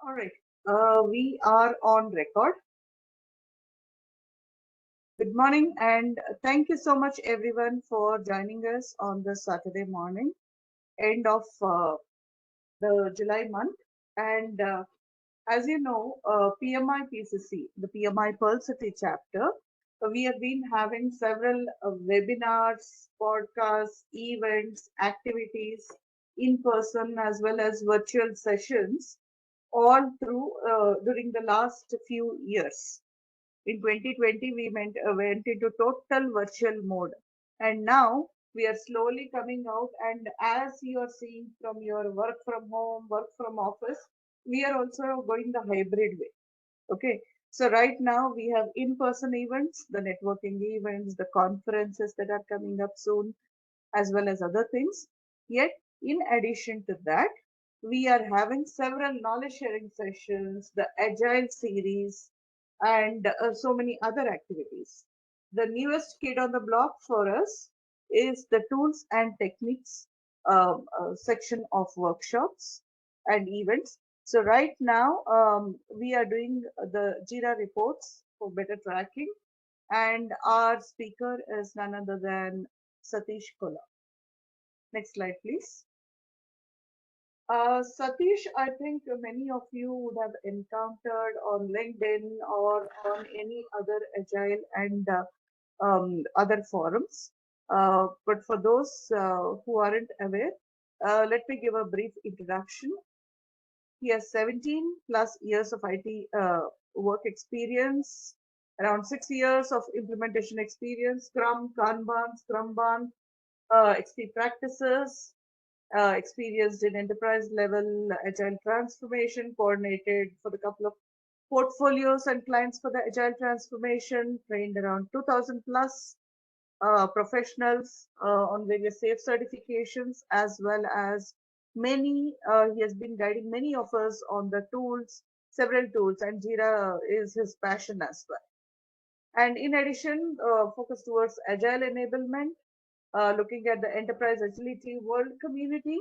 All right. We are on record. Good morning, and thank you so much, everyone, for joining us on this Saturday morning, end of the July month. And as you know, PMIPCC, the PMI Pearl City chapter, we have been having several webinars, podcasts, events, activities in person as well as virtual sessions all through during the last few years. In 2020, we went into total virtual mode. And now we are slowly coming out. And as you are seeing from your work from home, work from office, we are also going the hybrid way. Okay. So right now we have in-person events, the networking events, the conferences that are coming up soon, as well as other things. Yet, in addition to that, we are having several knowledge sharing sessions, the Agile series, and so many other activities. The newest kid on the block for us is the tools and techniques section of workshops and events. So, right now, we are doing the JIRA reports for better tracking, and our speaker is none other than Satish Kola. Next slide, please. Satish, I think many of you would have encountered on LinkedIn or on any other agile and other forums. But for those who aren't aware, let me give a brief introduction. He has 17 plus years of IT work experience, around 6 years of implementation experience, Scrum, Kanban, Scrumban, XP practices, experienced in enterprise level agile transformation, coordinated for the couple of portfolios and clients for the agile transformation, trained around 2000 plus professionals on various safe certifications, as well as he has been guiding many of us on the tools, several tools, and Jira is his passion as well. And in addition, focus towards agile enablement, looking at the enterprise agility world community.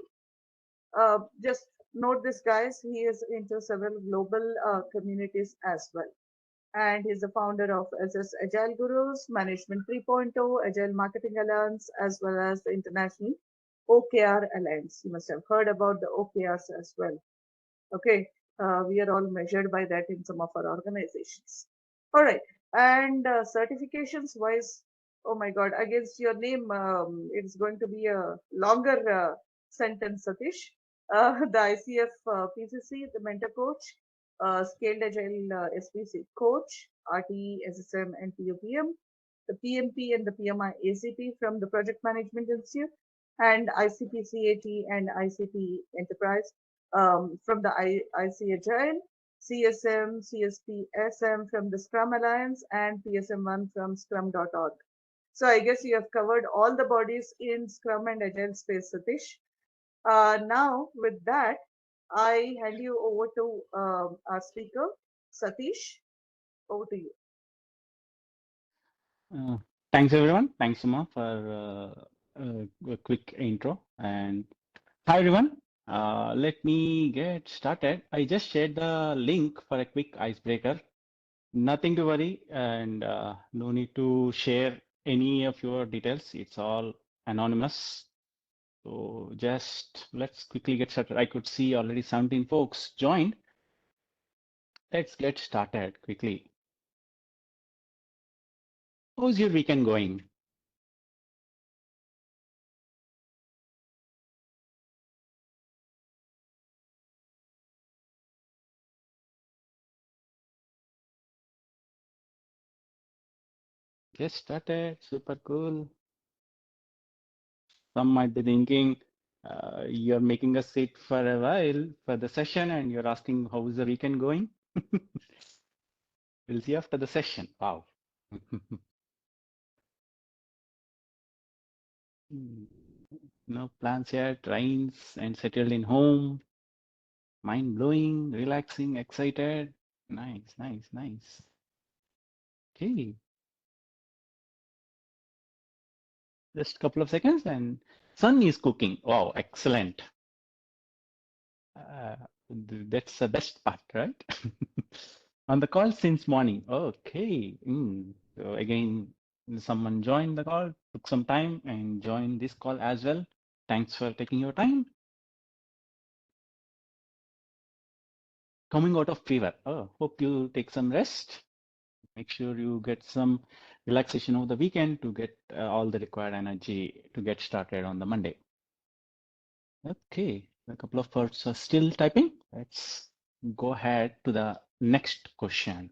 Just note this, guys, he is into several global communities as well. And he's the founder of SS Agile Gurus, Management 3.0, Agile Marketing Alliance, as well as the International OKR Alliance. You must have heard about the OKRs as well. Okay, we are all measured by that in some of our organizations. All right, and certifications wise, oh my God, against your name, it's going to be a longer sentence, Satish. The ICF PCC, the mentor coach, Scaled Agile SPC coach, RTE, SSM, and POPM, the PMP and the PMI ACP from the Project Management Institute, and ICP CAT and ICP Enterprise from the IC Agile, CSM, CSP, SM from the Scrum Alliance, and PSM1 from Scrum.org. So I guess you have covered all the bodies in Scrum and Agile space, Satish. Now, with that, I hand you over to our speaker, Satish. Over to you. Thanks everyone. Thanks Suma for a quick intro. And hi everyone. Let me get started. I just shared the link for a quick icebreaker. Nothing to worry, and no need to share any of your details. It's all anonymous. So just let's quickly get started. I could see already 17 folks joined. Let's get started quickly. How's your weekend going? Just started, super cool. Some might be thinking you're making us sit for a while for the session and you're asking how's the weekend going? We'll see after the session. Wow. No plans yet, rains and settled in home. Mind blowing, relaxing, excited. Nice, nice, nice. Okay. Just a couple of seconds and sun is cooking. Wow, excellent. That's the best part, right? On the call since morning. Okay. So again, someone joined the call, took some time and joined this call as well. Thanks for taking your time. Coming out of fever. Oh, hope you take some rest. Make sure you get some relaxation over the weekend to get all the required energy to get started on the Monday. Okay, a couple of parts are still typing. Let's go ahead to the next question.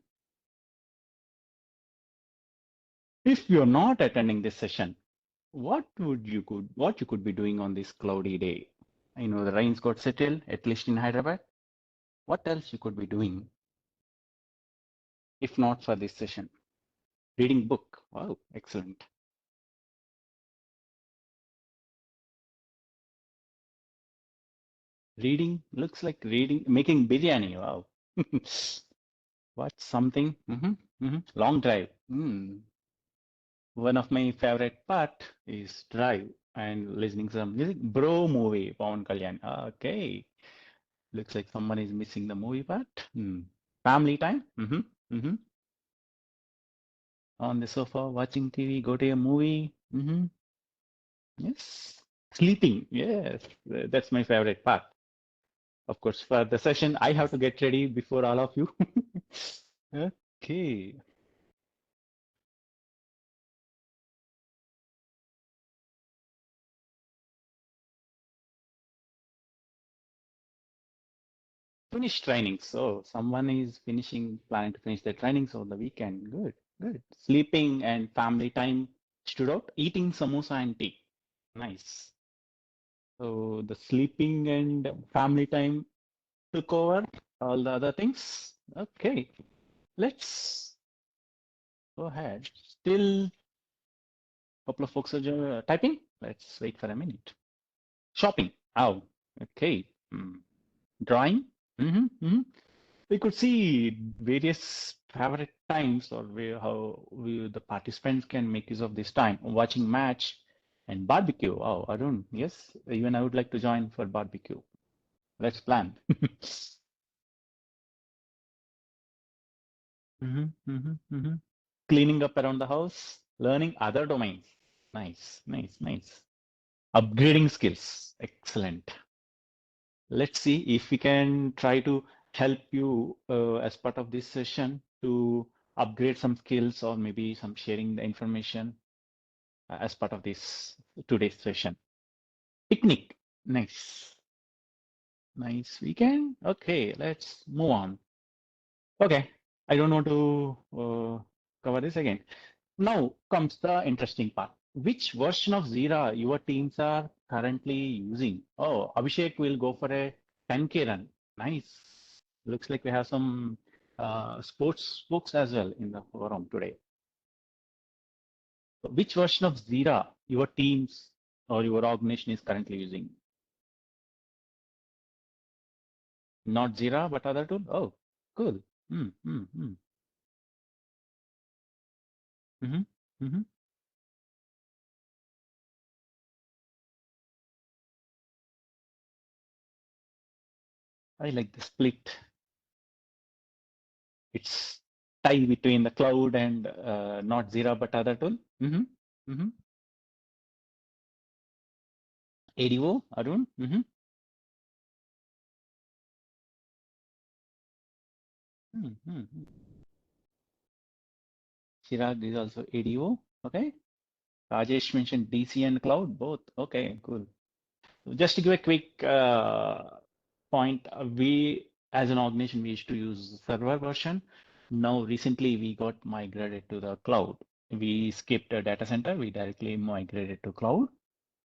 If you're not attending this session, what you could be doing on this cloudy day? I know the rains got settled, at least in Hyderabad. What else you could be doing if not for this session? Reading book. Wow, excellent. Reading looks like reading, making biryani. Wow. What's something? Long drive. One of my favorite part is drive and listening some music. Bro movie, Pawan Kalyan. Okay. Looks like someone is missing the movie part. Family time. On the sofa, watching TV, go to a movie. Yes. Sleeping. Yes. That's my favorite part. Of course, for the session, I have to get ready before all of you. Okay. Finish training. So someone is planning to finish their trainings over the weekend. Good, good. Sleeping and family time stood out. Eating samosa and tea. Nice. So the sleeping and family time took over all the other things. Okay, let's go ahead. Still a couple of folks are typing. Let's wait for a minute. Shopping. Oh, okay. Drawing. We could see various favorite times or the participants can make use of this time. Watching match and barbecue. Oh, Arun, yes, even I would like to join for barbecue. Let's plan. Cleaning up around the house, learning other domains. Nice, nice, nice. Upgrading skills. Excellent. Let's see if we can try to help you as part of this session to upgrade some skills or maybe some sharing the information as part of this today's session. Picnic. Nice. Nice weekend. Okay, let's move on. Okay, I don't want to cover this again. Now comes the interesting part. Which version of Jira your teams are currently using? Oh, Abhishek will go for a 10K run. Nice. Looks like we have some sports folks as well in the forum today. Which version of Jira your teams or your organization is currently using? Not Jira, but other tool? Oh, cool. Hmm, hmm, hmm. Mm-hmm, mm-hmm. I like the split. It's tie between the cloud and not Jira, but other tool. Mm-hmm. ADO, Arun. Mm-hmm. Chirag is also ADO. Okay. Rajesh mentioned DC and cloud, both. Okay, cool. So just to give a quick point, we as an organization, we used to use server version. Now, recently, we got migrated to the cloud. We skipped a data center. We directly migrated to cloud.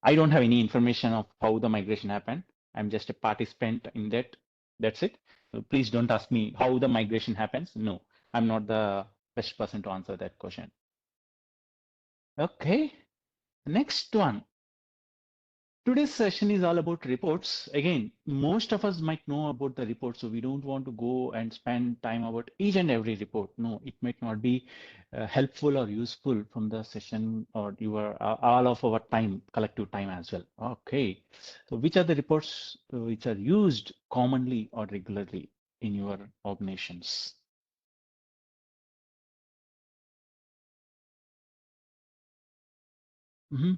I don't have any information of how the migration happened. I'm just a participant in that. That's it. So please don't ask me how the migration happens. No, I'm not the best person to answer that question. Okay, next one. Today's session is all about reports. Again, most of us might know about the report, so we don't want to go and spend time about each and every report. No, it might not be helpful or useful from the session or your all of our time, collective time as well. Okay, so which are the reports which are used commonly or regularly in your organizations?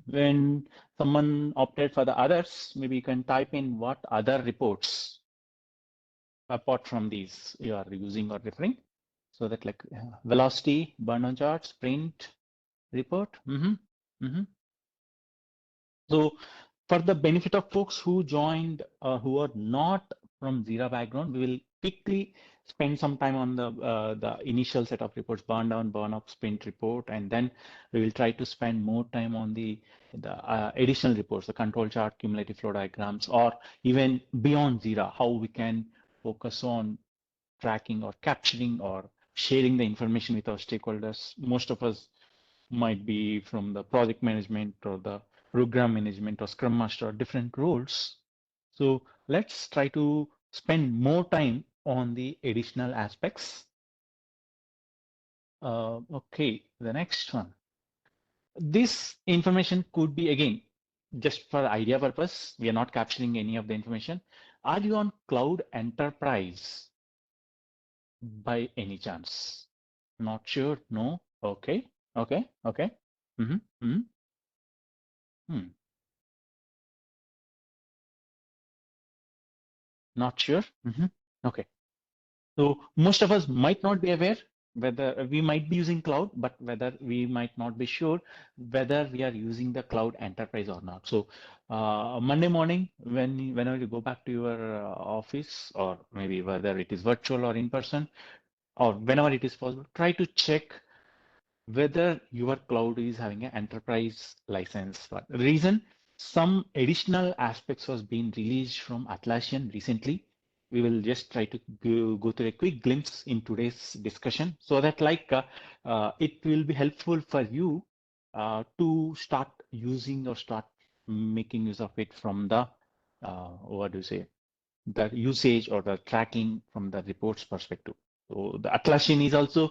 When someone opted for the others, maybe you can type in what other reports apart from these you are using or referring. So that like velocity, burn-on chart, sprint report. So for the benefit of folks who joined who are not from Jira background, we will quickly spend some time on the initial set of reports, burn down, burn up, sprint report, and then we will try to spend more time on the additional reports, the control chart, cumulative flow diagrams, or even beyond Jira, how we can focus on tracking or capturing or sharing the information with our stakeholders. Most of us might be from the project management or the program management or scrum master, different roles. So let's try to spend more time on the additional aspects. Okay, the next one. This information could be, again, just for idea purpose, we are not capturing any of the information. Are you on cloud enterprise by any chance? Not sure. No. Okay. Okay. Okay. Mm-hmm. Mm-hmm. Hmm. Not sure. Mm-hmm. Okay. So most of us might not be aware whether we might be using cloud, but whether we might not be sure whether we are using the cloud enterprise or not. So Monday morning, whenever you go back to your office, or maybe whether it is virtual or in person, or whenever it is possible, try to check whether your cloud is having an enterprise license. But the reason some additional aspects was being released from Atlassian recently. We will just try to go through a quick glimpse in today's discussion so that it will be helpful for you to start using or start making use of it from the what do you say, the usage or the tracking from the reports perspective. So the Atlassian is also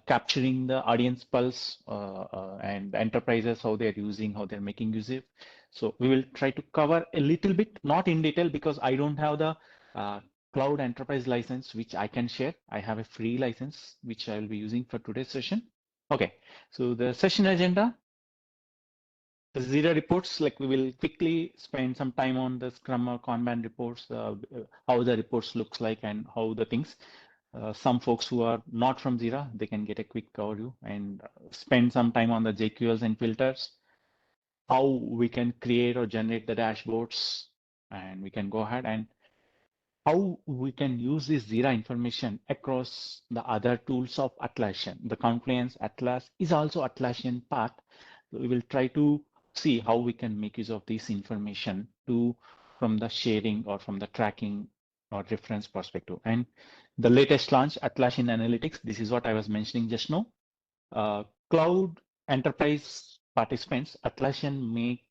capturing the audience pulse and enterprises, how they're using, how they're making use of. So we will try to cover a little bit, not in detail, because I don't have the cloud enterprise license, which I can share. I have a free license, which I will be using for today's session. Okay, so the session agenda. The Jira reports, like we will quickly spend some time on the Scrum or Kanban reports, how the reports looks like and how the things. Some folks who are not from Jira, they can get a quick overview and spend some time on the JQLs and filters, how we can create or generate the dashboards, and we can go ahead and how we can use this Jira information across the other tools of Atlassian. The Confluence Atlas is also Atlassian part. So we will try to see how we can make use of this information to from the sharing or from the tracking or reference perspective. And the latest launch, Atlassian Analytics, this is what I was mentioning just now. Cloud enterprise participants, Atlassian make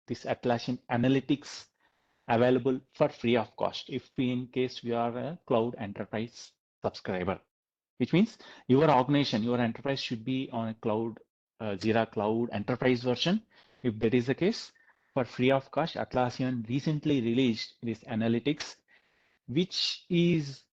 this Atlassian Analytics available for free of cost if we, in case we are a cloud enterprise subscriber, which means your organization, your enterprise should be on a cloud, Jira Cloud Enterprise version. If that is the case, for free of cost, Atlassian recently released this analytics, which is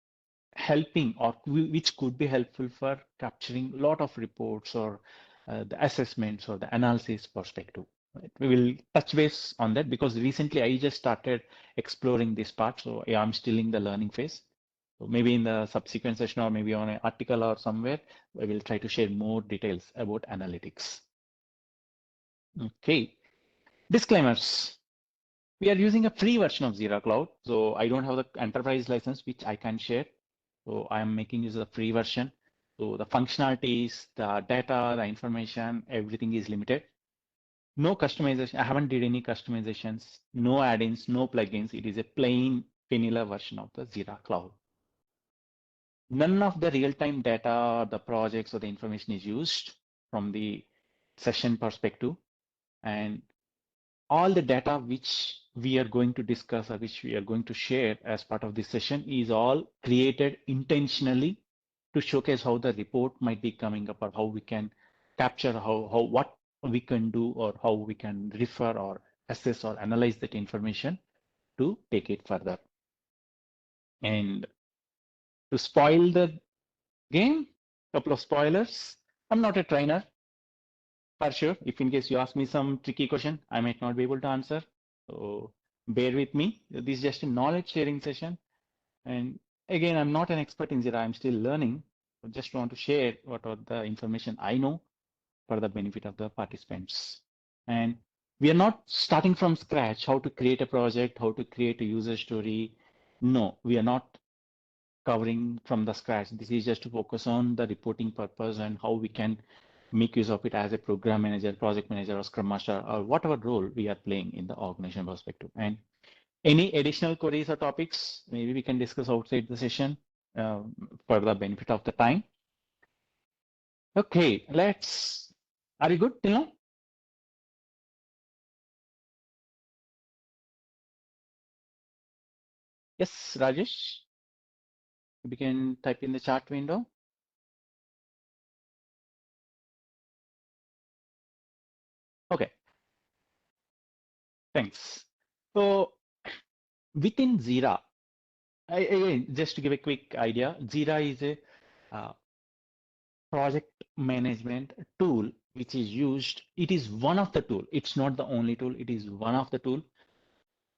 helping or which could be helpful for capturing a lot of reports or the assessments or the analysis perspective. Right? We will touch base on that because recently I just started exploring this part. So yeah, I'm still in the learning phase. So maybe in the subsequent session or maybe on an article or somewhere, I will try to share more details about analytics. Okay, disclaimers. We are using a free version of Jira Cloud. So I don't have the enterprise license, which I can share. So I am making use of the free version. So the functionalities, the data, the information, everything is limited. No customization. I haven't did any customizations, no add-ins, no plugins. It is a plain vanilla version of the Jira Cloud. None of the real-time data, the projects or the information is used from the session perspective. And all the data which we are going to discuss or which we are going to share as part of this session is all created intentionally to showcase how the report might be coming up or how we can capture how what we can do or how we can refer or assess or analyze that information to take it further. And to spoil the game, couple of spoilers. I'm not a trainer for sure. If in case you ask me some tricky question, I might not be able to answer. So bear with me. This is just a knowledge sharing session. And again, I'm not an expert in JIRA. I'm still learning. I just want to share what are the information I know for the benefit of the participants. And we are not starting from scratch, how to create a project, how to create a user story. No, we are not covering from the scratch. This is just to focus on the reporting purpose and how we can make use of it as a program manager, project manager, or scrum master, or whatever role we are playing in the organization perspective. And any additional queries or topics, maybe we can discuss outside the session uh, for the benefit of the time. Okay, are you good till now? Yes, Rajesh, we can type in the chat window. Okay, thanks. So within JIRA, again, just to give a quick idea, JIRA is a project management tool which is used. It is one of the tool. It's not the only tool. It is one of the tool.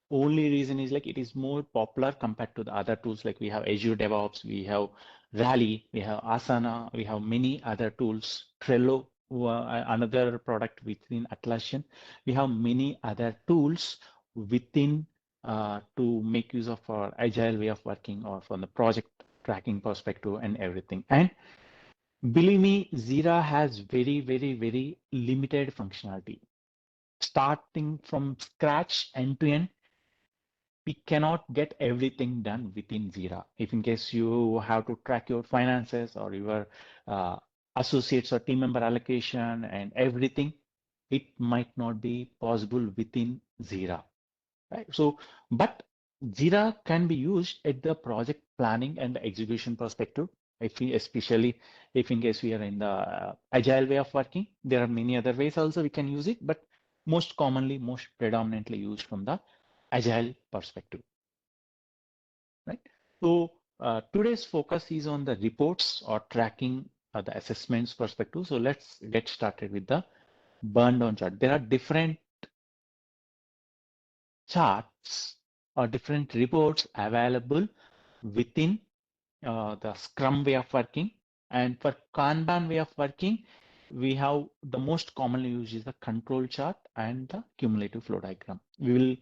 Only reason is like it is more popular compared to the other tools. Like we have Azure DevOps, we have Rally, we have Asana, we have many other tools. Trello, another product within Atlassian. We have many other tools within to make use of our agile way of working or from the project tracking perspective and everything. And believe me, Jira has very, very, very limited functionality. Starting from scratch end to end, we cannot get everything done within Jira. If in case you have to track your finances or your associates or team member allocation and everything, it might not be possible within Jira. Right? So, but Jira can be used at the project planning and the execution perspective. Especially if in case we are in the agile way of working, there are many other ways also we can use it, but most commonly, most predominantly used from the agile perspective, right? So today's focus is on the reports or tracking the assessments perspective. So let's get started with the burn down chart. There are different charts or different reports available within the Scrum way of working. And for Kanban way of working, we have the most commonly used is the control chart and the cumulative flow diagram. We will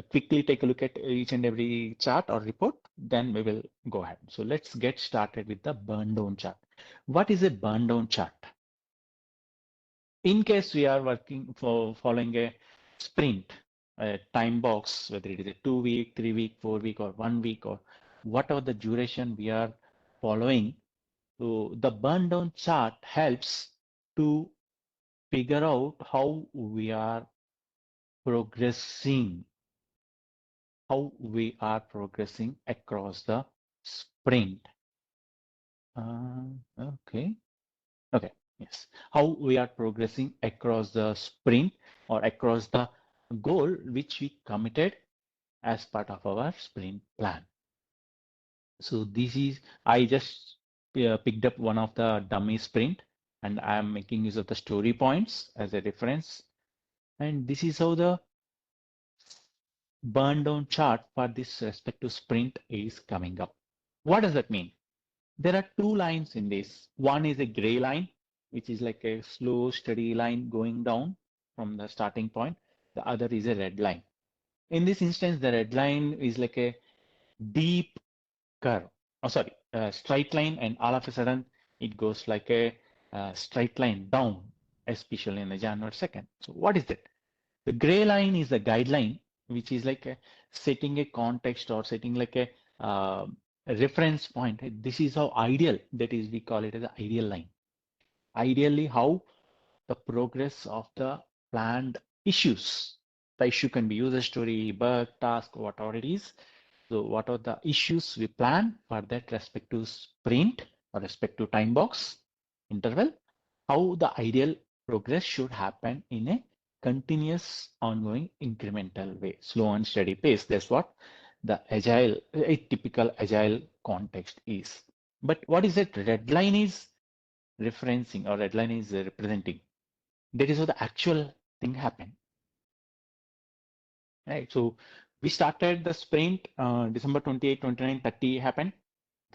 quickly take a look at each and every chart or report, then we will go ahead. So let's get started with the burn down chart. What is a burn down chart? In case we are working for following a sprint, a time box, whether it is a 2 week, 3 week, 4 week, or 1 week, or whatever the duration we are following, so the burn down chart helps to figure out how we are progressing, across the sprint. Okay. Okay. Yes. How we are progressing across the sprint or across the goal which we committed as part of our sprint plan. So this is, I just picked up one of the dummy sprint and I'm making use of the story points as a reference. And this is how the burn down chart for this respective sprint is coming up. What does that mean? There are two lines in this. One is a gray line, which is like a slow, steady line going down from the starting point. The other is a red line. In this instance, the red line is like a deep curve. Oh, sorry, a straight line, and all of a sudden it goes like a, straight line down, especially in the January 2nd. So what is that? The gray line is the guideline, which is like setting a context or setting like a reference point. This is how ideal, that is, we call it as the ideal line. Ideally, how the progress of the planned issues The issue can be user story, bug, task, whatever it is. So what are the issues we plan for that respective sprint or respective time box interval? How the ideal progress should happen in a continuous, ongoing, incremental way, slow and steady pace. That's what the agile, a typical agile context is. But what is that red line is referencing or red line is representing? That is how the actual thing happened, right? So we started the sprint December 28, 29, 30 happened.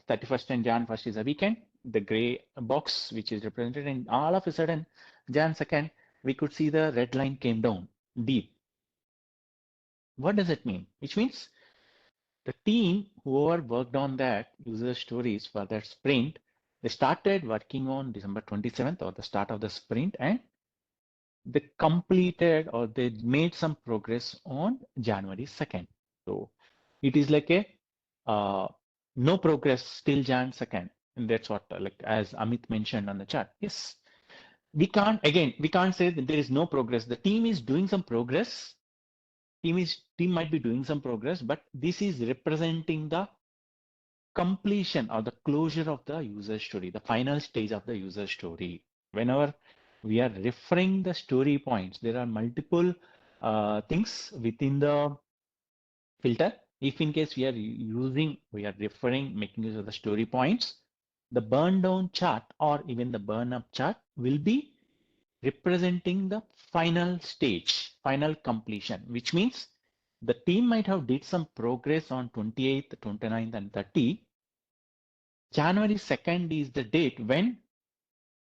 31st and Jan 1st is a weekend. The gray box, which is represented, and all of a sudden, Jan 2nd, we could see the red line came down deep. What does it mean? Which means the team, whoever worked on that user stories for that sprint, they started working on December 27th or the start of the sprint, and they completed or they made some progress on January 2nd. So it is like a no progress till Jan 2nd. And that's what, like as Amit mentioned on the chart. Yes, we can't say that there is no progress. The team is doing some progress. Team might be doing some progress, but this is representing the completion or the closure of the user story, the final stage of the user story. Whenever we are referring the story points, there are multiple things within the filter. If in case we are referring, making use of the story points, the burn down chart or even the burn up chart will be representing the final stage, final completion, which means the team might have did some progress on 28th, 29th, and 30. January 2nd is the date when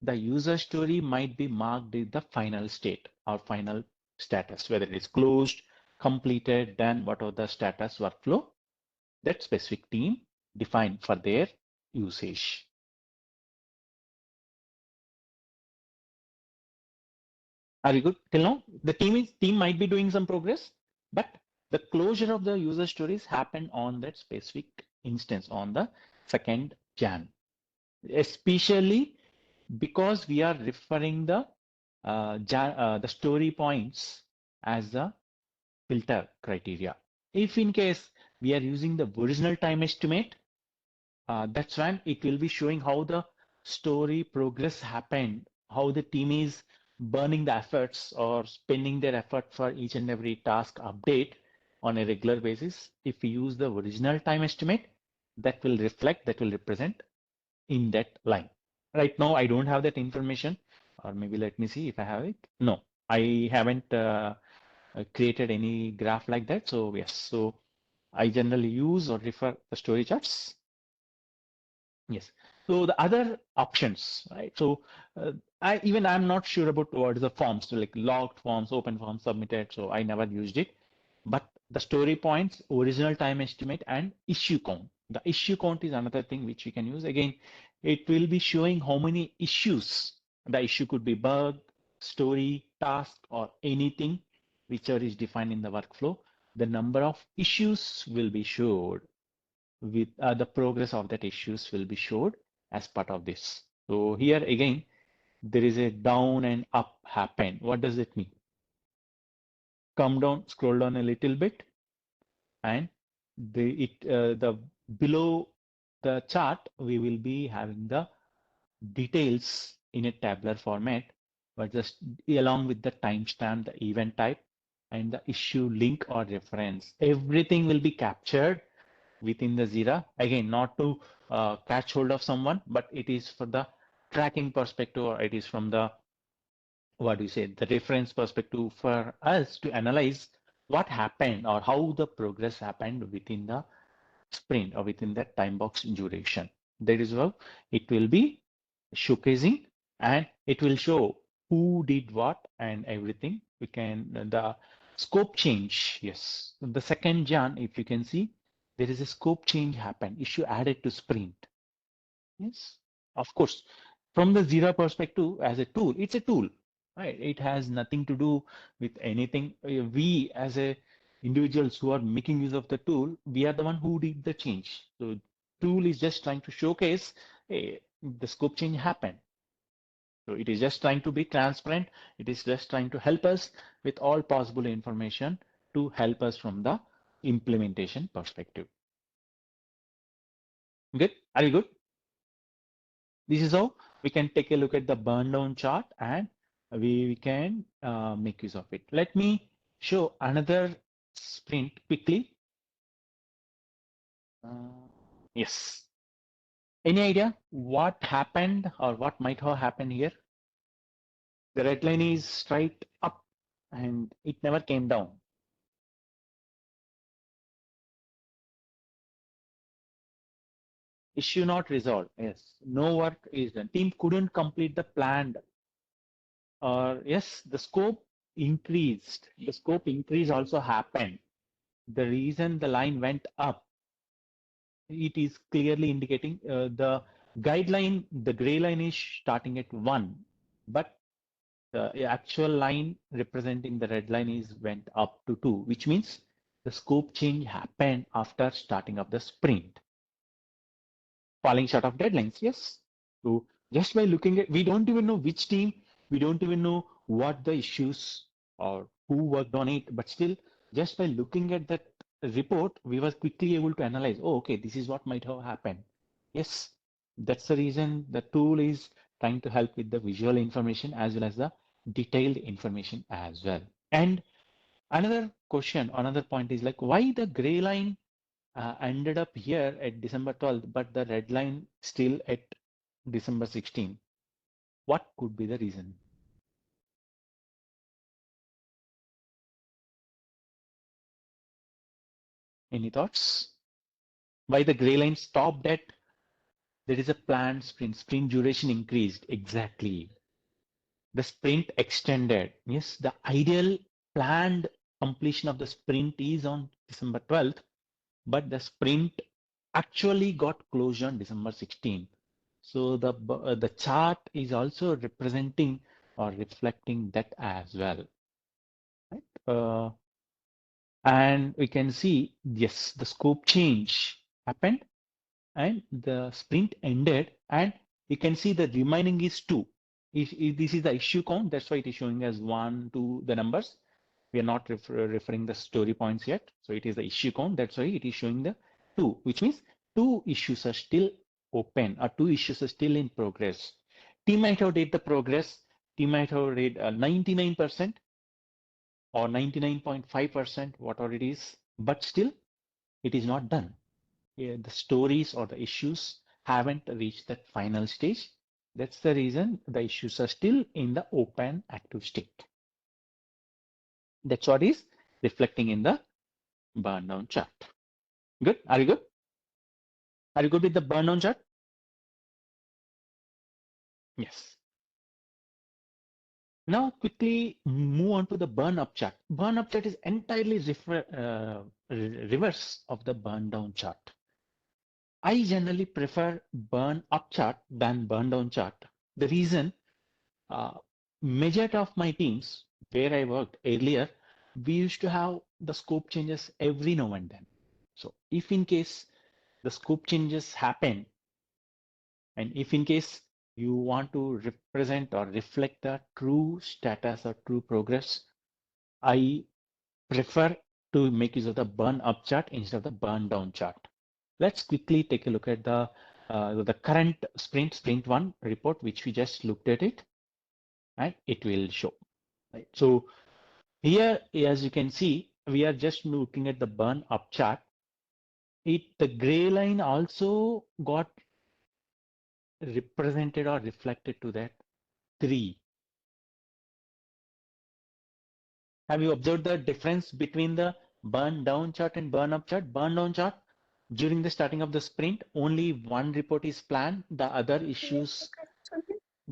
the user story might be marked in the final state or final status, whether it is closed, completed, done, whatever the status workflow that specific team defined for their usage. Are we good till now? The team might be doing some progress, but the closure of the user stories happened on that specific instance on the 2nd Jan. Especially because we are referring the story points as the filter criteria. If in case we are using the original time estimate, that's when it will be showing how the story progress happened, how the team is burning the efforts or spending their effort for each and every task update on a regular basis. If we use the original time estimate, that will reflect, that will represent in that line. Right now, I don't have that information, or maybe let me see if I have it. No, I haven't created any graph like that. So yes, so I generally use or refer the story charts. Yes. So the other options, right? So I'm not sure about what is the forms, so like logged forms, open forms, submitted. So I never used it. But the story points, original time estimate, and issue count. The issue count is another thing which we can use. Again, it will be showing how many issues. The issue could be bug, story, task, or anything whichever is defined in the workflow. The number of issues will be showed with the progress of that issues will be showed as part of this. So here again, there is a down and up happen. What does it mean? Come down, scroll down a little bit, and the below the chart we will be having the details in a tabular format, but just along with the timestamp, the event type, and the issue link or reference. Everything will be captured within the JIRA. Again, not to catch hold of someone, but it is for the tracking perspective, or it is from the, what do you say, the reference perspective for us to analyze what happened or how the progress happened within the sprint or within that time box duration. That is how it will be showcasing, and it will show who did what and everything. We can, the scope change. Yes, the 2nd Jan, if you can see, there is a scope change happen, issue added to sprint. Yes, of course, from the Jira perspective as a tool, it's a tool, right? It has nothing to do with anything. We as a individuals who are making use of the tool, we are the one who did the change. So tool is just trying to showcase, hey, the scope change happened. So it is just trying to be transparent. It is just trying to help us with all possible information to help us from the implementation perspective. Good? Are you good? This is how we can take a look at the burn down chart and we can make use of it. Let me show another sprint quickly. Yes. Any idea what happened or what might have happened here? The red line is straight up and it never came down. Issue not resolved. Yes. No work is done. Team couldn't complete the planned. Or yes, the scope increased. The scope increase also happened. The reason the line went up, it is clearly indicating the guideline, the gray line is starting at 1, but the actual line representing the red line is went up to 2, which means the scope change happened after starting of the sprint. Falling short of deadlines, yes. So just by looking at, we don't even know which team, we don't even know what the issues or who worked on it, but still, just by looking at that report, we were quickly able to analyze, oh, okay, this is what might have happened. Yes, that's the reason the tool is trying to help with the visual information as well as the detailed information as well. And another question, another point is like, why the gray line ended up here at December 12th, but the red line still at December 16th. What could be the reason? Any thoughts? Why the gray line stopped at there is a planned sprint, sprint duration increased. Exactly. The sprint extended. Yes, the ideal planned completion of the sprint is on December 12th, but the sprint actually got closed on December 16th. So the chart is also representing or reflecting that as well. Right? And we can see, yes, the scope change happened and the sprint ended, and you can see the remaining is 2. If this is the issue count, that's why it is showing as 1, 2, the numbers. We are not referring the story points yet. So it is the issue count. That's why it is showing the 2, which means 2 issues are still open or 2 issues are still in progress. Team might have did the progress. Team might have did 99% or 99.5%, whatever it is, but still it is not done. The stories or the issues haven't reached that final stage. That's the reason the issues are still in the open active state. That's what is reflecting in the burn down chart. Good? Are you good? Are you good with the burn down chart? Yes. Now quickly move on to the burn up chart. Burn up chart is entirely reverse of the burn down chart. I generally prefer burn up chart than burn down chart. The reason, majority of my teams where I worked earlier, we used to have the scope changes every now and then. So if in case the scope changes happen, and if in case you want to represent or reflect the true status or true progress, I prefer to make use of the burn up chart instead of the burn down chart. Let's quickly take a look at the current sprint 1 report, which we just looked at it, and it will show. Right. So here, as you can see, we are just looking at the burn up chart. The gray line also got represented or reflected to that 3. Have you observed the difference between the burn down chart and burn up chart? Burn down chart, during the starting of the sprint, only one report is planned. The other issues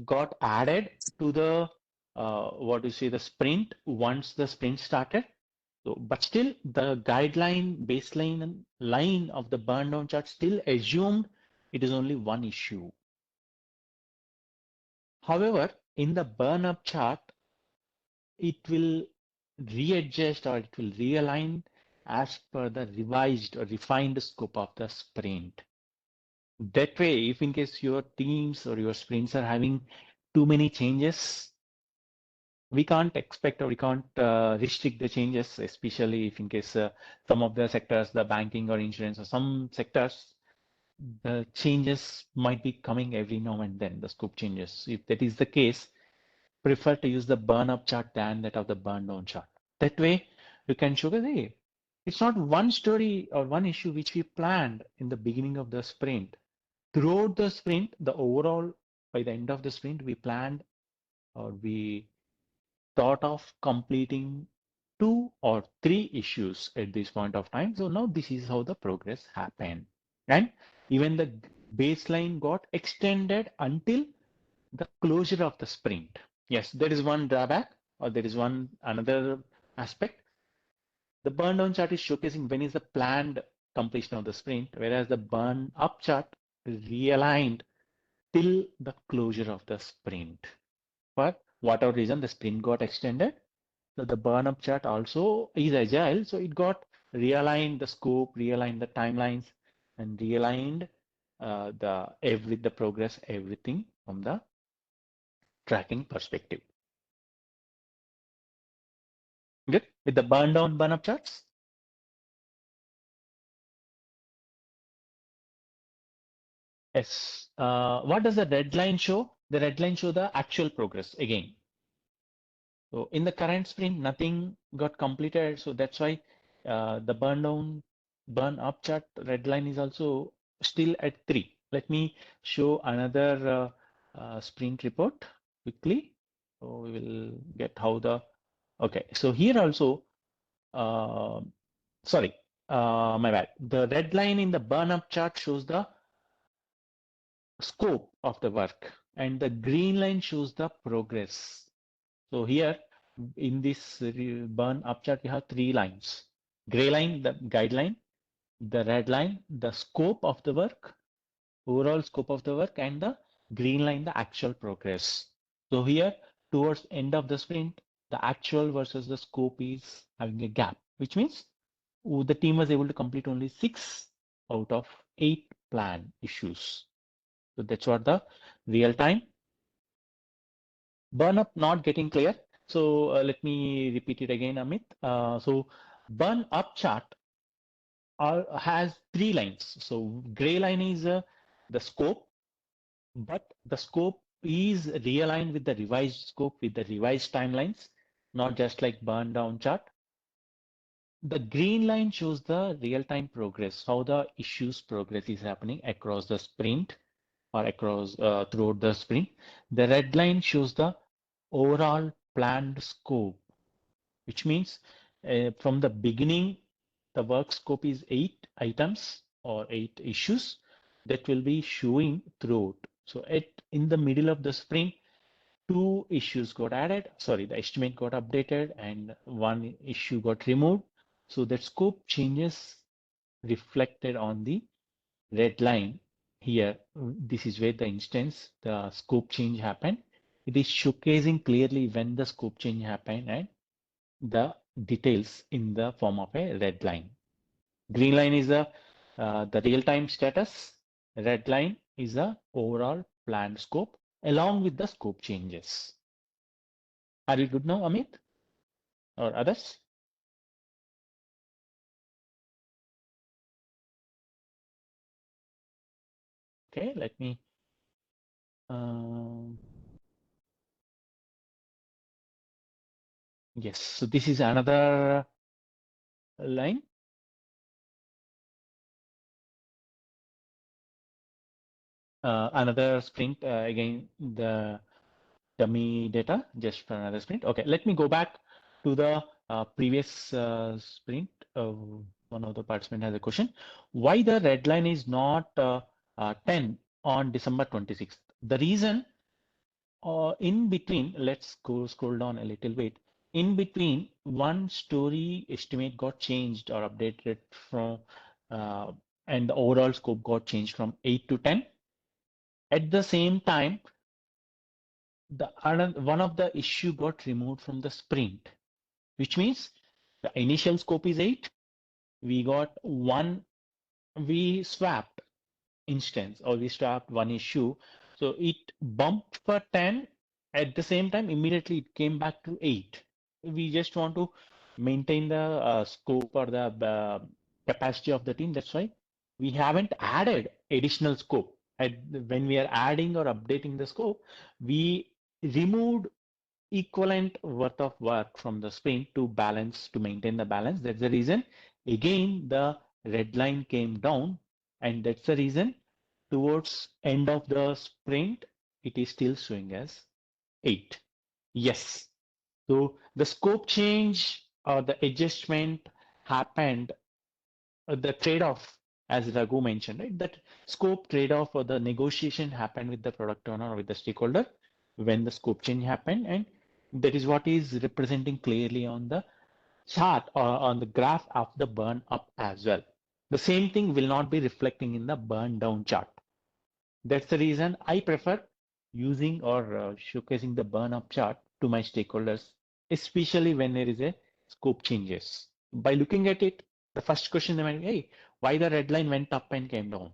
got added to the the sprint once the sprint started. So, but still the guideline baseline line of the burn down chart still assumed it is only one issue. However, in the burn up chart, it will readjust or it will realign as per the revised or refined scope of the sprint. That way, if in case your teams or your sprints are having too many changes, we can't expect or we can't restrict the changes, especially if in case some of the sectors, the banking or insurance or some sectors, the changes might be coming every now and then, the scope changes. If that is the case, prefer to use the burn up chart than that of the burn down chart. That way you can show that, hey, it's not one story or one issue which we planned in the beginning of the sprint. Throughout the sprint, the overall, by the end of the sprint, we planned or we thought of completing 2 or 3 issues at this point of time. So now this is how the progress happened. And even the baseline got extended until the closure of the sprint. Yes, there is one drawback or there is one another aspect. The burn down chart is showcasing when is the planned completion of the sprint, whereas the burn up chart is realigned till the closure of the sprint. For whatever reason, the sprint got extended. So the burn up chart also is agile. So it got realigned the scope, realigned the timelines, and realigned the progress, everything from the tracking perspective. Good with the burn down, burn up charts. Yes. What does the red line show? The red line show the actual progress again. So in the current sprint, nothing got completed. So that's why the burn down, burn up chart red line is also still at 3. Let me show another sprint report quickly. So we will get how the, okay. So here also, sorry, my bad. The red line in the burn up chart shows the scope of the work and the green line shows the progress. So here in this burn up chart, we have 3 lines. Gray line, the guideline, the red line, the scope of the work, overall scope of the work, and the green line, the actual progress. So here towards end of the sprint, the actual versus the scope is having a gap, which means the team was able to complete only 6 out of 8 plan issues. So that's what the real time burn up not getting clear. So let me repeat it again, Amit. So burn up chart has 3 lines. So gray line is the scope, but the scope is realigned with the revised scope with the revised timelines, not just like burn down chart. The green line shows the real-time progress, how the issues progress is happening across the sprint or across throughout the sprint. The red line shows the overall planned scope, which means from the beginning, the work scope is 8 items or 8 issues that will be showing throughout. So in the middle of the sprint, 2 issues got added. Sorry, the estimate got updated and 1 issue got removed. So that scope changes reflected on the red line here. This is where the instance, the scope change happened. It is showcasing clearly when the scope change happened and the details in the form of a red line. Green line is the real-time status. Red line is the overall planned scope along with the scope changes. Are you good now, Amit or others? Okay, let me. Yes, so this is another line. Another sprint, again, the dummy data just for another sprint. Okay, let me go back to the previous sprint. One of the participants has a question. Why the red line is not 10 on December 26th? The reason in between, let's go scroll down a little bit. In between, one story estimate got changed or updated from, and the overall scope got changed from 8 to 10. At the same time, one of the issue got removed from the sprint, which means the initial scope is 8. We got one, we swapped instance or we swapped one issue. So it bumped for 10 At the same time, immediately it came back to 8. We just want to maintain the scope or the capacity of the team. That's why we haven't added additional scope. When we are adding or updating the scope, we removed equivalent worth of work from the sprint to balance, to maintain the balance. That's the reason, again, the red line came down, and that's the reason towards end of the sprint, it is still showing as 8. Yes. So the scope change or the adjustment happened, the trade-off, as Raghu mentioned, right? That scope trade-off or the negotiation happened with the product owner or with the stakeholder when the scope change happened, and that is what is representing clearly on the chart or on the graph of the burn up as well. The same thing will not be reflecting in the burn down chart. That's the reason I prefer using or showcasing the burn up chart to my stakeholders, especially when there is a scope changes. By looking at it, the first question they might be, hey, why the red line went up and came down?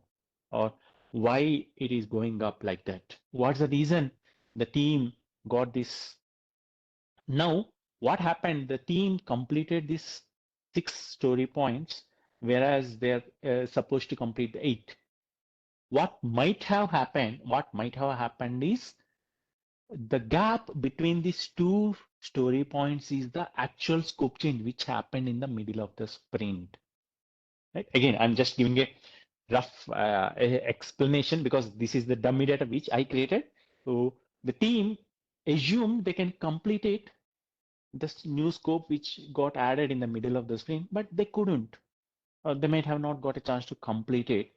Or why it is going up like that? What's the reason the team got this? Now, what happened? The team completed this 6 story points, whereas they're supposed to complete the 8. What might have happened is the gap between these 2 story points is the actual scope change which happened in the middle of the sprint. Right? Again, I'm just giving a rough explanation because this is the dummy data which I created. So the team assumed they can complete it, this new scope which got added in the middle of the sprint, but they couldn't, or they might have not got a chance to complete it.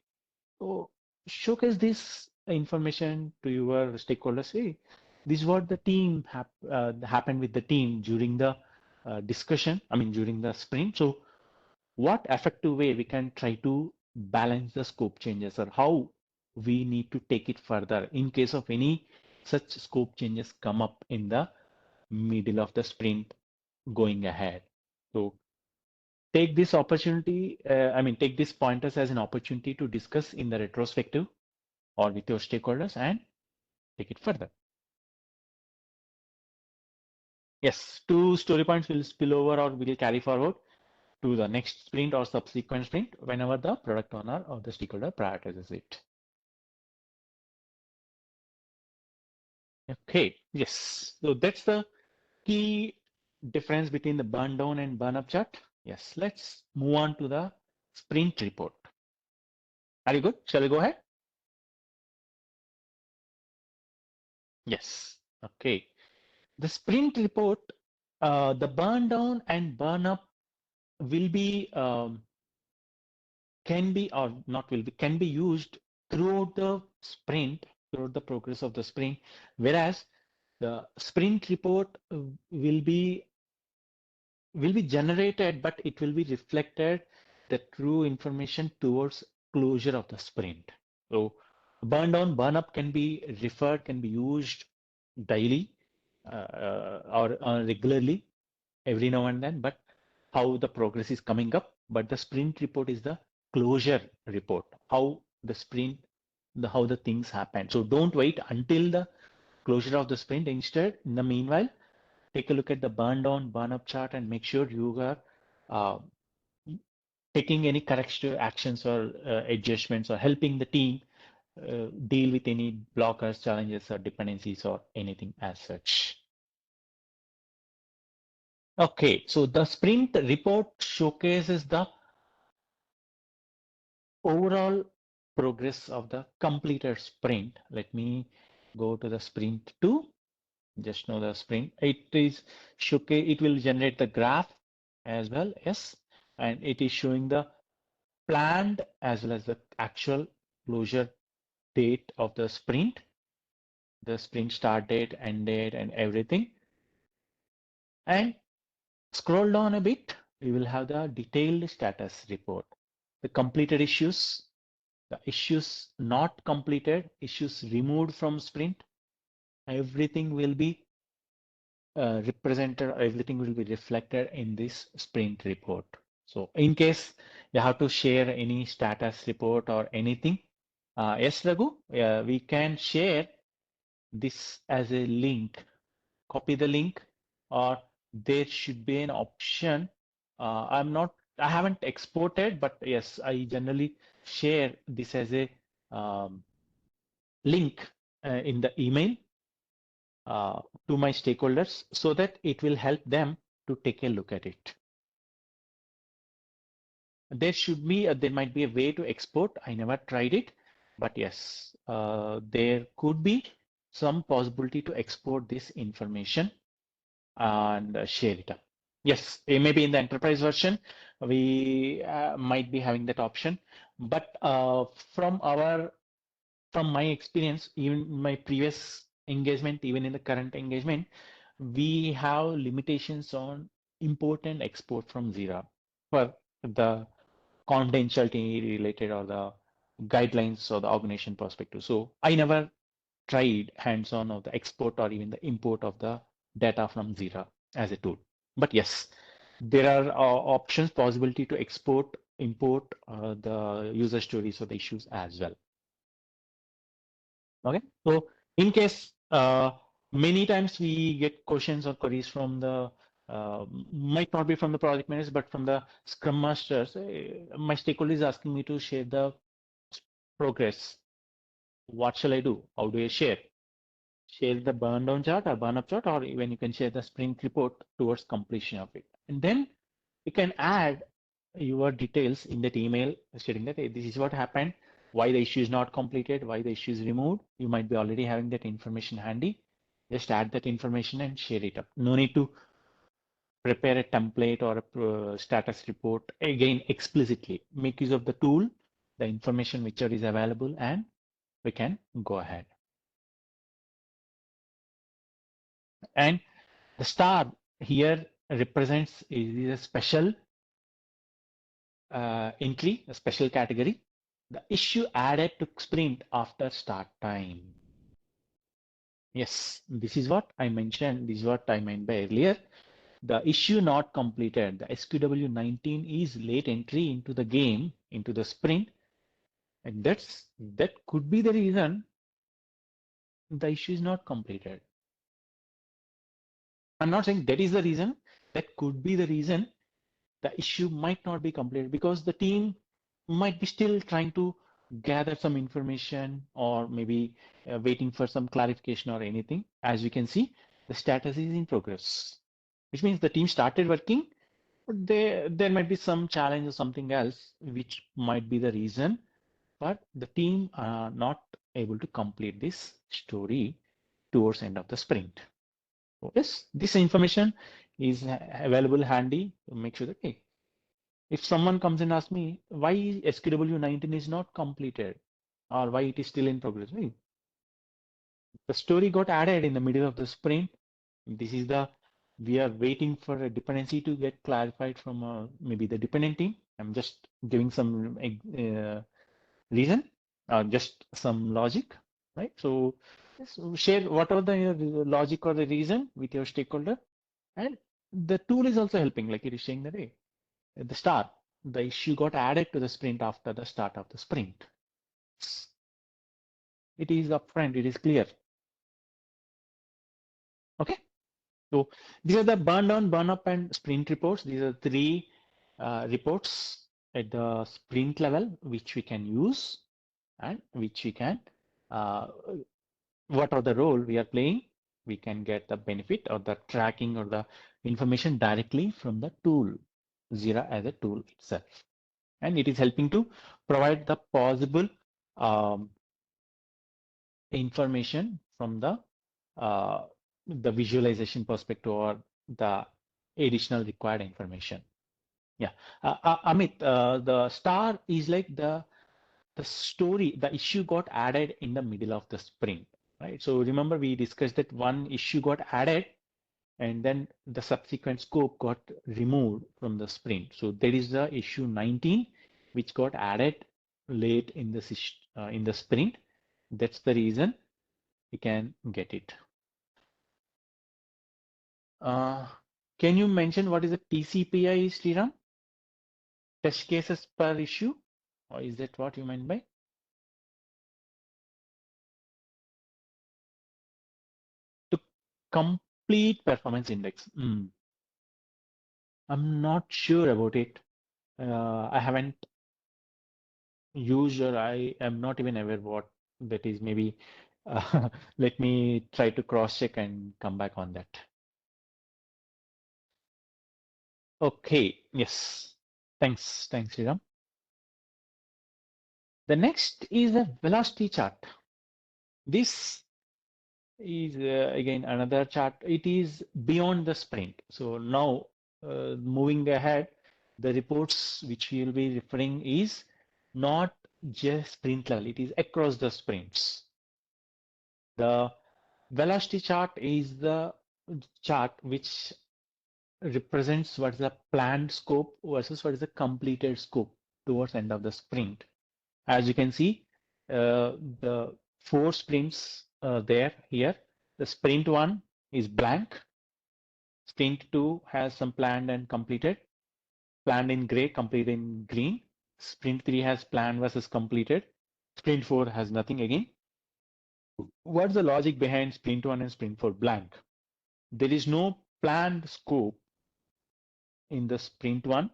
So showcase this information to your stakeholders. Hey, this is what the team happened with the team during the discussion. I mean, during the sprint. So what effective way we can try to balance the scope changes, or how we need to take it further in case of any such scope changes come up in the middle of the sprint going ahead. So take this opportunity, take these pointers as an opportunity to discuss in the retrospective or with your stakeholders and take it further. Yes, 2 story points will spill over or will carry forward to the next sprint or subsequent sprint whenever the product owner or the stakeholder prioritizes it. Okay, yes. So that's the key difference between the burn down and burn up chart. Yes, let's move on to the sprint report. Are you good? Shall we go ahead? Yes. Okay. The sprint report, the burn down and burn up will be can be or not will be can be used throughout the sprint, throughout the progress of the sprint, whereas the sprint report will be generated, but it will be reflected the true information towards closure of the sprint. So burn down, burn up can be referred, can be used daily or regularly every now and then, but how the progress is coming up. But the sprint report is the closure report, how the sprint, how the things happen. So don't wait until the closure of the sprint. Instead, in the meanwhile, take a look at the burn down, burn up chart and make sure you are uh, taking any corrective actions or adjustments or helping the team deal with any blockers, challenges, or dependencies or anything as such. Okay, so the sprint report showcases the overall progress of the completed sprint. Let me go to the sprint 2. Just know the sprint. It is showcase. It will generate the graph as well. Yes, and it is showing the planned as well as the actual closure date of the sprint start date, end date, and everything. And scroll down a bit, we will have the detailed status report, the completed issues, the issues not completed, issues removed from sprint. Everything will be represented, everything will be reflected in this sprint report. So in case you have to share any status report or anything, yes, Raghu, we can share this as a link copy the link, or there should be an option. I haven't exported, but yes, I generally share this as a link in the email uh, to my stakeholders so that it will help them to take a look at it. There might be a way to export. I never tried it, but yes, there could be some possibility to export this information and share it up. Yes, maybe in the enterprise version, we might be having that option, but from my experience, even in my previous engagement, even in the current engagement, we have limitations on import and export from Jira for the confidentiality related or the guidelines or the organization perspective. So I never tried hands-on of the export or even the import of the data from Jira as a tool. But yes, there are options, possibility to export, import the user stories or the issues as well. Okay, so in case many times we get questions or queries from the might not be from the project managers, but from the scrum masters. My stakeholder is asking me to share the progress. What shall I do? How do I share? Share the burn down chart or burn up chart, or even you can share the sprint report towards completion of it. And then you can add your details in that email stating that, hey, this is what happened, why the issue is not completed, why the issue is removed. You might be already having that information handy. Just add that information and share it up. No need to prepare a template or a status report again explicitly. Make use of the tool, the information whichever is available, and we can go ahead. And the star here represents is a special entry, a special category. The issue added to sprint after start time. Yes, this is what I mentioned. This is what I meant by earlier. The issue not completed, the SQW19 is late entry into the game, into the sprint. And that could be the reason the issue is not completed. I'm not saying that is the reason. That could be the reason the issue might not be completed because the team might be still trying to gather some information or maybe waiting for some clarification or anything. As you can see, the status is in progress, which means the team started working, but there might be some challenge or something else, which might be the reason, but the team are not able to complete this story towards end of the sprint. So yes, this information is available handy to make sure that, hey, if someone comes and asks me why SQW19 is not completed or why it is still in progress, right? The story got added in the middle of the sprint. This is we are waiting for a dependency to get clarified from maybe the dependent team. I'm just giving some reason or just some logic, right? So share whatever the logic or the reason with your stakeholder, and the tool is also helping, like it is saying that, hey, at the start, the issue got added to the sprint after the start of the sprint. It is upfront, it is clear. Okay, so these are the burn down, burn up, and sprint reports. These are three reports at the sprint level which we can use and which we can, what are the role we are playing, we can get the benefit or the tracking or the information directly from the tool, Jira as a tool itself. And it is helping to provide the possible information from the visualization perspective or the additional required information. Yeah, Amit, the star is like the story, the issue got added in the middle of the sprint, right? So remember we discussed that one issue got added and then the subsequent scope got removed from the sprint. So there is the issue 19, which got added late in the sprint. That's the reason we can get it. Uh, can you mention what is a TCPI, Sriram? Test cases per issue, or is that what you meant by? To complete complete performance index. I'm not sure about it. I haven't used, or I am not even aware what that is. Maybe let me try to cross check and come back on that. Okay, yes. Thanks, Sriram. The next is a velocity chart. This is again another chart. It is beyond the sprint. So now moving ahead, the reports which we will be referring is not just sprint level, it is across the sprints. The velocity chart is the chart which represents what is the planned scope versus what is the completed scope towards end of the sprint. As you can see, the 4 sprints there here. The sprint 1 is blank. Sprint 2 has some planned and completed. Planned in gray, completed in green. Sprint 3 has planned versus completed. Sprint 4 has nothing again. What's the logic behind sprint 1 and sprint 4 blank? There is no planned scope in the sprint 1,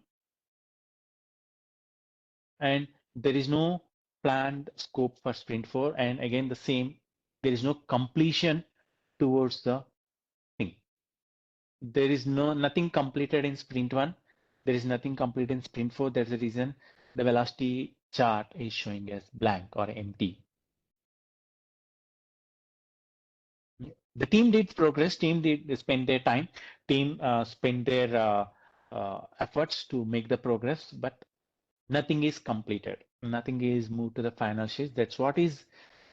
and there is no planned scope for sprint 4, and again the same, there is no completion towards the thing. There is nothing completed in sprint 1, there is nothing completed in sprint 4. That's the reason the velocity chart is showing as blank or empty. The team did progress, team did spend their time, team spend their efforts to make the progress, but nothing is completed. Nothing is moved to the final stage. That's what is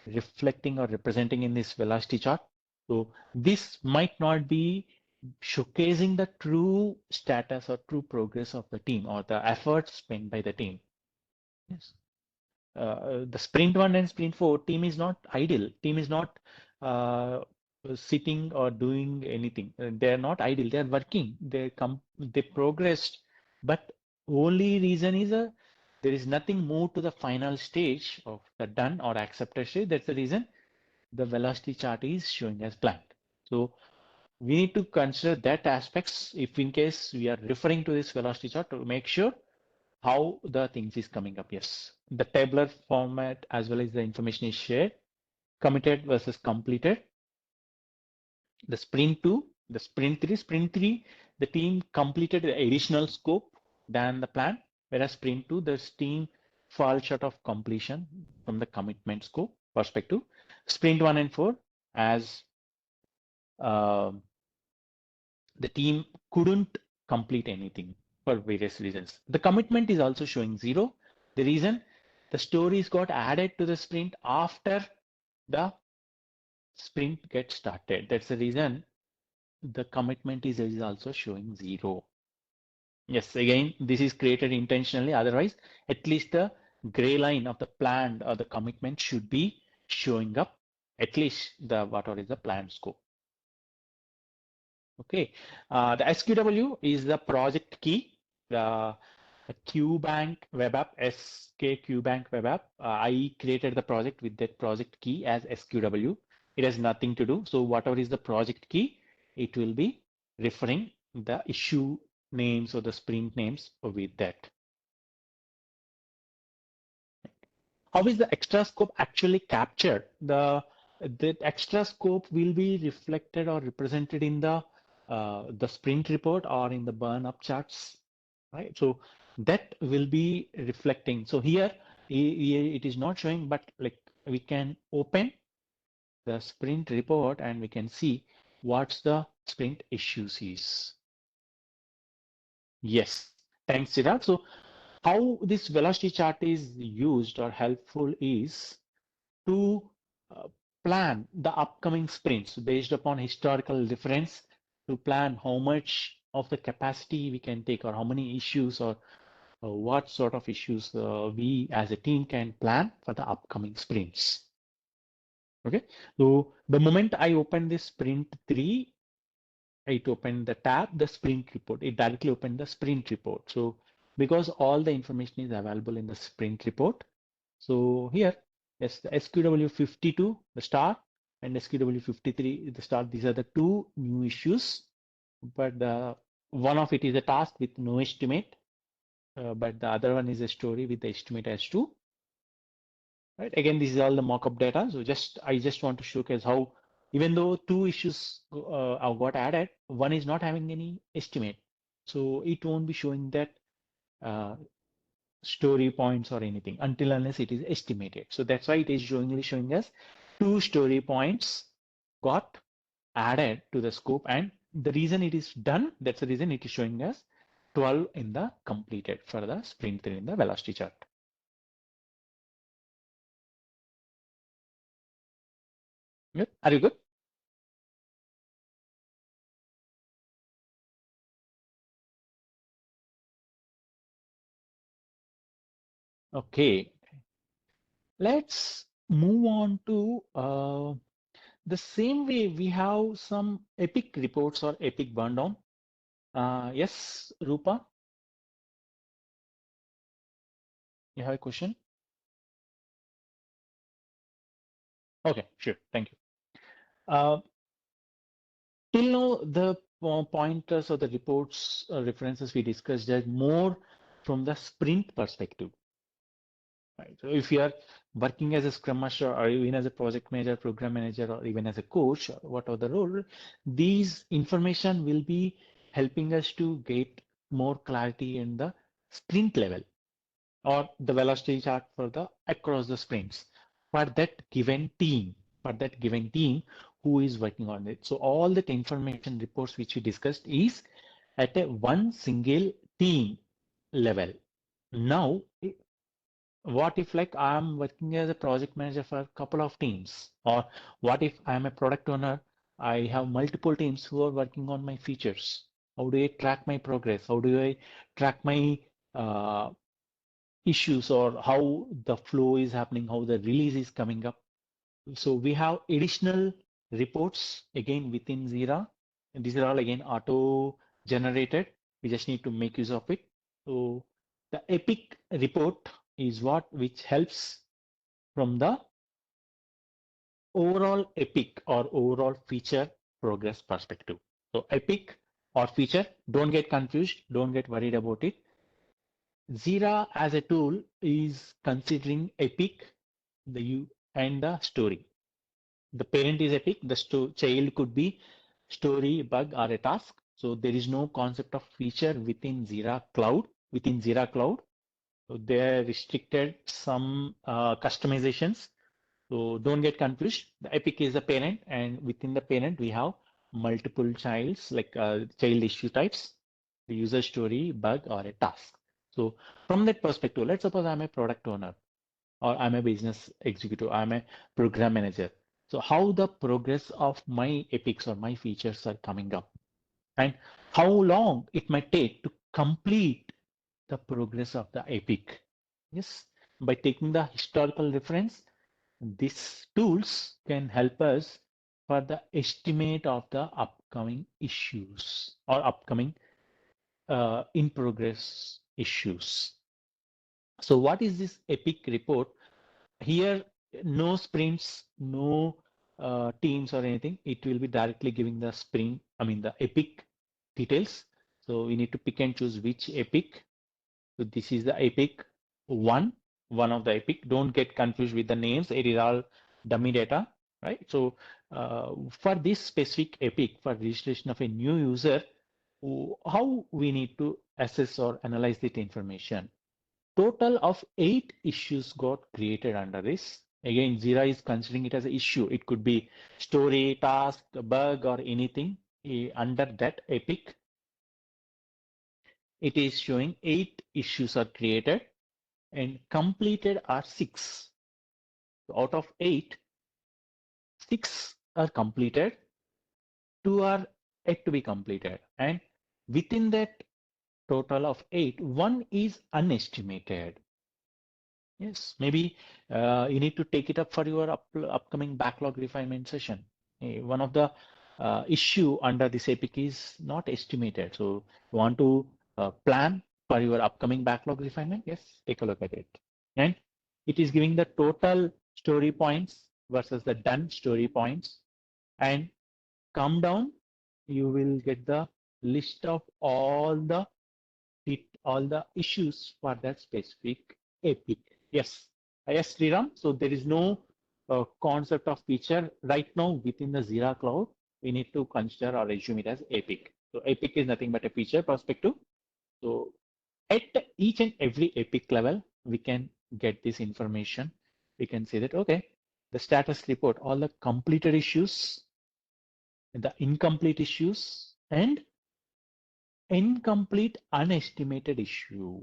reflecting or representing in this velocity chart. So this might not be showcasing the true status or true progress of the team or the efforts spent by the team. Yes. The sprint 1 and sprint 4 team is not idle. Team is not sitting or doing anything. They're not idle. They're working. They progressed, but only reason is there is nothing moved to the final stage of the done or accepted stage. That's the reason the velocity chart is showing as blank. So we need to consider that aspects if in case we are referring to this velocity chart to make sure how the things is coming up. Yes, the tabular format as well as the information is shared, committed versus completed. The sprint 2, the sprint 3, the team completed the additional scope than the plan, whereas sprint 2, the team fall short of completion from the commitment scope perspective. Sprint 1 and 4, as the team couldn't complete anything for various reasons. The commitment is also showing 0. The reason, the stories got added to the sprint after the sprint gets started. That's the reason the commitment is also showing 0. Yes, again, this is created intentionally. Otherwise, at least the gray line of the planned or the commitment should be showing up, at least the whatever is the planned scope. Okay, the SQW is the project key. The QBank web app, SK QBank web app. I created the project with that project key as SQW. It has nothing to do. So whatever is the project key, it will be referring the issue names or the sprint names with that. How is the extra scope actually captured? The extra scope will be reflected or represented in the sprint report or in the burn up charts, right? So that will be reflecting. So here it is not showing, but like we can open the sprint report and we can see what's the sprint issues is. Yes, thanks, Chirag. So how this velocity chart is used or helpful is to plan the upcoming sprints based upon historical reference, to plan how much of the capacity we can take or how many issues or what sort of issues we as a team can plan for the upcoming sprints. Okay, so the moment I open this sprint 3, it opened the tab, the sprint report. It directly opened the sprint report. So because all the information is available in the sprint report, so here, yes, the SQW 52, the star, and SQW53 the start. These are the two new issues, but one of it is a task with no estimate, but the other one is a story with the estimate as 2. Right. Again, this is all the mock-up data. So I just want to showcase how even though two issues have got added, one is not having any estimate. So it won't be showing that uh, story points or anything until unless it is estimated. So that's why it is only showing us 2 story points got added to the scope, and the reason it is done, that's the reason it is showing us 12 in the completed for the sprint 3 in the velocity chart. Good. Are you good? Okay, let's move on to the same way we have some epic reports or epic burn down. Yes, Rupa, you have a question? Okay, sure, thank you. Till now, the pointers or the reports references we discussed are more from the sprint perspective. Right? So if you are working as a scrum master or even as a project manager, program manager, or even as a coach, or whatever the role, these information will be helping us to get more clarity in the sprint level or the velocity chart for the across the sprints for that given team, who is working on it. So all that information reports which we discussed is at a one single team level. Now, what if like I'm working as a project manager for a couple of teams, or what if I'm a product owner, I have multiple teams who are working on my features. How do I track my progress? How do I track my issues, or how the flow is happening, how the release is coming up? So we have additional reports again within JIRA, and these are all again auto generated. We just need to make use of it. So the epic report is what which helps from the overall epic or overall feature progress perspective. So epic or feature, don't get confused, don't get worried about it. JIRA as a tool is considering epic, the U and the story. The parent is epic, the child could be story, bug, or a task. So there is no concept of feature within JIRA Cloud. So they restricted some customizations. So don't get confused. The epic is the parent, and within the parent we have multiple childs like child issue types, the user story, bug, or a task. So from that perspective, let's suppose I'm a product owner, or I'm a business executive, I'm a program manager. So how the progress of my epics or my features are coming up, and how long it might take to complete the progress of the epic. Yes, by taking the historical reference, these tools can help us for the estimate of the upcoming issues or upcoming in progress issues. So what is this epic report? Here, no sprints, no teams or anything. It will be directly giving the sprint, the epic details. So we need to pick and choose which epic. So this is the epic one of the epic. Don't get confused with the names. It is all dummy data, right? So for this specific epic, for registration of a new user, how we need to assess or analyze that information. Total of 8 issues got created under this. Again, JIRA is considering it as an issue. It could be story, task, bug, or anything under that epic. It is showing 8 issues are created and completed are 6. So out of 8, 6 are completed, 2 are yet to be completed. And within that total of 8, 1 is unestimated. Yes, maybe you need to take it up for your upcoming backlog refinement session. One of the issue under this epic is not estimated. So you want to plan for your upcoming backlog refinement? Yes, take a look at it. And it is giving the total story points versus the done story points. And come down, you will get the list of all the issues for that specific epic. Yes, yes, Sriram. So there is no concept of feature right now within the Jira cloud. We need to consider or assume it as epic. So epic is nothing but a feature perspective. So at each and every epic level, we can get this information. We can say that, okay, the status report, all the completed issues, the incomplete issues, and incomplete unestimated issue.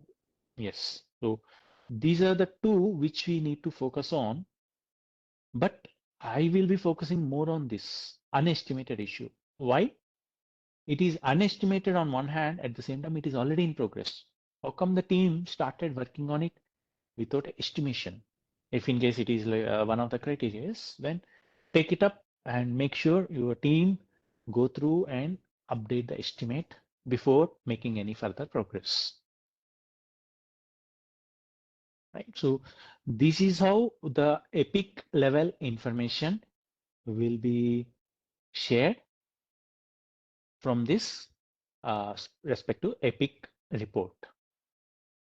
Yes. So these are the two which we need to focus on, but I will be focusing more on this unestimated issue. Why? It is unestimated on one hand, at the same time, it is already in progress. How come the team started working on it without estimation? If in case it is one of the criteria, then take it up and make sure your team go through and update the estimate before making any further progress. Right. So this is how the epic level information will be shared from this respect to epic report.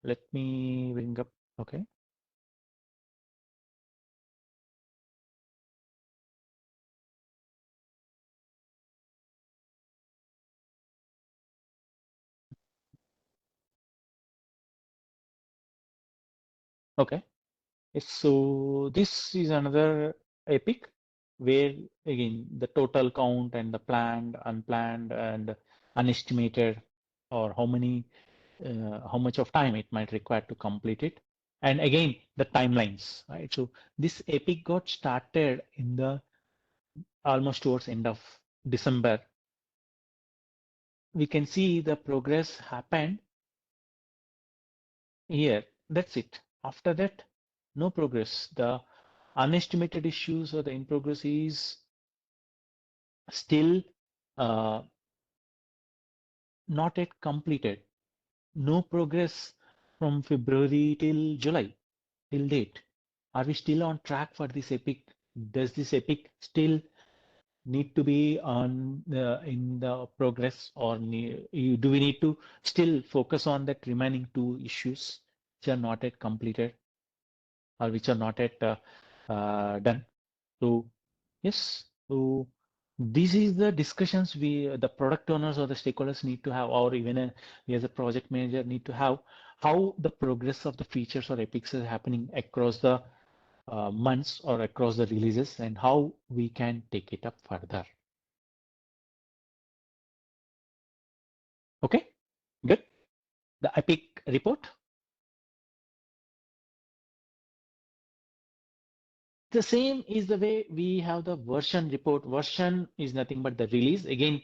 Let me bring up, okay. Okay. So this is another epic where again the total count and the planned, unplanned, and unestimated, or how much of time it might require to complete it, and again the timelines. Right. So this epic got started in the almost towards end of December. We can see the progress happened here. That's it. After that, no progress. The unestimated issues or the in progress is still not yet completed. No progress from February till July, till date. Are we still on track for this epic? Does this epic still need to be on in the progress, or do we need to still focus on that remaining two issues which are not yet completed or which are not yet done? So yes, so this is the discussions the product owners or the stakeholders need to have, or even we as a project manager need to have, how the progress of the features or epics is happening across the months or across the releases, and how we can take it up further. Okay, good. The epic report. The same is the way we have the version report. Version is nothing but the release. Again,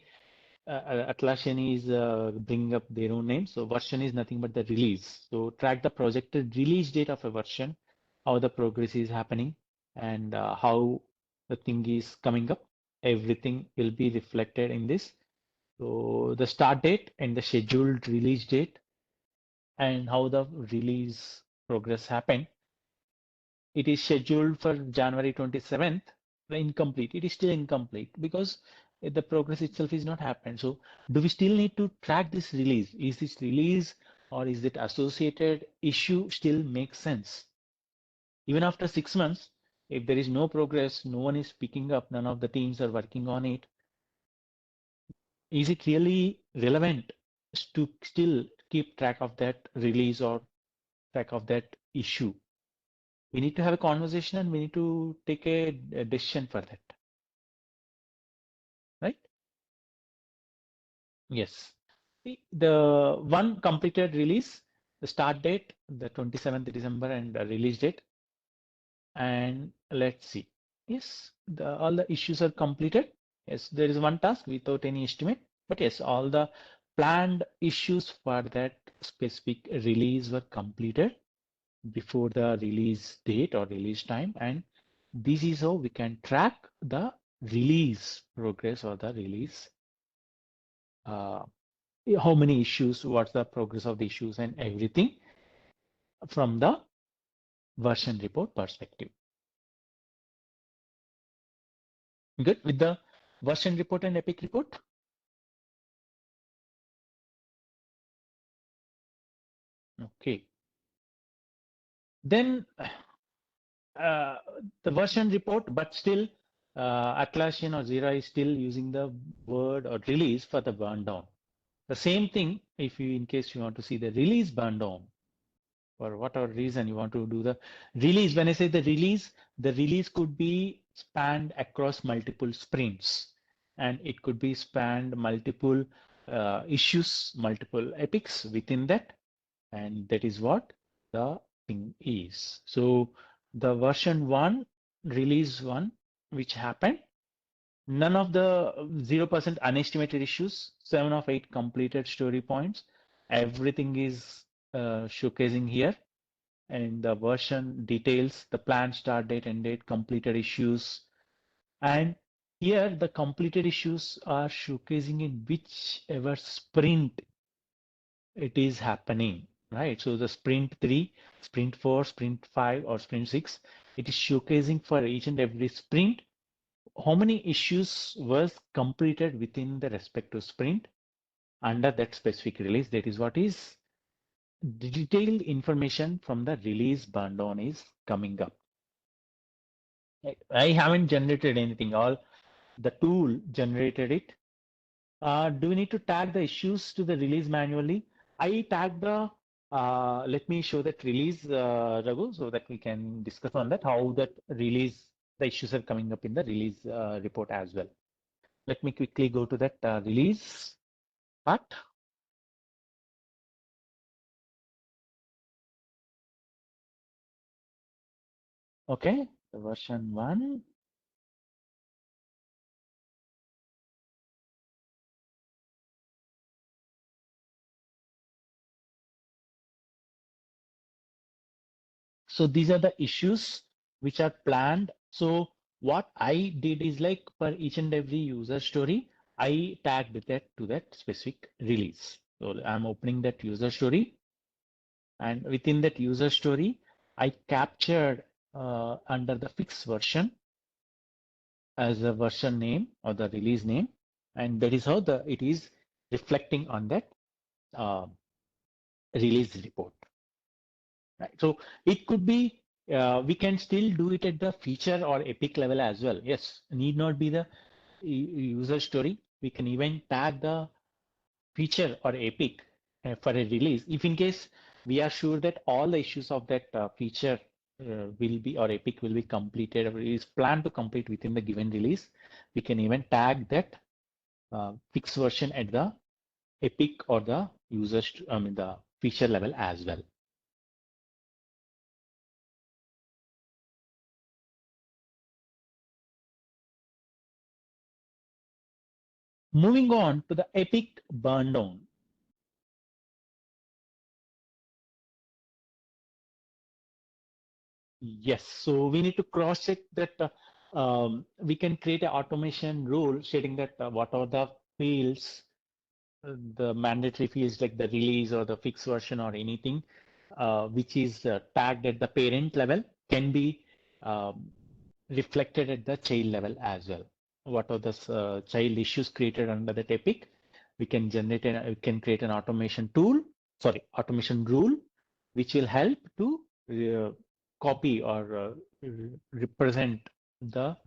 Atlassian is bringing up their own name. So version is nothing but the release. So track the projected release date of a version, how the progress is happening, and how the thing is coming up. Everything will be reflected in this. So the start date and the scheduled release date, and how the release progress happened. It is scheduled for January 27th, incomplete. It is still incomplete because the progress itself is not happened. So do we still need to track this release? Is this release or is it associated issue still makes sense? Even after 6 months, if there is no progress, no one is picking up, none of the teams are working on it, is it really relevant to still keep track of that release or track of that issue? We need to have a conversation and we need to take a decision for that, right? Yes. The one completed release, the start date, the 27th December, and the release date. And let's see. Yes, all the issues are completed. Yes, there is one task without any estimate. But yes, all the planned issues for that specific release were completed before the release date or release time. And this is how we can track the release progress or the release, how many issues, what's the progress of the issues, and everything from the version report perspective. Good with the version report and epic report? Okay. Then the version report, but still Atlassian or Jira is still using the word or release for the burn down. The same thing, if you, in case you want to see the release burn down, for whatever reason you want to do the release. When I say the release could be spanned across multiple sprints, and it could be spanned multiple issues, multiple epics within that, and that is what the thing is. So the version 1, release 1, which happened, none of the 0% unestimated issues, 7 of 8 completed story points, everything is showcasing here, and the version details, the planned start date, end date, completed issues. And here the completed issues are showcasing in whichever sprint it is happening, right? So the sprint 3, sprint 4, sprint 5, or sprint 6, it is showcasing for each and every sprint how many issues was completed within the respective sprint under that specific release. That is what is detailed information from the release burn down is coming up. I haven't generated anything. All the tool generated it. Do we need to tag the issues to the release manually? I tagged the, let me show that release, Raghu, so that we can discuss on that, how that release, the issues are coming up in the release report as well. Let me quickly go to that release part. Okay, the version 1. So these are the issues which are planned. So what I did is, like, for each and every user story, I tagged that to that specific release. So I'm opening that user story, and within that user story, I captured under the fixed version as a version name or the release name, and that is how it is reflecting on that uh, release report. Right. So it could be, we can still do it at the feature or epic level as well. Yes, need not be the user story. We can even tag the feature or epic for a release. If in case we are sure that all the issues of that feature will be, or epic will be completed, or is planned to complete within the given release, we can even tag that fixed version at the epic or the user, I mean the feature level as well. Moving on to the epic burn down. Yes, so we need to cross check that we can create an automation rule stating that what are the fields, the mandatory fields like the release or the fixed version or anything which is tagged at the parent level can be reflected at the child level as well. What are the child issues created under that epic? We can generate we can create an automation tool, sorry, automation rule, which will help to copy or represent the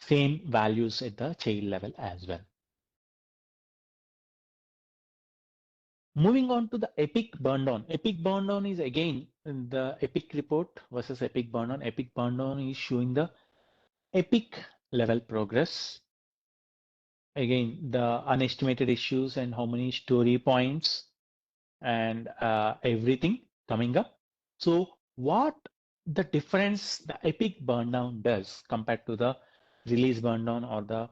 same values at the child level as well. Moving on to the epic burn down. Epic burn down is again the epic report versus epic burn down. Epic burn down is showing the epic level progress. Again, the unestimated issues and how many story points and everything coming up. So what the difference the epic burn down does compared to the release burn down or the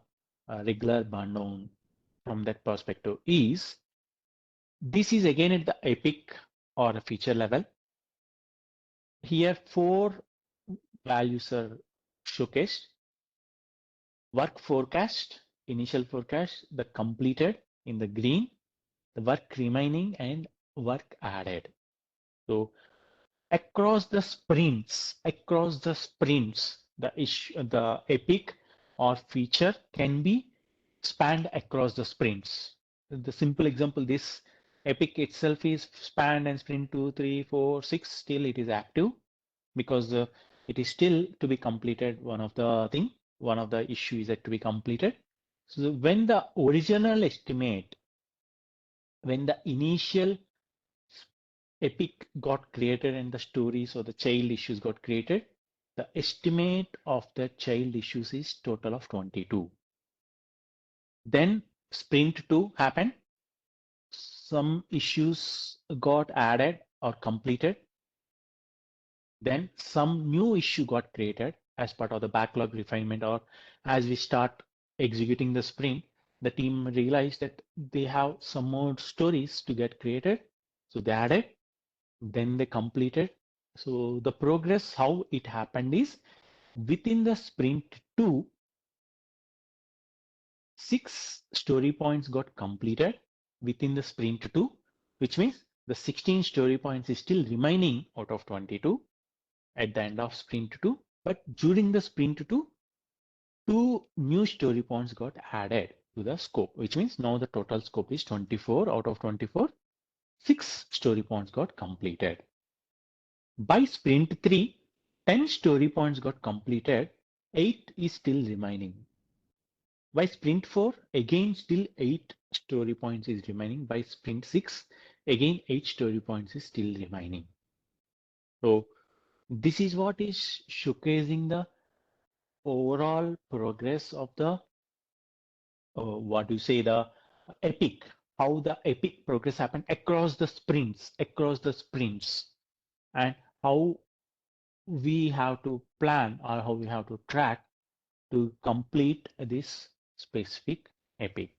regular burn down from that perspective is, this is again at the epic or a feature level. Here 4 values are showcased: work forecast, initial forecast, the completed in the green, the work remaining, and work added. So across the sprints, the epic or feature can be spanned across the sprints. The simple example, this epic itself is spanned and sprint 2, 3, 4, 6, still it is active because it is still to be completed. One of the issue is that to be completed. So when the original estimate, when the initial epic got created and the stories or the child issues got created, the estimate of the child issues is total of 22. Then sprint 2 happened. Some issues got added or completed. Then some new issue got created as part of the backlog refinement, or as we start executing the sprint, the team realized that they have some more stories to get created. So they added, then they completed. So the progress, how it happened is within the sprint 2, 6 story points got completed within the sprint 2, which means the 16 story points is still remaining out of 22 at the end of sprint 2. But during the sprint 2, 2 new story points got added to the scope, which means now the total scope is 24 out of 24. 6 story points got completed. By sprint 3, 10 story points got completed, 8 is still remaining. By sprint 4, again still 8 story points is remaining. By sprint 6, again 8 story points is still remaining. So this is what is showcasing the overall progress of the what do you say, the epic, how the epic progress happened across the sprints, and how we have to plan or how we have to track to complete this specific epic.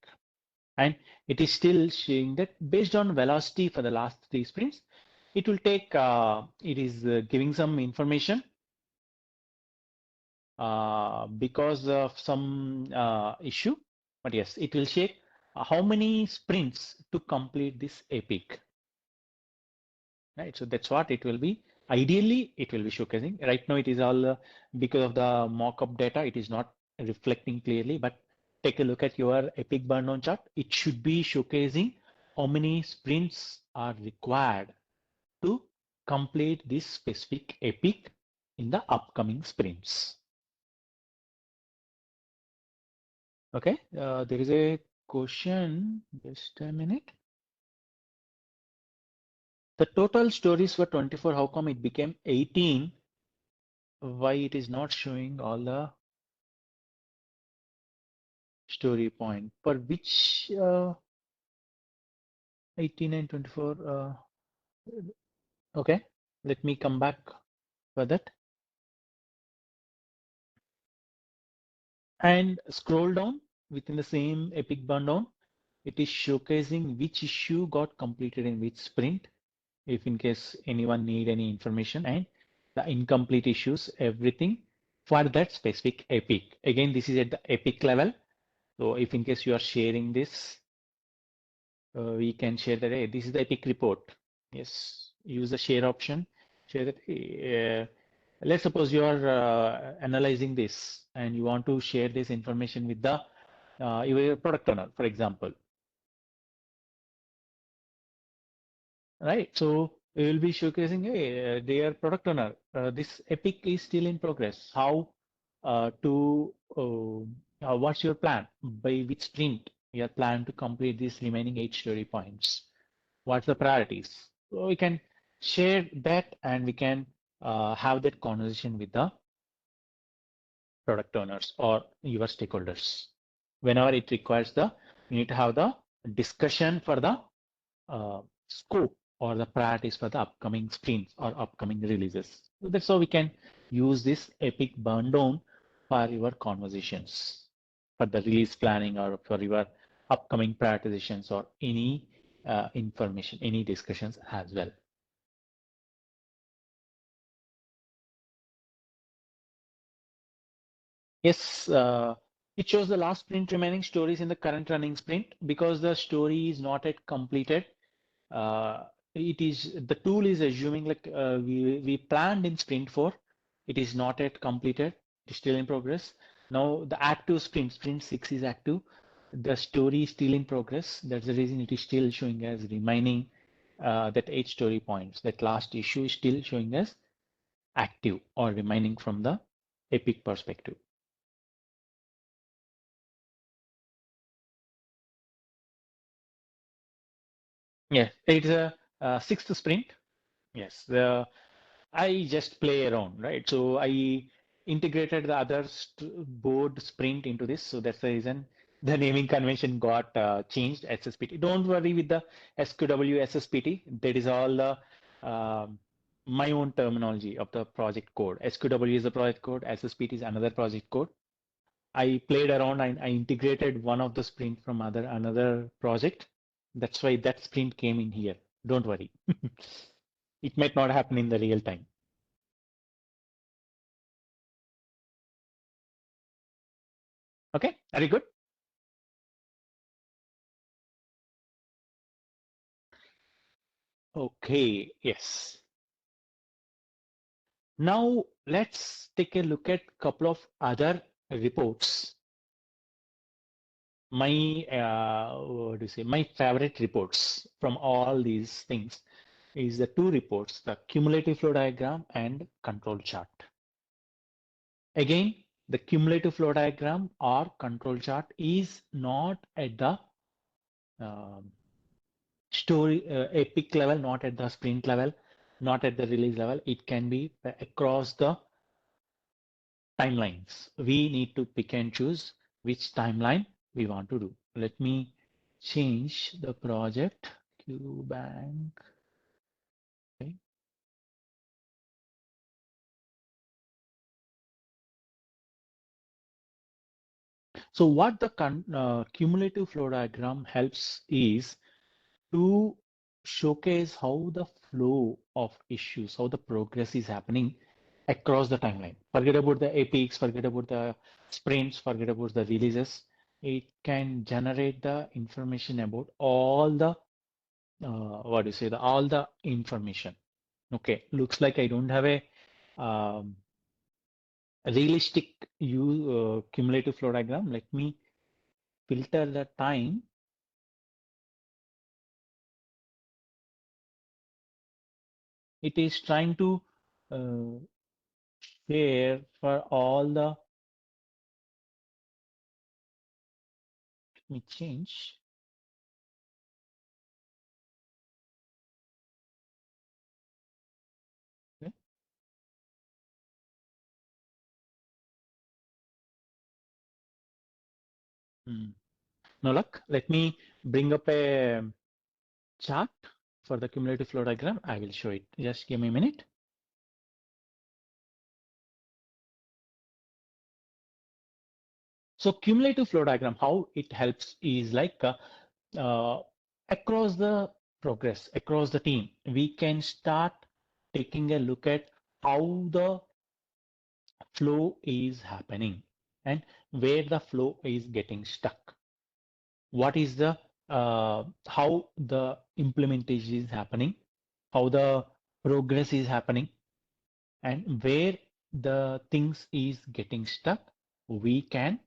And it is still showing that based on velocity for the last 3 sprints, it will take, it is giving some information because of some issue. But yes, it will check how many sprints to complete this epic. Right, so that's what it will be. Ideally, it will be showcasing. Right now, it is all because of the mock-up data, it is not reflecting clearly, but take a look at your epic burn down chart. It should be showcasing how many sprints are required to complete this specific epic in the upcoming sprints. Okay, there is a question, just a minute. The total stories were 24, how come it became 18? Why it is not showing all the story point? For which 18 and 24? Okay, let me come back for that. And scroll down within the same epic burn down. It is showcasing which issue got completed in which sprint, if in case anyone need any information, and the incomplete issues, everything for that specific epic. Again, this is at the epic level. So if in case you are sharing this, we can share that, hey, this is the epic report. Yes, use the share option, share that. Let's suppose you are analyzing this and you want to share this information with the your product owner, for example. Right, so we will be showcasing, hey, dear product owner, this epic is still in progress. How what's your plan? By which sprint you are plan to complete these remaining 8 story points? What's the priorities? So we can share that and we can have that conversation with the product owners or your stakeholders. Whenever it requires you need to have the discussion for the scope or the priorities for the upcoming sprints or upcoming releases. So that's how we can use this epic burn down for your conversations, for the release planning or for your upcoming prioritizations or any information, any discussions as well. Yes, it shows the last sprint remaining stories in the current running sprint because the story is not yet completed. It is the tool is assuming like we planned in sprint 4. It is not yet completed. It is still in progress. Now the active sprint 6 is active. The story is still in progress. That's the reason it is still showing as remaining that 8 story points. That last issue is still showing as active or remaining from the Epic perspective. Yes, it's a sixth sprint. Yes, I just play around, right? So I integrated the other board sprint into this. So that's the reason the naming convention got changed, SSPT. Don't worry with the SQW, SSPT. That is all my own terminology of the project code. SQW is the project code, SSPT is another project code. I played around and I integrated one of the sprint from another project. That's why that sprint came in here. Don't worry. It might not happen in the real time. Okay, are you good? Okay, yes. Now let's take a look at a couple of other reports. My what do you say? My favorite reports from all these things is the two reports, the cumulative flow diagram and control chart. Again, the cumulative flow diagram or control chart is not at the story epic level, not at the sprint level, not at the release level. It can be across the timelines. We need to pick and choose which timeline we want to do. Let me change the project QBank. Okay. So what the cumulative flow diagram helps is to showcase how the flow of issues, how the progress is happening across the timeline. Forget about the epics, forget about the sprints, forget about the releases. It can generate the information about all the what do you say, all the information. Okay, looks like I don't have a realistic cumulative flow diagram. Let me filter the time. It is trying to uh, share for all the, let me change. Okay. No luck. Let me bring up a chart for the cumulative flow diagram. I will show it. Just give me a minute. So cumulative flow diagram, how it helps is like uh, across the progress, across the team, we can start taking a look at how the flow is happening and where the flow is getting stuck. What is the how the implementation is happening, how the progress is happening, and where the things is getting stuck, we can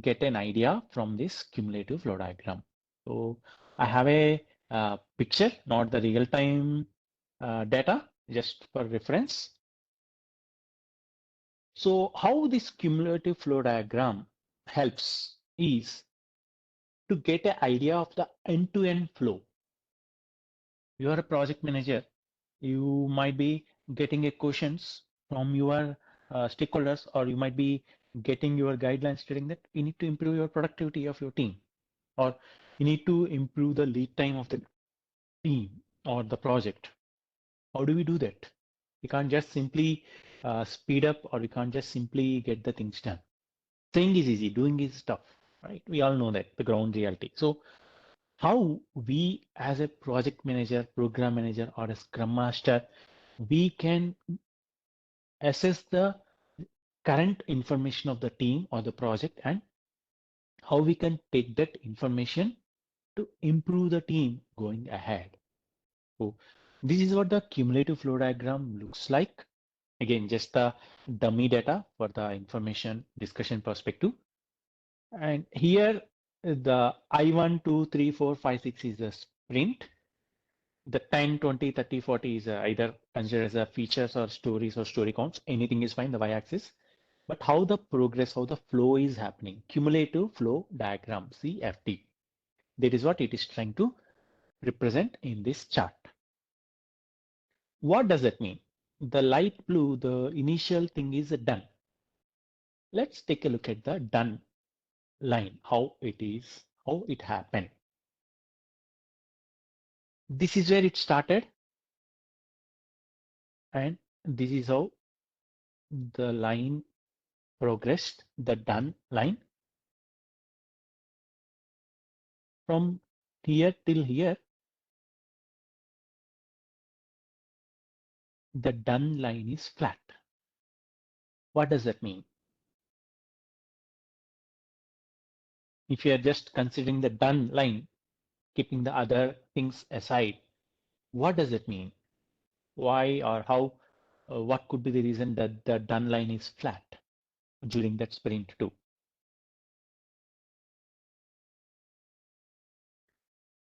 get an idea from this cumulative flow diagram. So I have a picture, not the real time data, just for reference. So how this cumulative flow diagram helps is to get an idea of the end-to-end flow. You are a project manager. You might be getting a questions from your stakeholders, or you might be getting your guidelines stating that you need to improve your productivity of your team, or you need to improve the lead time of the team or the project. How do we do that? We can't just simply speed up, or we can't just simply get the things done. Saying is easy, doing is tough, right? We all know that, the ground reality. So how we as a project manager, program manager, or a scrum master, we can assess the current information of the team or the project and how we can take that information to improve the team going ahead. So this is what the cumulative flow diagram looks like. Again, just the dummy data for the information discussion perspective. And here the I1, 2, 3, 4, 5, 6 is a sprint. The 10, 20, 30, 40 is either considered as a features or stories or story counts. Anything is fine, the y-axis. But how the progress, how the flow is happening. Cumulative flow diagram, CFD. That is what it is trying to represent in this chart. What does that mean? The light blue, the initial thing is done. Let's take a look at the done line, how it is, how it happened. This is where it started, and this is how the line progressed, the done line. From here till here, the done line is flat. What does that mean? If you are just considering the done line, keeping the other things aside, what does it mean? Why or how, what could be the reason that the done line is flat during that sprint 2?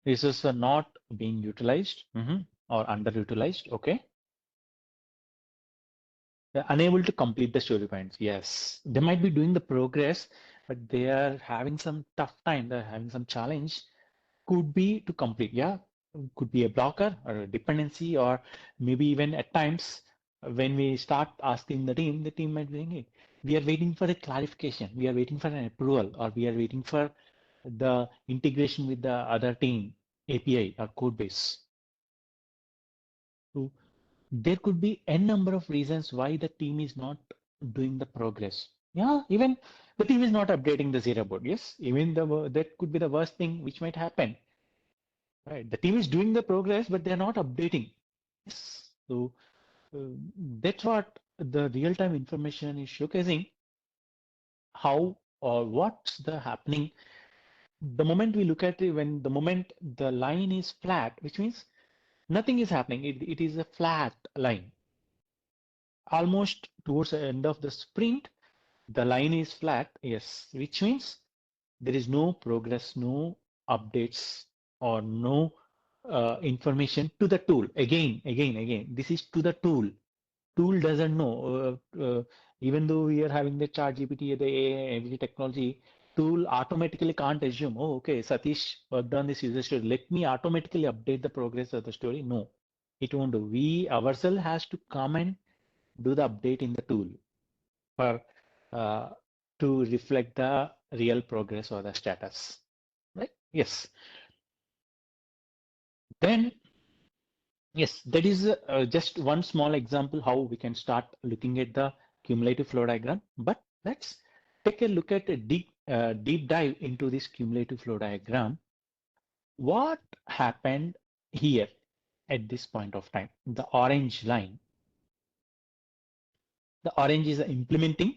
Resources are not being utilized or underutilized. Okay. They're unable to complete the story points. Yes, they might be doing the progress, but they are having some tough time. They're having some challenge. Could be to complete. Yeah, could be a blocker or a dependency, or maybe even at times when we start asking the team might be saying, hey, we are waiting for a clarification. We are waiting for an approval, or we are waiting for the integration with the other team API or code base. So there could be n number of reasons why the team is not doing the progress. Yeah, even the team is not updating the Jira board. Yes, even that could be the worst thing which might happen. Right, the team is doing the progress, but they're not updating. Yes, so that's what the real-time information is showcasing. How or what's the happening the moment we look at it, when the moment the line is flat, which means nothing is happening. It is a flat line. Almost towards the end of the sprint, the line is flat, yes, which means there is no progress, no updates, or no information to the tool. Again, this is to the tool. Tool doesn't know. Even though we are having the chat GPT, the AI, every technology, tool automatically can't assume, oh, okay, Satish worked on this user story. Let me automatically update the progress of the story. No, it won't do. We ourselves has to come and do the update in the tool for to reflect the real progress or the status, right? Yes. Then, yes, that is just one small example how we can start looking at the cumulative flow diagram. But let's take a look at a deep dive into this cumulative flow diagram. What happened here at this point of time? The orange line. The orange is implementing.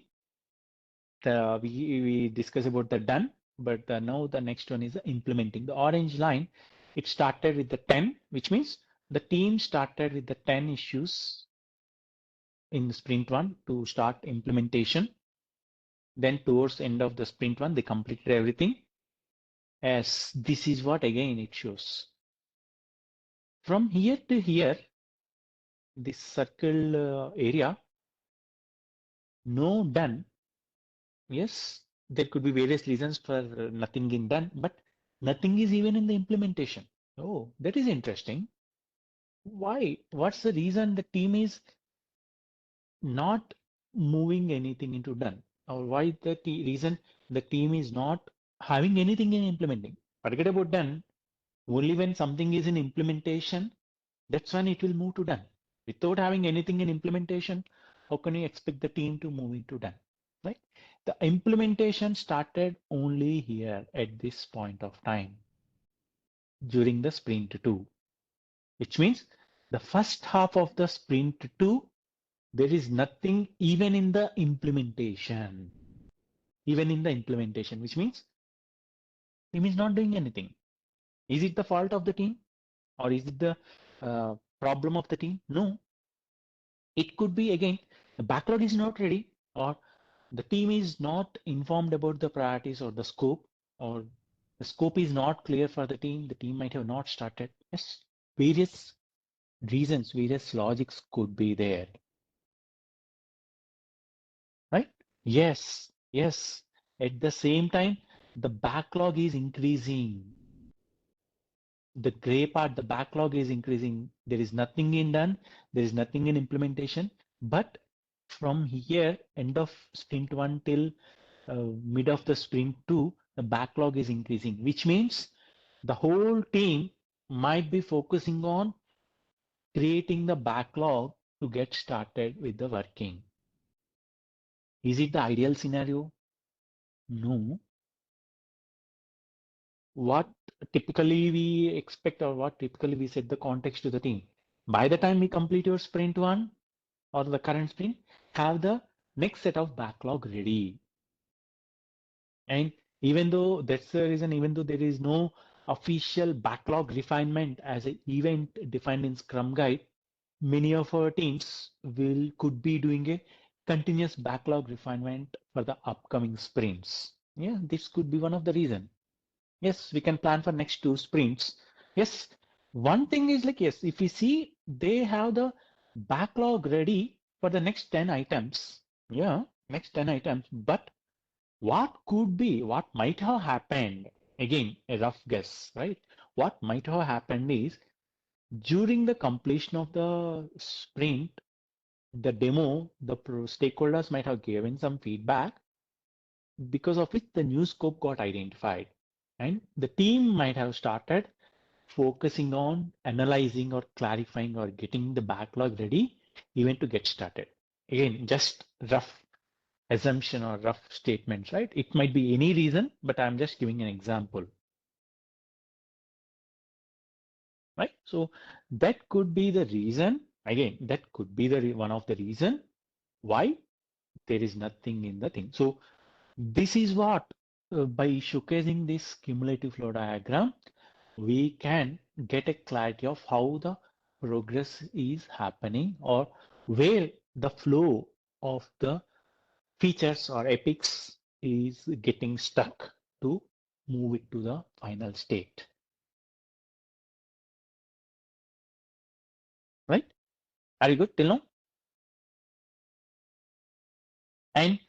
We discuss about the done, but now the next one is the implementing. The orange line, it started with the 10, which means the team started with the 10 issues in sprint 1 to start implementation. Then towards the end of the sprint 1, they completed everything. As this is what again it shows. From here to here, this circle area, no done. Yes, there could be various reasons for nothing being done, but nothing is even in the implementation. Oh, that is interesting. Why? What's the reason the team is not moving anything into done? Or why the reason the team is not having anything in implementing? Forget about done. Only when something is in implementation, that's when it will move to done. Without having anything in implementation, how can you expect the team to move into done? Right? The implementation started only here at this point of time during the sprint 2, which means the first half of the sprint 2, there is nothing even in the implementation. Even in the implementation, which means team is not doing anything. Is it the fault of the team, or is it the problem of the team? No, it could be again the backlog is not ready, or the team is not informed about the priorities or the scope, or the scope is not clear for the team might have not started. Yes, various reasons, various logics could be there, right? Yes, yes. At the same time, the backlog is increasing. The gray part, the backlog is increasing. There is nothing in done. There is nothing in implementation. But from here, end of sprint one till mid of the sprint two, the backlog is increasing, which means the whole team might be focusing on creating the backlog to get started with the working. Is it the ideal scenario? No. What typically we expect, or what typically we set the context to the team. By the time we complete your sprint one or the current sprint, have the next set of backlog ready. And even though that's the reason, even though there is no official backlog refinement as an event defined in Scrum Guide, many of our teams could be doing a continuous backlog refinement for the upcoming sprints. Yeah, this could be one of the reason. Yes, we can plan for next two sprints. Yes, one thing is like, yes, if we see they have the backlog ready for the next 10 items. Yeah, next 10 items. But what could be, what might have happened? Again, a rough guess, right? What might have happened is during the completion of the sprint, the demo, the stakeholders might have given some feedback because of which the new scope got identified. And the team might have started focusing on analyzing or clarifying or getting the backlog ready even to get started. Again, just rough assumption or rough statements, right? It might be any reason, but I'm just giving an example, right? So that could be the reason. Again, that could be the one of the reason why there is nothing in the thing. So this is what by showcasing this cumulative flow diagram, we can get a clarity of how the progress is happening or where the flow of the features or epics is getting stuck to move it to the final state, right? Are you good till now? And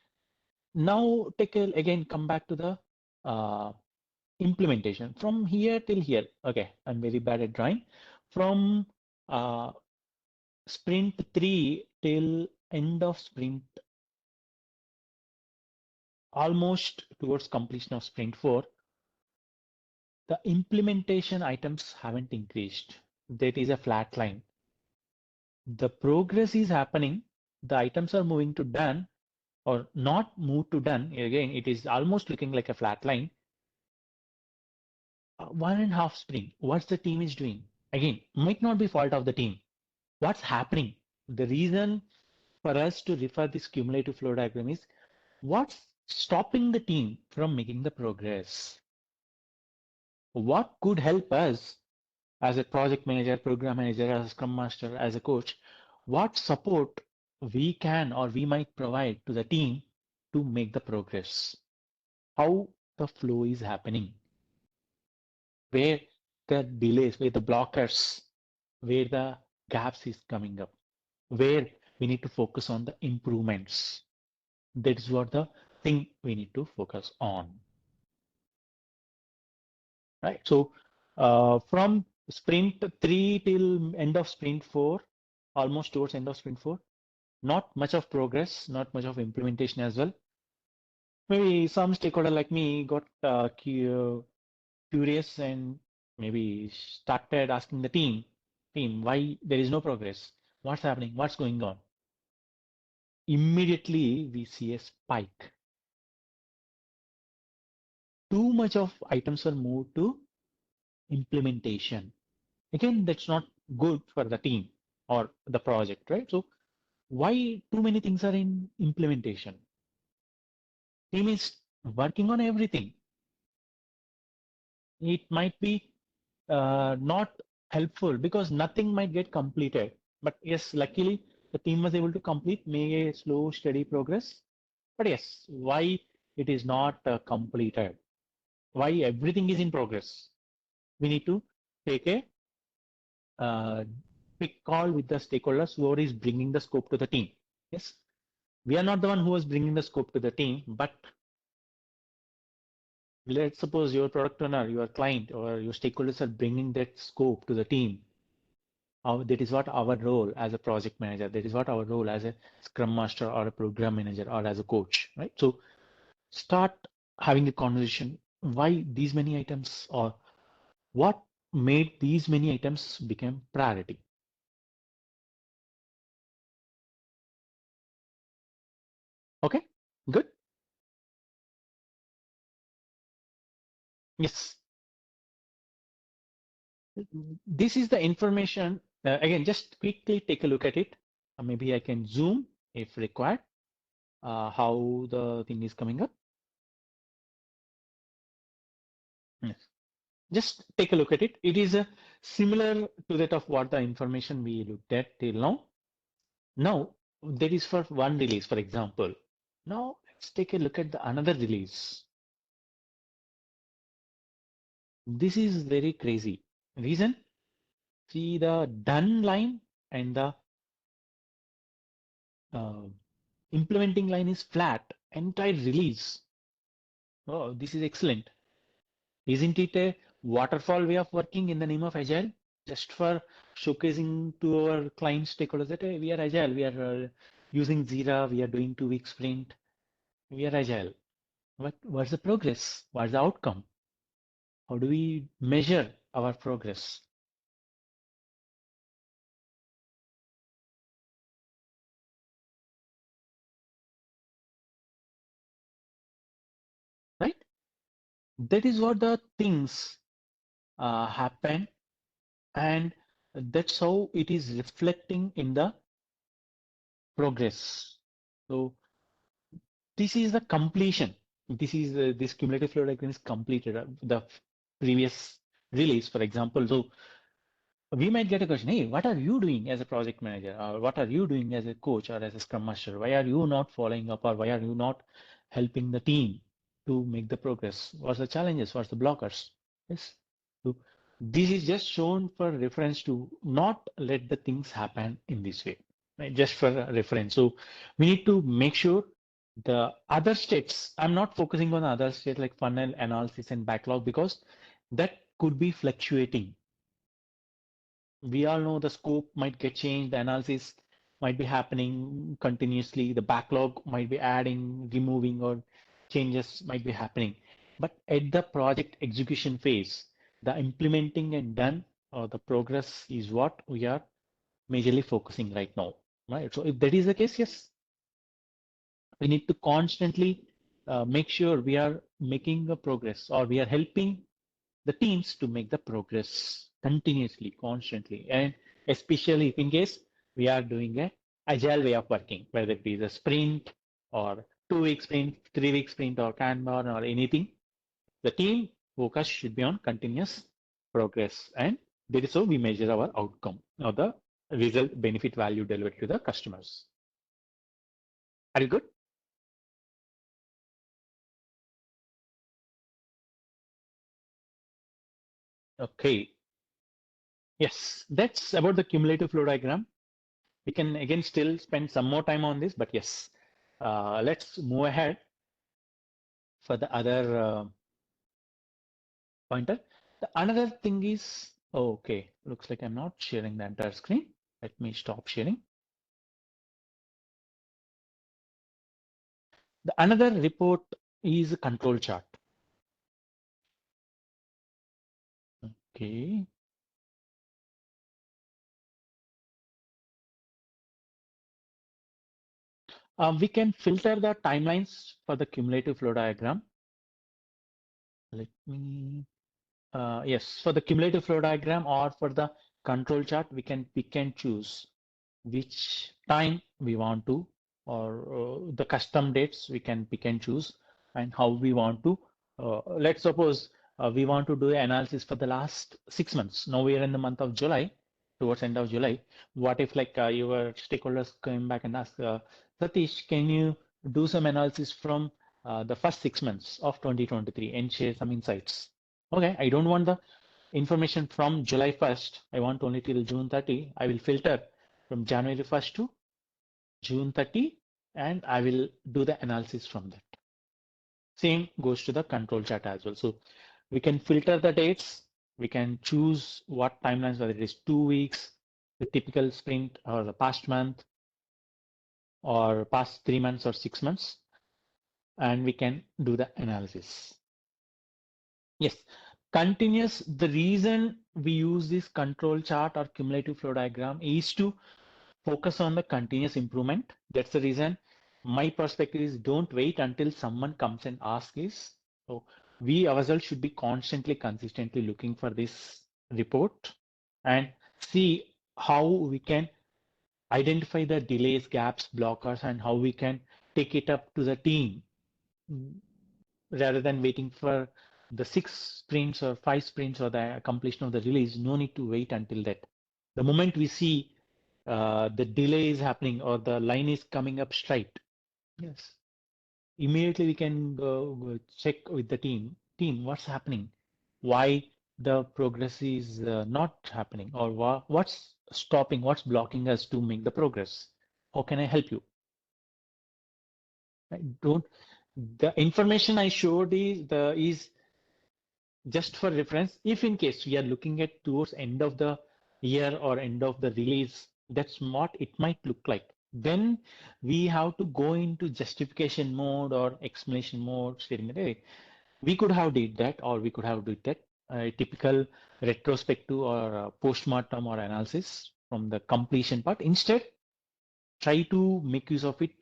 now again, come back to the uh, implementation from here till here. Okay, I'm very bad at drawing. From uh, sprint 3 till end of sprint, almost towards completion of sprint 4, the implementation items haven't increased. That is a flat line. The progress is happening. The items are moving to done or not move to done. Again, it is almost looking like a flat line. 1.5 sprint. What's the team is doing? Again, might not be fault of the team. What's happening? The reason for us to refer this cumulative flow diagram is what's stopping the team from making the progress? What could help us as a project manager, program manager, as a scrum master, as a coach, what support we can or we might provide to the team to make the progress? How the flow is happening, where the delays, where the blockers, where the gaps is coming up, where we need to focus on the improvements. That is what the thing we need to focus on, right? So from sprint 3 till end of sprint 4, almost towards end of sprint 4, not much of progress, not much of implementation as well. Maybe some stakeholder like me got curious and maybe started asking the team, why there is no progress? What's happening? What's going on? Immediately we see a spike. Too much of items are moved to implementation. Again, that's not good for the team or the project, right? So why too many things are in implementation? Team is working on everything. It might be not helpful because nothing might get completed. But yes, luckily the team was able to complete, make a slow, steady progress. But yes, why it is not completed? Why everything is in progress? We need to take a quick call with the stakeholders who is bringing the scope to the team. Yes, we are not the one who is bringing the scope to the team, but let's suppose your product owner, your client, or your stakeholders are bringing that scope to the team. That is what our role as a project manager, that is what our role as a scrum master or a program manager or as a coach, right? So start having a conversation. Why these many items, or what made these many items become priority? Okay, good. Yes, this is the information. Again, just quickly take a look at it. Maybe I can zoom if required, how the thing is coming up. Yes. Just take a look at it. It is similar to that of what the information we looked at till now. Now, that is for one release, for example. Now, let's take a look at the another release. This is very crazy. Reason? See the done line and the uh, implementing line is flat. Entire release. Oh, this is excellent. Isn't it a waterfall way of working in the name of Agile? Just for showcasing to our client stakeholders that hey, we are Agile, we are using JIRA, we are doing 2 week sprint, we are Agile. What's the progress? What's the outcome? How do we measure our progress? Right? That is what the things happen, and that's how it is reflecting in the progress. So this is the completion. This is this cumulative flow diagram is completed. The previous release, for example. So we might get a question, hey, what are you doing as a project manager? Or what are you doing as a coach or as a scrum master? Why are you not following up, or why are you not helping the team to make the progress? What's the challenges? What's the blockers? Yes. So this is just shown for reference to not let the things happen in this way, right? Just for reference. So we need to make sure the other states, I'm not focusing on other states like funnel analysis and backlog, because that could be fluctuating. We all know the scope might get changed, the analysis might be happening continuously, the backlog might be adding, removing, or changes might be happening. But at the project execution phase, the implementing and done, or the progress is what we are majorly focusing right now, right? So if that is the case, yes, we need to constantly make sure we are making a progress, or we are helping the teams to make the progress continuously, constantly, and especially if in case we are doing a agile way of working, whether it is a sprint or 2 week sprint, 3 week sprint, or Kanban or anything, the team focus should be on continuous progress, and that is how we measure our outcome or the result benefit value delivered to the customers. Are you good? Okay. Yes, that's about the cumulative flow diagram. We can again still spend some more time on this, but yes, let's move ahead for the other pointer. The another thing is, oh, okay, looks like I'm not sharing the entire screen. Let me stop sharing. The another report is a control chart. Okay. We can filter the timelines for the cumulative flow diagram. Let me, yes, for the cumulative flow diagram or for the control chart, we can pick and choose which time we want to, or the custom dates we can pick and choose, and how we want to. Let's suppose we want to do an analysis for the last 6 months. Now we are in the month of July towards end of July, what if like your stakeholders came back and ask, Satish, can you do some analysis from the first 6 months of 2023 and share some insights? Okay, I don't want the information from July 1st. I want only till June 30. I will filter from January 1st to June 30, and I will do the analysis from that. Same goes to the control chart as well. So we can filter the dates. We can choose what timelines, whether it is 2 weeks, the typical sprint, or the past month, or past 3 months or 6 months, and we can do the analysis. Yes, continuous. The reason we use this control chart or cumulative flow diagram is to focus on the continuous improvement. That's the reason my perspective is don't wait until someone comes and asks this. So we ourselves should be constantly, consistently looking for this report and see how we can identify the delays, gaps, blockers, and how we can take it up to the team rather than waiting for the 6 sprints or 5 sprints or the completion of the release. No need to wait until that. The moment we see the delay is happening or the line is coming up straight, yes, immediately we can go check with the team. Team, what's happening? Why the progress is not happening, or what's stopping, what's blocking us to make the progress? How can I help you? Don't the information I showed is just for reference. If in case we are looking at towards end of the year or end of the release, that's what it might look like. Then we have to go into justification mode or explanation mode, stating that hey, we could have did that, or we could have did that. A typical retrospective or postmortem or analysis from the completion part. Instead, try to make use of it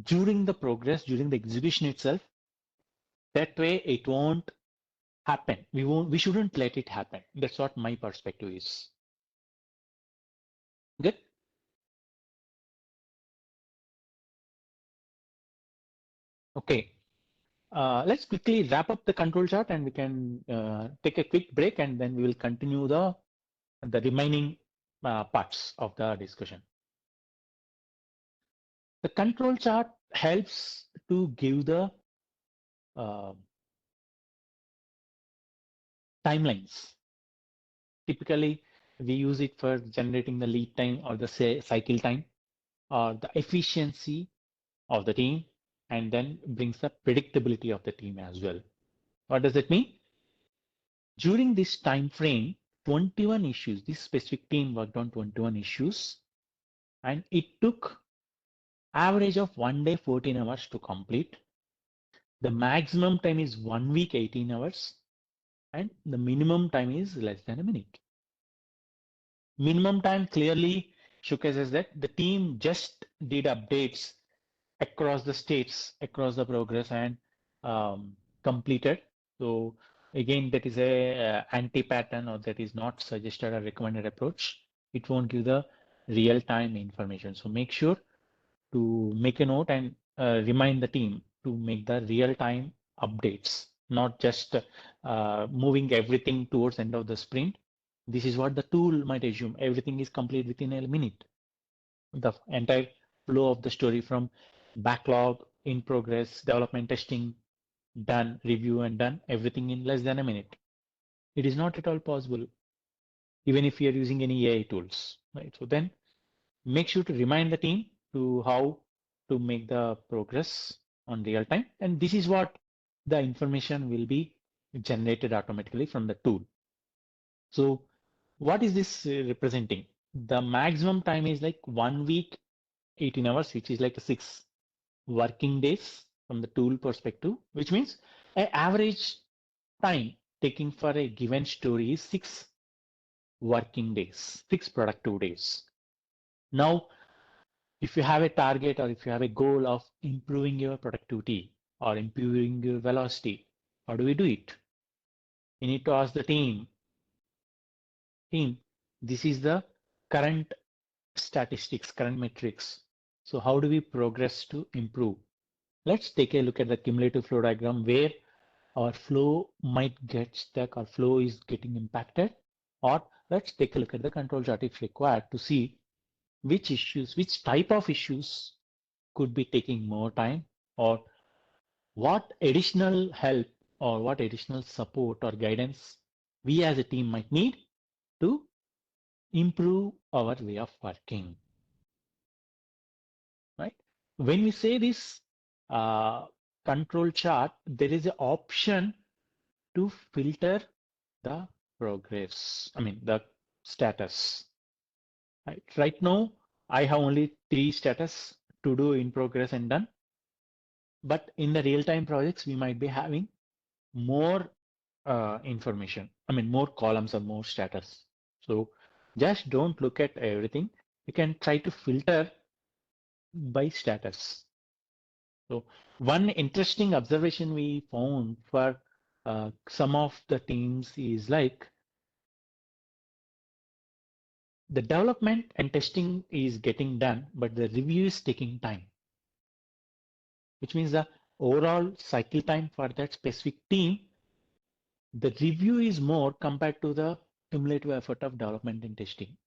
during the progress, during the execution itself. That way, it won't happen. We shouldn't let it happen. That's what my perspective is. Good. Okay. Let's quickly wrap up the control chart and we can take a quick break and then we will continue the remaining parts of the discussion. The control chart helps to give the timelines. Typically, we use it for generating the lead time or the cycle time or the efficiency of the team, and then brings the predictability of the team as well. What does it mean? During this time frame, 21 issues, this specific team worked on 21 issues, and it took average of 1 day, 14 hours to complete. The maximum time is 1 week, 18 hours, and the minimum time is less than a minute. Minimum time clearly showcases that the team just did updates across the states, across the progress, and completed. So again, that is a anti-pattern, or that is not suggested or recommended approach. It won't give the real-time information. So make sure to make a note and remind the team to make the real-time updates, not just moving everything towards end of the sprint. This is what the tool might assume. Everything is complete within a minute. The entire flow of the story from backlog, in progress, development, testing, done, review, and done, everything in less than a minute. It is not at all possible, even if you are using any AI tools, right? So then make sure to remind the team to how to make the progress on real time. And this is what the information will be generated automatically from the tool. So what is this representing? The maximum time is like 1 week, 18 hours, which is like 6 working days from the tool perspective, which means an average time taking for a given story is 6 working days, 6 productive days. Now, if you have a target or if you have a goal of improving your productivity or improving your velocity, how do we do it? You need to ask the team, this is the current statistics, current metrics. So how do we progress to improve? Let's take a look at the cumulative flow diagram where our flow might get stuck or flow is getting impacted. Or let's take a look at the control chart if required to see which issues, which type of issues could be taking more time, or what additional help or what additional support or guidance we as a team might need to improve our way of working, right? When we say this control chart, there is an option to filter the progress, the status. Right now, I have only 3 status: to do, in progress, and done. But in the real-time projects, we might be having more information. More columns or more status. So just don't look at everything. You can try to filter by status. So one interesting observation we found for some of the teams is like the development and testing is getting done, but the review is taking time, which means the overall cycle time for that specific team, the review is more compared to the cumulative effort of development and testing.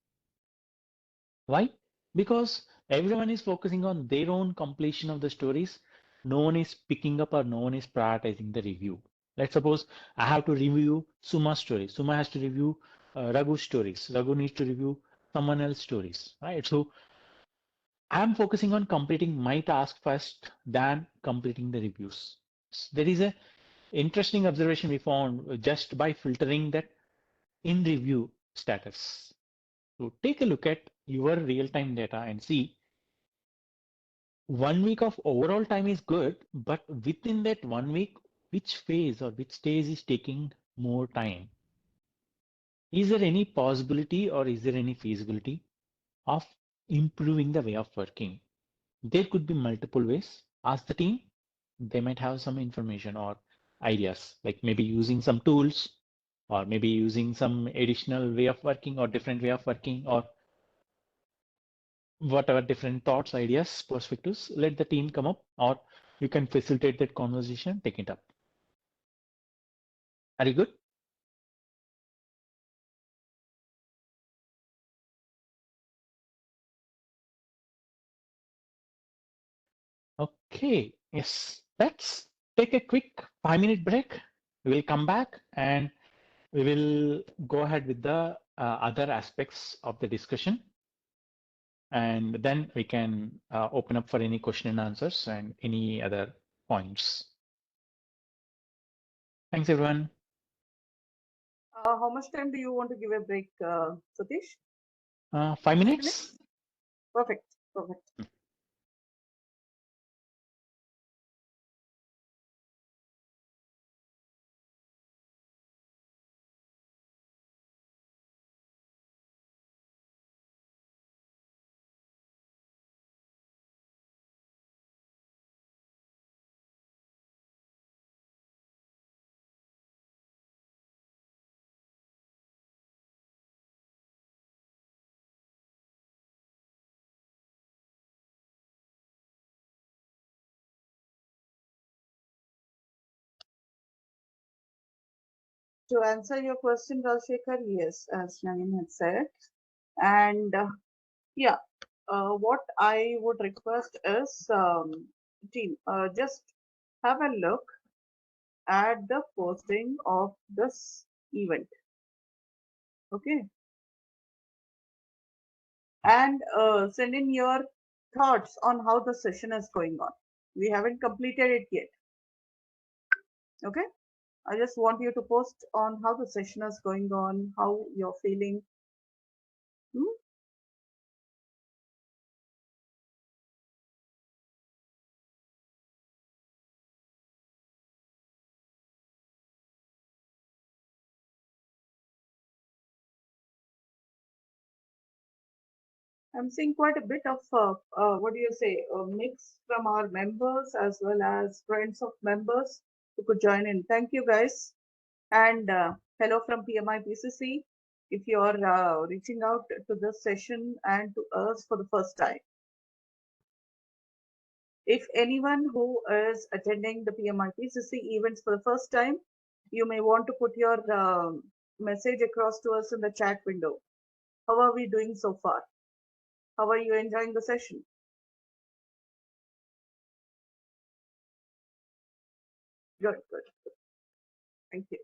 Why? Because everyone is focusing on their own completion of the stories. No one is picking up or no one is prioritizing the review. Let's suppose I have to review Suma's story. Suma has to review Raghu's stories. Raghu needs to review someone else's stories, right? So I'm focusing on completing my task first than completing the reviews. There is a interesting observation we found just by filtering that in review status. So take a look at your real-time data and see 1 week of overall time is good, but within that 1 week, which phase or which stage is taking more time? Is there any possibility or is there any feasibility of improving the way of working? There could be multiple ways. Ask the team. They might have some information or ideas, like maybe using some tools or maybe using some additional way of working or different way of working or whatever different thoughts, ideas, perspectives. Let the team come up or you can facilitate that conversation, take it up. Are you good? Okay, yes, let's take a quick 5-minute break. We'll come back and we will go ahead with the other aspects of the discussion. And then we can open up for any question and answers and any other points. Thanks, everyone. How much time do you want to give a break, Satish? 5 minutes? Perfect. Perfect. To answer your question, Rajshekhar, yes, as Naveen had said. And yeah, what I would request is, team, just have a look at the posting of this event. Okay. And send in your thoughts on how the session is going on. We haven't completed it yet. Okay. I just want you to post on how the session is going on, how you're feeling. Hmm? I'm seeing quite a bit of, what do you say, a mix from our members as well as friends of members who could join in. Thank you, guys. And hello from PMIPCC. If you're reaching out to this session and to us for the first time, if anyone who is attending the PMIPCC events for the first time, you may want to put your message across to us in the chat window. How are we doing so far? How are you enjoying the session? Good, good. Thank you.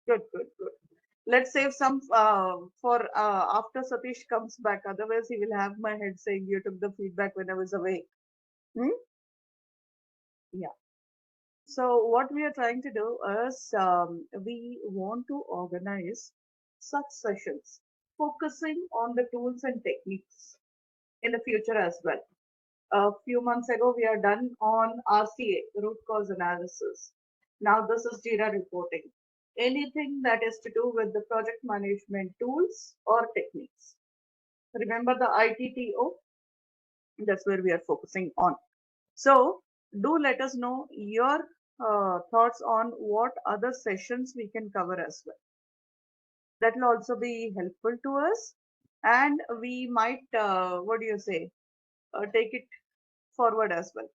Good, good, good. Let's save some for after Satish comes back. Otherwise, he will have my head saying you took the feedback when I was away. Hmm? Yeah. So what we are trying to do is we want to organize such sessions focusing on the tools and techniques in the future as well. A few months ago, we are done on RCA, root cause analysis. Now this is JIRA reporting. Anything that is to do with the project management tools or techniques. Remember the ITTO? That's where we are focusing on. So do let us know your thoughts on what other sessions we can cover as well. That will also be helpful to us, and we might, what do you say, take it forward as well.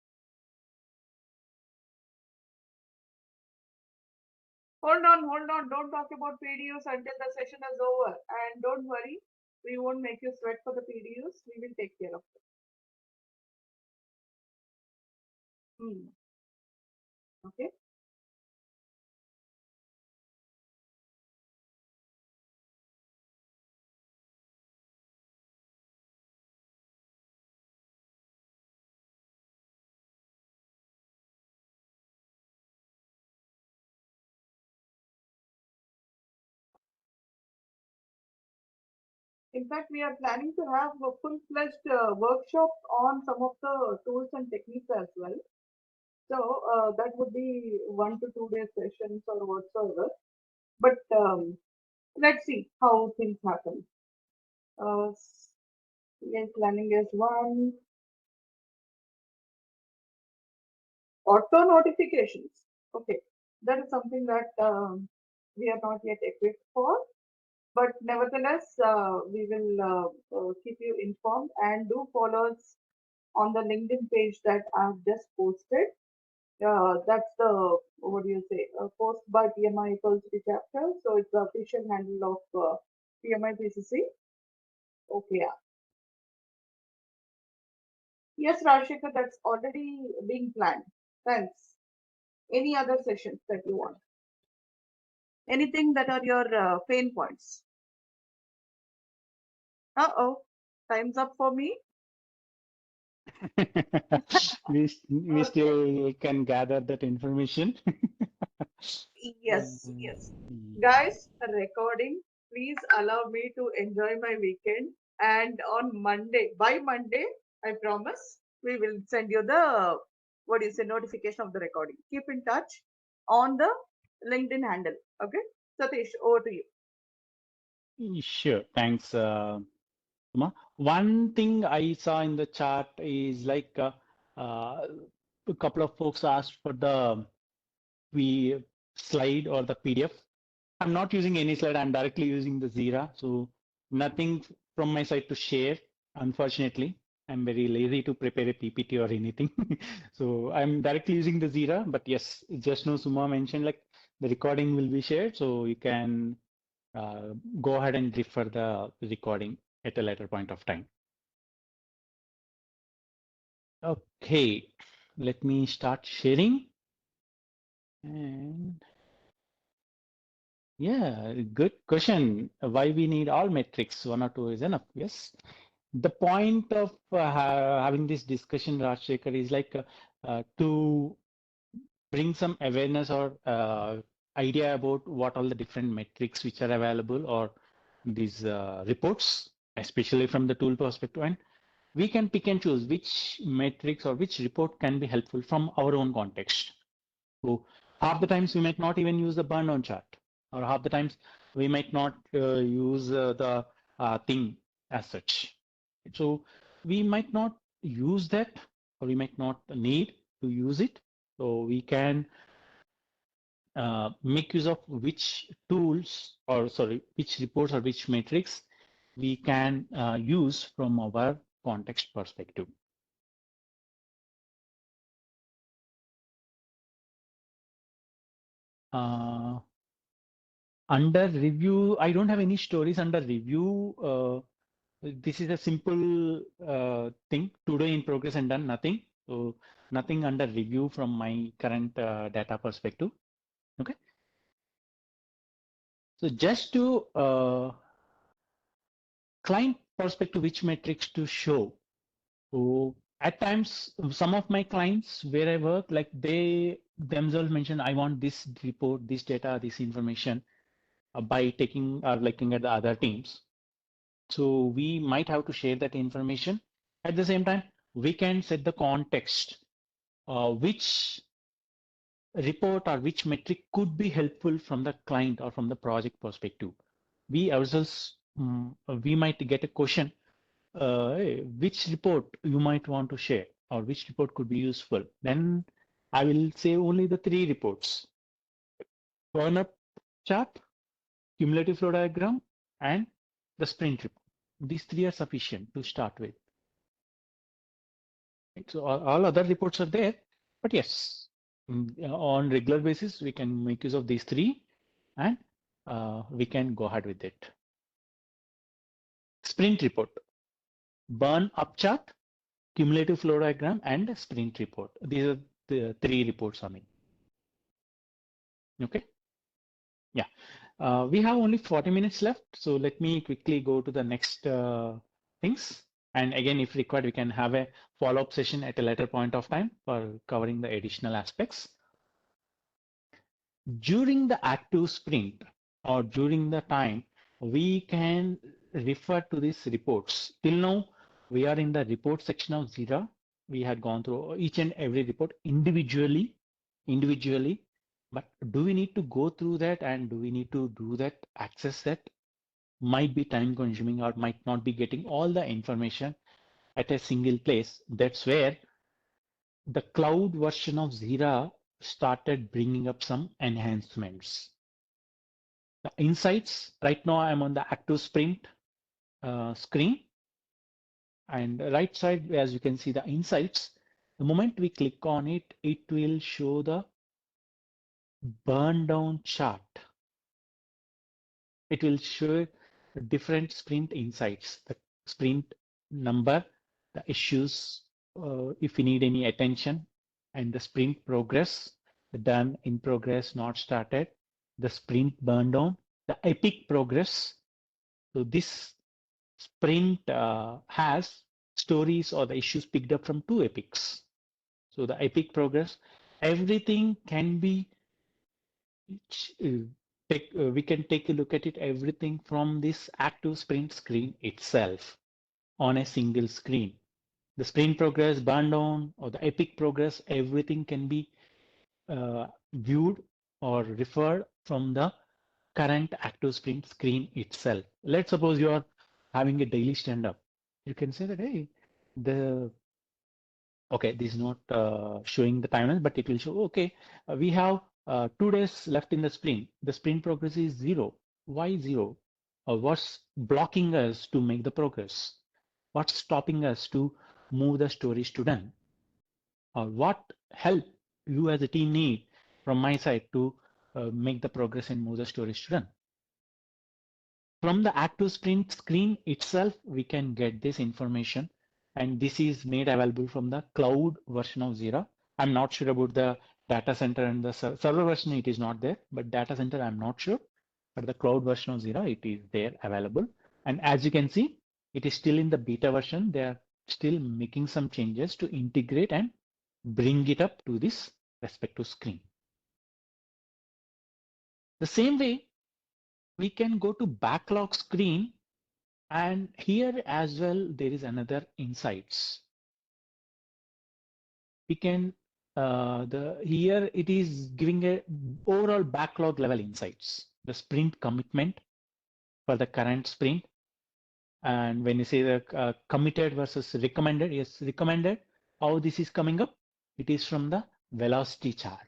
Hold on. Don't talk about PDUs until the session is over. And don't worry, we won't make you sweat for the PDUs. We will take care of them. Okay. In fact, we are planning to have a full-fledged workshop on some of the tools and techniques as well. So that would be 1 to 2 day sessions or whatsoever. But let's see how things happen. Yes, planning is one. Auto notifications. Okay, that is something that we are not yet equipped for. But nevertheless, we will keep you informed and do follow us on the LinkedIn page that I've just posted. That's the, what do you say, post by PMIPCC chapter. So it's the official handle of PMIPCC. Okay, yeah. Yes, Rashika, that's already being planned. Thanks. Any other sessions that you want? Anything that are your pain points? Uh-oh, time's up for me. We Okay. still can gather that information. Yes, yes. Guys, a recording. Please allow me to enjoy my weekend. And on Monday, by Monday, I promise, we will send you the, what is the notification of the recording. Keep in touch on the LinkedIn handle. Okay. Satish, over to you. Sure, thanks, Uma. One thing I saw in the chart is like a couple of folks asked for the slide or the PDF. I'm not using any slide. I'm directly using the JIRA. So nothing from my side to share. Unfortunately, I'm very lazy to prepare a PPT or anything. So I'm directly using the JIRA. But yes, just now Suma mentioned like the recording will be shared. So you can go ahead and refer the recording at a later point of time. Okay, let me start sharing. And yeah, good question. Why we need all metrics? One or two is enough. Yes. The point of having this discussion, Rajshekhar, is like to bring some awareness or idea about what all the different metrics which are available or these reports, especially from the tool perspective. And we can pick and choose which metrics or which report can be helpful from our own context. So half the times we might not even use the burn on chart, or half the times we might not use the thing as such. So we might not use that, or we might not need to use it. So we can make use of which tools, or sorry, which reports or which metrics we can use from our context perspective. Under review, I don't have any stories under review. This is a simple thing, today in progress and done, nothing. So nothing under review from my current data perspective. Okay. So just to client perspective, which metrics to show. So at times, some of my clients where I work, like they themselves mention, I want this report, this data, this information by taking or looking at the other teams. So we might have to share that information. At the same time, we can set the context, which report or which metric could be helpful from the client or from the project perspective. We ourselves, we might get a question, hey, which report you might want to share or which report could be useful. Then I will say only the 3 reports: burn up chart, cumulative flow diagram, and the sprint report. These 3 are sufficient to start with. Right? So all other reports are there, but yes, on regular basis, we can make use of these 3 and we can go ahead with it. Sprint report, burn up chart, cumulative flow diagram, and sprint report. These are the 3 reports on it. Okay. Yeah. We have only 40 minutes left. So let me quickly go to the next things. And again, if required, we can have a follow-up session at a later point of time for covering the additional aspects. During the active sprint or during the time, we can refer to these reports. Till now, we are in the report section of JIRA. We had gone through each and every report individually, but do we need to go through that and do we need to do that, access that? Might be time consuming or might not be getting all the information at a single place. That's where the cloud version of JIRA started bringing up some enhancements. The insights, right now I'm on the active sprint screen, and right side, as you can see the insights, the moment we click on it, it will show the burn down chart. It will show different sprint insights, the sprint number, the issues, if we need any attention, and the sprint progress, the done, in progress, not started, the sprint burn down, the epic progress. So this sprint has stories or the issues picked up from 2 epics. So the epic progress, everything can be we can take a look at it, everything from this active sprint screen itself on a single screen. The sprint progress, burn down, or the epic progress, everything can be viewed or referred from the current active sprint screen itself. Let's suppose you are having a daily stand-up. You can say that, hey, okay, this is not showing the timeline, but it will show, okay, we have 2 days left in the sprint. The sprint progress is 0. Why 0? What's blocking us to make the progress? What's stopping us to move the stories to done? Or what help you as a team need from my side to make the progress and move the stories to done? From the active sprint screen itself, we can get this information, and this is made available from the cloud version of JIRA. I'm not sure about the data center and the server version, it is not there, but data center, I'm not sure. But the cloud version of JIRA, it is there available. And as you can see, it is still in the beta version. They are still making some changes to integrate and bring it up to this respective screen. The same way, we can go to backlog screen, and here as well, there is another insights. We can, here it is giving a overall backlog level insights, the sprint commitment for the current sprint. And when you say the committed versus recommended, yes, recommended, how this is coming up, it is from the velocity chart.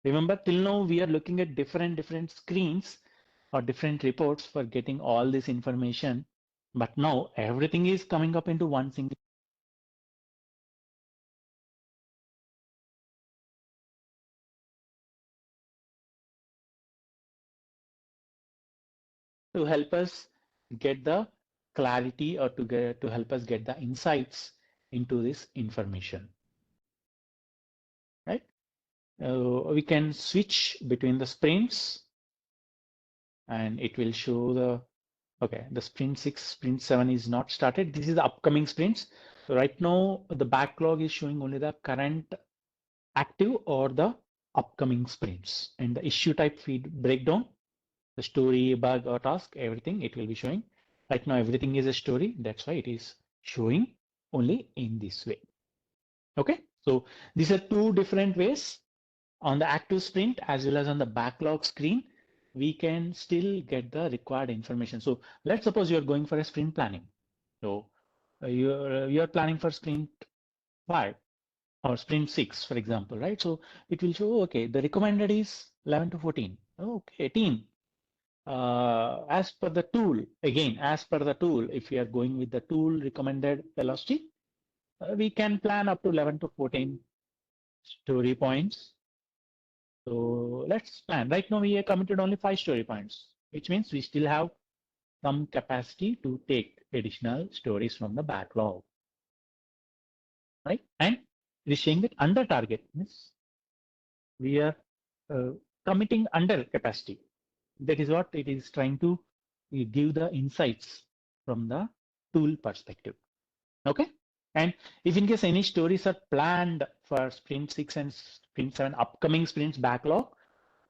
Remember, till now we are looking at different screens or different reports for getting all this information. But now everything is coming up into one single to help us get the clarity or to help us get the insights into this information, right? We can switch between the sprints and it will show the, okay, the sprint 6, sprint 7 is not started. This is the upcoming sprints. So right now, the backlog is showing only the current active or the upcoming sprints, and the issue type feed breakdown, the story, bug or task, everything it will be showing. Right now, everything is a story. That's why it is showing only in this way. Okay, so these are two different ways. On the active sprint as well as on the backlog screen, we can still get the required information. So let's suppose you're going for a sprint planning. So you're planning for sprint 5 or sprint 6, for example, right? So it will show, okay, the recommended is 11 to 14. Okay, team. As per the tool, again, as per the tool, if we are going with the tool recommended velocity, we can plan up to 11 to 14 story points. So let's plan. Right now, we are committed only 5 story points, which means we still have some capacity to take additional stories from the backlog, right? And it is saying that under target means we are uh, committing under capacity. That is what it is trying to give the insights from the tool perspective. Okay. And if in case any stories are planned for sprint 6 and sprint 7 upcoming sprints backlog,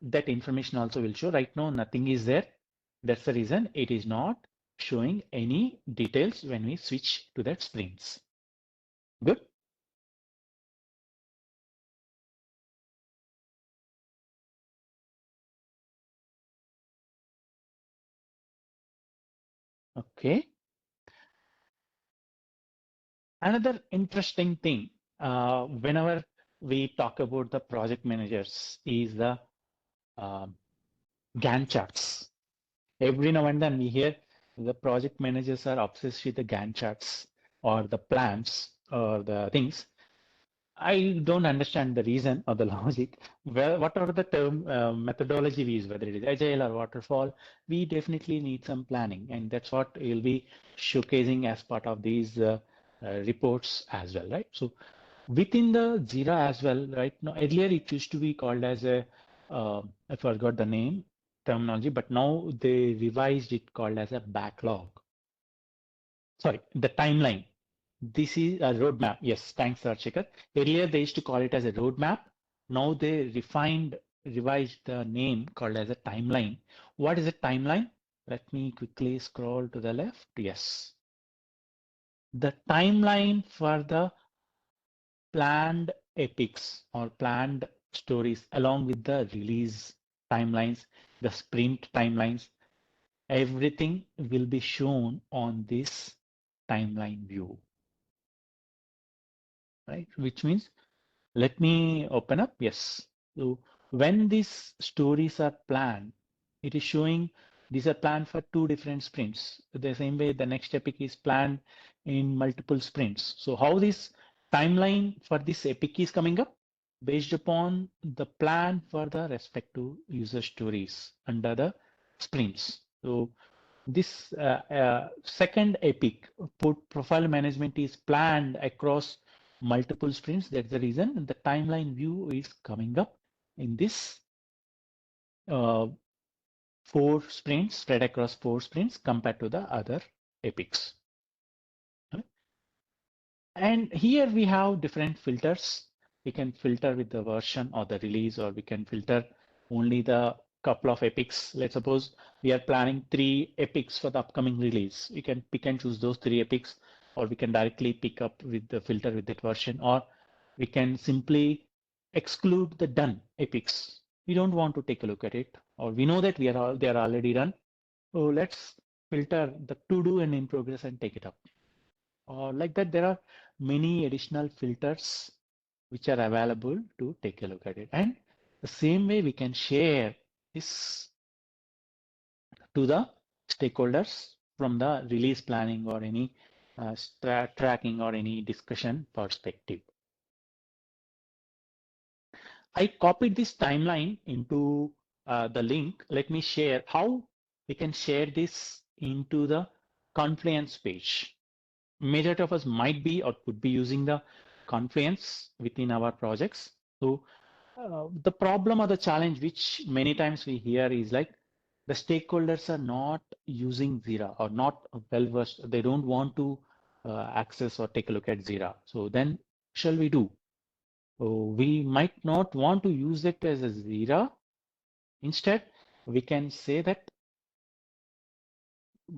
that information also will show. Right now, nothing is there. That's the reason it is not showing any details when we switch to that sprints. Good. Okay. Another interesting thing, whenever we talk about the project managers, is the Gantt charts. Every now and then we hear the project managers are obsessed with the Gantt charts or the plans or the things. I don't understand the reason or the logic. Well, whatever the term methodology we use, whether it is agile or waterfall, we definitely need some planning, and that's what we'll be showcasing as part of these reports as well, right? So within the JIRA as well, right now, earlier it used to be called as a, I forgot the name terminology, but now they revised it called as a backlog. Sorry, the timeline. This is a roadmap. Yes, thanks, Archikar. Earlier, they used to call it as a roadmap. Now they revised the name called as a timeline. What is a timeline? Let me quickly scroll to the left. Yes. The timeline for the planned epics or planned stories along with the release timelines, the sprint timelines, everything will be shown on this timeline view, right? Which means, let me open up. Yes. So when these stories are planned, it is showing these are planned for 2 different sprints. The same way the next epic is planned in multiple sprints. So how this timeline for this epic is coming up based upon the plan for the respective user stories under the sprints. So this second epic profile management is planned across multiple sprints. That's the reason the timeline view is coming up in this 4 sprints spread across 4 sprints compared to the other epics. And here we have different filters. We can filter with the version or the release, or we can filter only the couple of epics. Let's suppose we are planning 3 epics for the upcoming release. We can pick and choose those 3 epics, or we can directly pick up with the filter with that version, or we can simply exclude the done epics. We don't want to take a look at it, or we know that they are already done. So let's filter the to do and in progress and take it up. Or like that, there are many additional filters which are available to take a look at it. And the same way we can share this to the stakeholders from the release planning or any tracking or any discussion perspective. I copied this timeline into the link. Let me share how we can share this into the Confluence page. Majority of us might be or could be using the Confluence within our projects. So the problem or the challenge which many times we hear is like the stakeholders are not using JIRA or not well versed. They don't want to access or take a look at JIRA. So then shall we do? So we might not want to use it as a JIRA. Instead, we can say that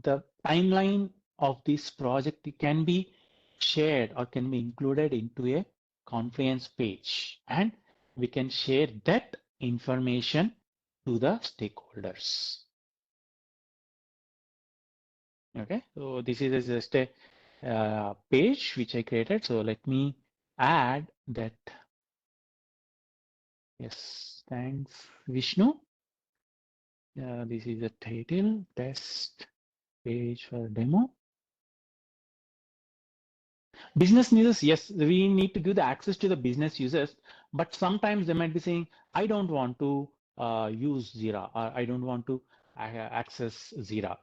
the timeline of this project can be shared or can be included into a Confluence page, and we can share that information to the stakeholders. Okay, so this is just a page which I created. So let me add that. Yes, thanks, Vishnu. This is the title, test page for demo. Business users, yes, we need to give the access to the business users, but sometimes they might be saying, I don't want to use JIRA or I don't want to access JIRA,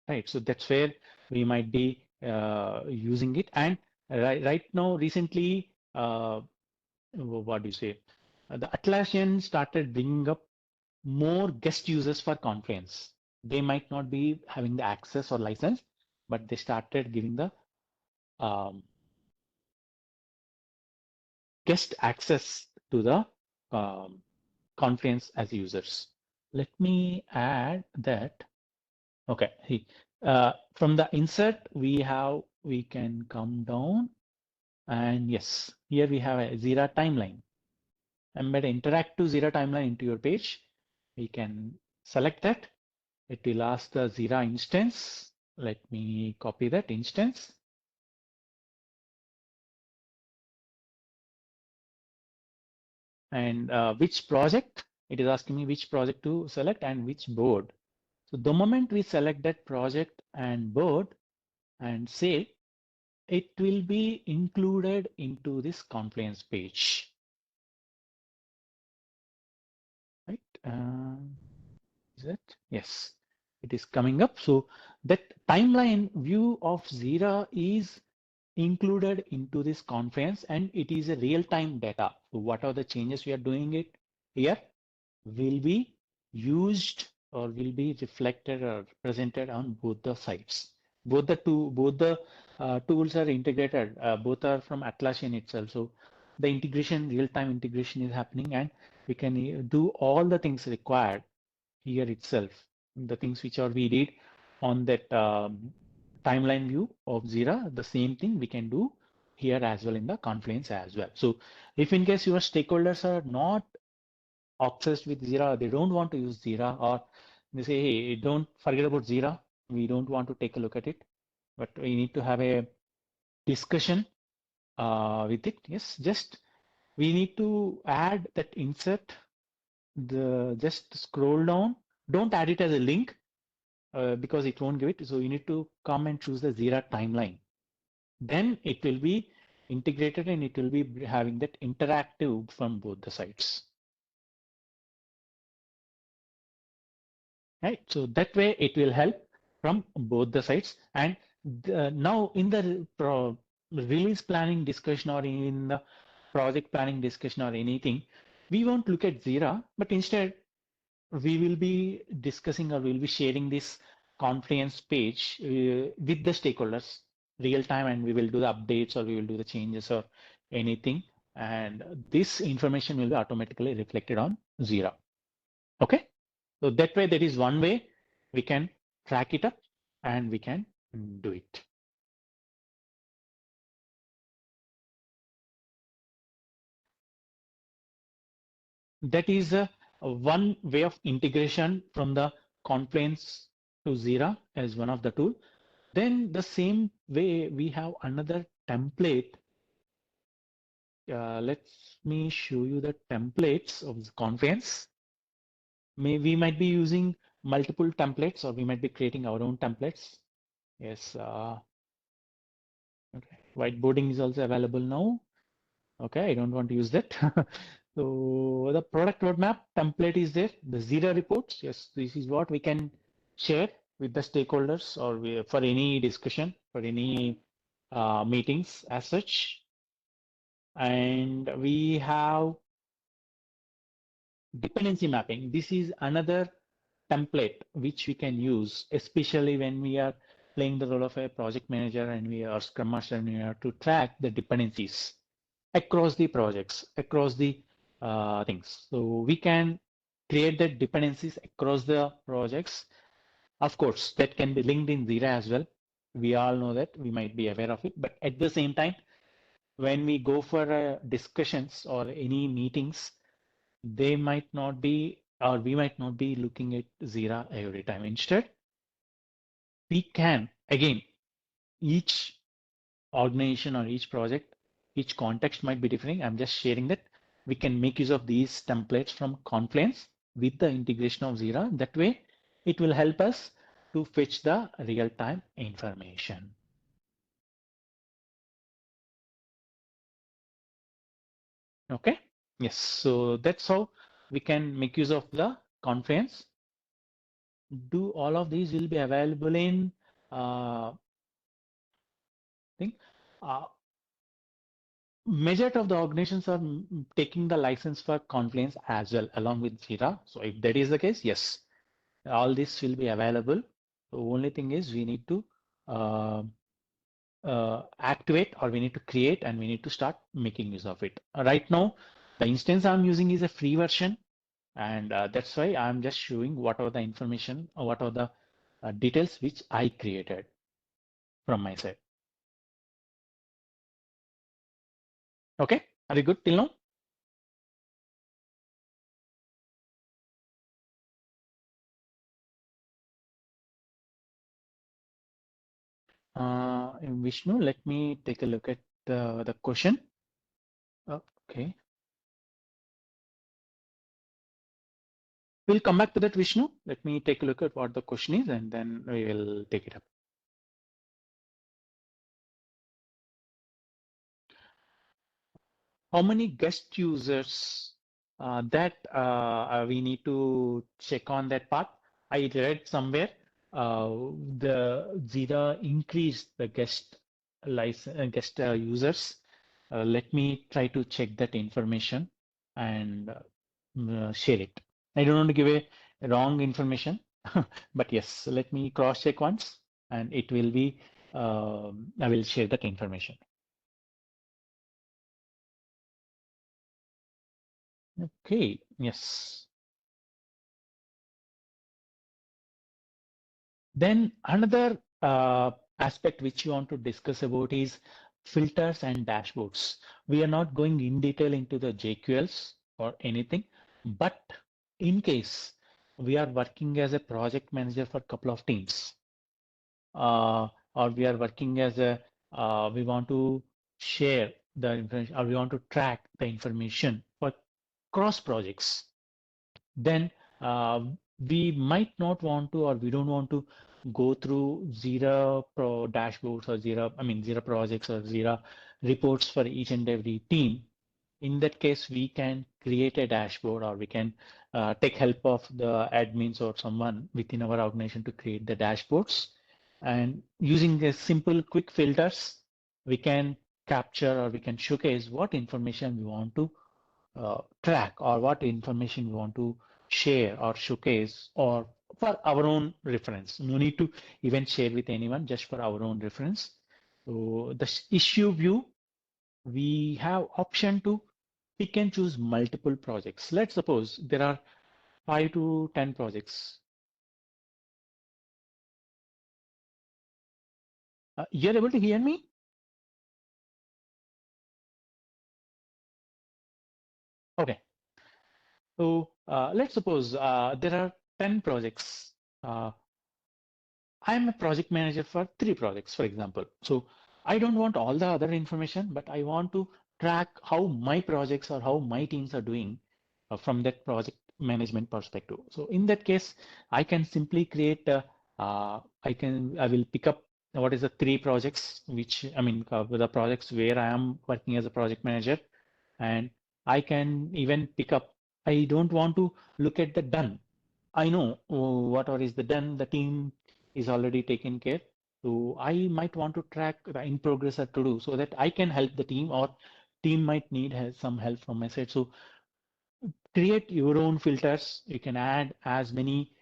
right? So that's where we might be using it. And right now, recently, what do you say? The Atlassian started bringing up more guest users for Confluence. They might not be having the access or license, but they started giving the guest access to the Confluence as users. Let me add that. Okay, from the insert we can come down, and yes, here we have a JIRA timeline. Embed interactive JIRA timeline into your page. We can select that. It will ask the JIRA instance. Let me copy that instance. And which project? It is asking me which project to select and which board. So the moment we select that project and board and save, it will be included into this Confluence page. Right? Is it? Yes, it is coming up. So that timeline view of JIRA is included into this Confluence, and it is a real-time data. So what are the changes we are doing it here will be used or will be reflected or presented on both the sites. Both the tools are integrated. Both are from Atlassian itself. So the integration, real-time integration is happening, and we can do all the things required here itself. The things which are we did on that timeline view of JIRA, the same thing we can do here as well in the Confluence as well. So if in case your stakeholders are not obsessed with JIRA, they don't want to use JIRA, or they say, hey, don't forget about JIRA. We don't want to take a look at it, but we need to have a discussion with it. Yes, just we need to add that insert. Just scroll down. Don't add it as a link because it won't give it. So you need to come and choose the JIRA timeline. Then it will be integrated and it will be having that interactive from both the sides. Right, so that way it will help from both the sides. And now in the release planning discussion or in the project planning discussion or anything, we won't look at JIRA, but instead we will be discussing or we'll be sharing this Confluence page with the stakeholders real time, and we will do the updates or we will do the changes or anything, and this information will be automatically reflected on JIRA. Okay, so that way, that is one way we can track it up and we can do it. That is one way of integration from the Confluence to JIRA as one of the tool. Then the same way we have another template. Let me show you the templates of the Confluence. We might be using multiple templates, or we might be creating our own templates. Yes. Okay. Whiteboarding is also available now. Okay, I don't want to use that. So the product roadmap template is there. The JIRA reports, yes, this is what we can share with the stakeholders, or for any discussion, for any meetings as such. And we have dependency mapping. This is another template which we can use, especially when we are playing the role of a project manager and we are scrum master, and we have to track the dependencies across the projects, across the things. So we can create the dependencies across the projects. Of course, that can be linked in JIRA as well. We all know that, we might be aware of it, but at the same time, when we go for discussions or any meetings, they might not be, or we might not be looking at JIRA every time. Instead, we can, again, each organization or each project, each context might be different. I'm just sharing that we can make use of these templates from Confluence with the integration of JIRA. That way, it will help us to fetch the real-time information. Okay. Yes. So that's how we can make use of the Confluence. Do all of these will be available in thing. Majority of the organizations are taking the license for Confluence as well, along with Jira. So if that is the case, yes, all this will be available. The only thing is we need to activate, or we need to create, and we need to start making use of it. Right now, the instance I'm using is a free version, and that's why I'm just showing what are the information, or what are the details which I created from my side. Okay, are you good till now? Vishnu, let me take a look at the question. Okay. We'll come back to that, Vishnu. Let me take a look at what the question is, and then we will take it up. How many guest users that we need to check on that part? I read somewhere the Jira increased the guest users. Let me try to check that information and share it. I don't want to give a wrong information, but yes, let me cross check once, and it will be, I will share that information. Okay, yes. Then another aspect which you want to discuss about is filters and dashboards. We are not going in detail into the JQLs or anything, but in case we are working as a project manager for a couple of teams, or we are working as a, we want to share the information, or we want to track the information for cross projects, then we might not want to, or we don't want to go through Jira Pro dashboards, or Jira projects, or Jira reports for each and every team. In that case, we can create a dashboard, or we can take help of the admins or someone within our organization to create the dashboards. And using a simple quick filters, we can capture, or we can showcase what information we want to track, or what information we want to share or showcase, or for our own reference. No need to even share with anyone, just for our own reference. So the issue view, we have option to pick and choose multiple projects. Let's suppose there are 5 to 10 projects. You're able to hear me? Okay. So let's suppose there are 10 projects. I'm a project manager for 3 projects, for example. So I don't want all the other information, but I want to track how my projects or how my teams are doing from that project management perspective. So in that case, I can simply create I will pick up what is the 3 projects which the projects where I am working as a project manager, and I can even pick up. I don't want to look at the done. I know whatever is the done, the team is already taken care. So I might want to track the in progress or to do so that I can help the team, or team might need some help from my side. So create your own filters. You can add as many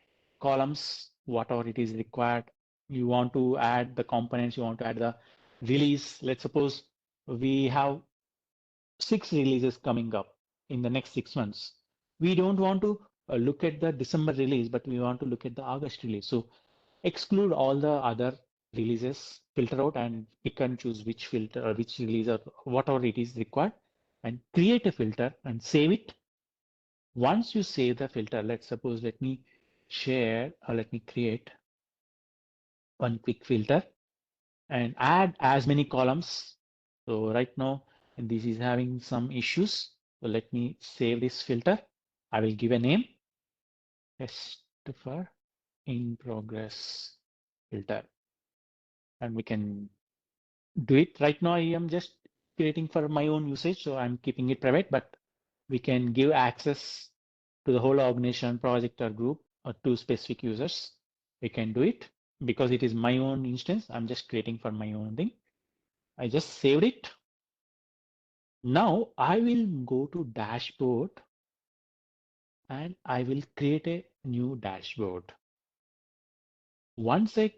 columns, whatever it is required. You want to add the components, you want to add the release. Let's suppose we have 6 releases coming up in the next 6 months. We don't want to look at the December release, but we want to look at the August release. So exclude all the other releases, filter out and pick and choose which filter or which release or whatever it is required, and create a filter and save it. Once you save the filter, let's suppose, let me share or let me create one quick filter and add as many columns. So right now, and this is having some issues. So let me save this filter. I will give a name, Christopher in progress filter, and we can do it. Right now, I am just creating for my own usage, so I'm keeping it private, but we can give access to the whole organization, project or group, or to specific users. We can do it because it is my own instance. I'm just creating for my own thing. I just saved it. Now I will go to dashboard and I will create a new dashboard. Once I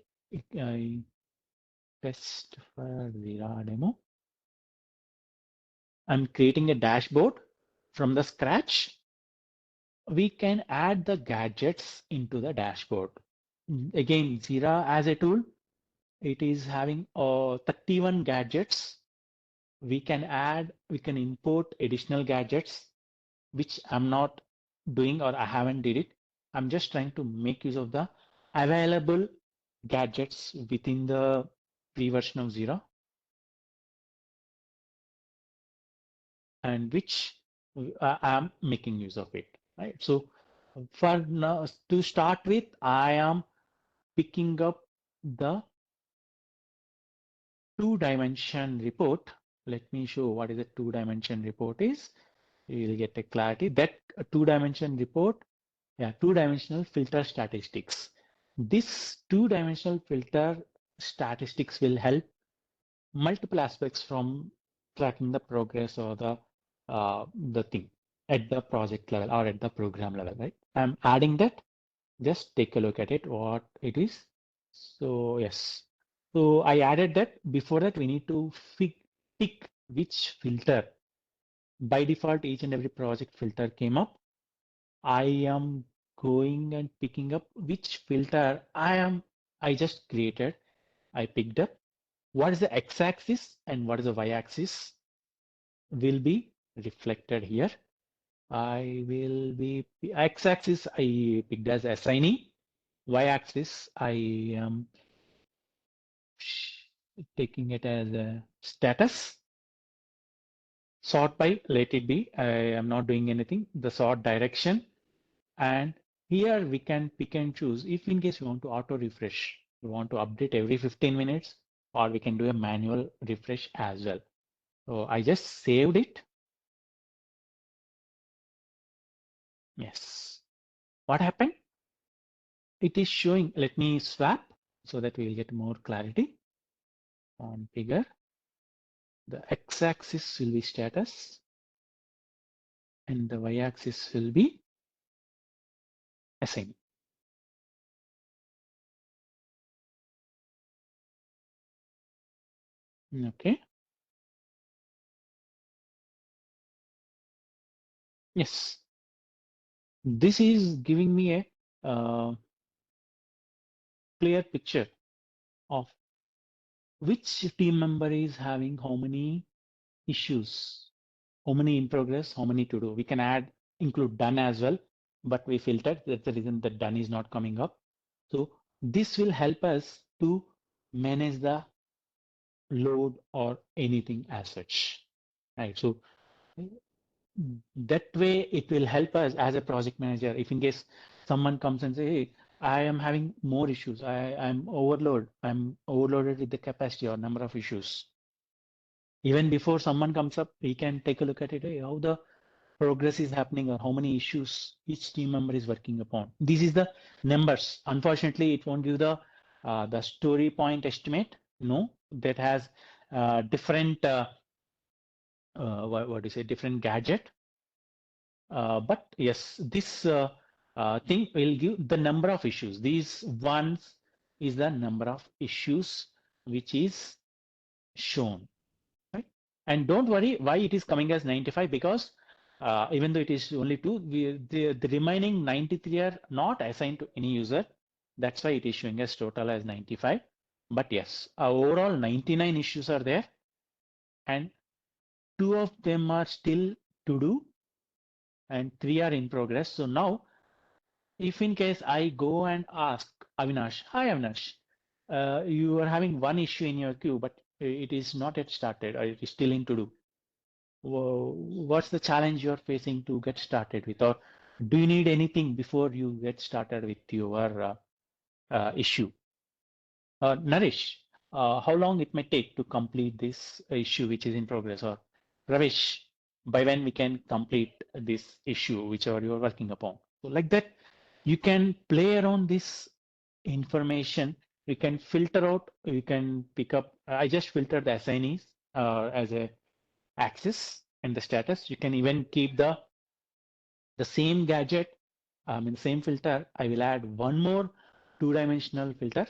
test for JIRA demo, I'm creating a dashboard from the scratch. We can add the gadgets into the dashboard. Again, JIRA as a tool, it is having 31 gadgets. We can import additional gadgets, which I'm not doing or I haven't did it. I'm just trying to make use of the available gadgets within the free version of JIRA, and which I'm making use of it, right? So for now, to start with, I am picking up the 2-dimension report. Let me show what is a 2-dimension report is. You will get a clarity that a 2-dimension report, 2-dimensional filter statistics. This 2-dimensional filter statistics will help multiple aspects from tracking the progress or the thing at the project level or at the program level, right? I'm adding that. Just take a look at it, what it is. So yes, so I added that. Before that, we need to pick which filter. By default, each and every project filter came up. I am going and picking up which filter I just created. I picked up. What is the x-axis and what is the y-axis will be reflected here. I will be x-axis I picked as assignee. Y-axis I am taking it as a status. Sort by, let it be. I am not doing anything. The sort direction. And here we can pick and choose if in case we want to auto refresh, we want to update every 15 minutes, or we can do a manual refresh as well. So I just saved it. Yes. What happened? It is showing, let me swap so that we will get more clarity on figure. The x-axis will be status and the y-axis will be assigned. Okay. Yes. This is giving me a clear picture of which team member is having how many issues, how many in progress, how many to do. We can include done as well, but we filtered. That's the reason that done is not coming up. So this will help us to manage the load or anything as such. Right. So that way it will help us as a project manager. If in case someone comes and say, hey, I am having more issues, I'm overloaded with the capacity or number of issues. Even before someone comes up, we can take a look at it, hey, how the progress is happening or how many issues each team member is working upon. This is the numbers. Unfortunately, it won't give the story point estimate. No, that has different what do you say, different gadget. But yes, this thing will give the number of issues. These ones is the number of issues which is shown, right? And don't worry why it is coming as 95, because even though it is only two, the remaining 93 are not assigned to any user. That's why it is showing as total as 95. But yes, overall 99 issues are there, and 2 of them are still to do, and 3 are in progress. So now, if in case I go and ask Avinash, hi Avinash, you are having one issue in your queue, but it is not yet started, or it is still in to do. What's the challenge you're facing to get started with, or do you need anything before you get started with your issue? Naresh, how long it may take to complete this issue which is in progress, or Ravish, by when we can complete this issue whichever you're working upon? So like that, you can play around this information. You can filter out, you can pick up. I just filtered the assignees as a access and the status. You can even keep the same gadget in the same filter. I will add one more two-dimensional filter,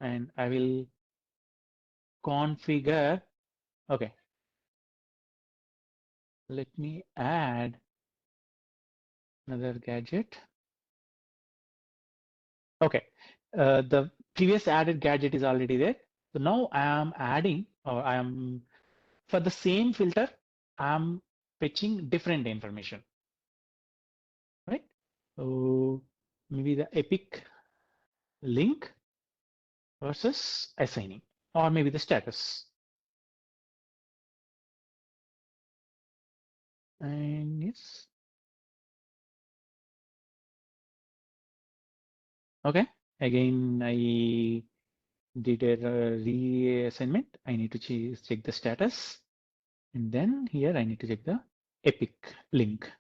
and I will configure. Okay, let me add another gadget. Okay, the previous added gadget is already there. So now I am adding, or I am, for the same filter, I'm fetching different information, right? So maybe the epic link versus assigning, or maybe the status. And yes, okay. Again, I did a reassignment. I need to check the status. And then here I need to check the epic link.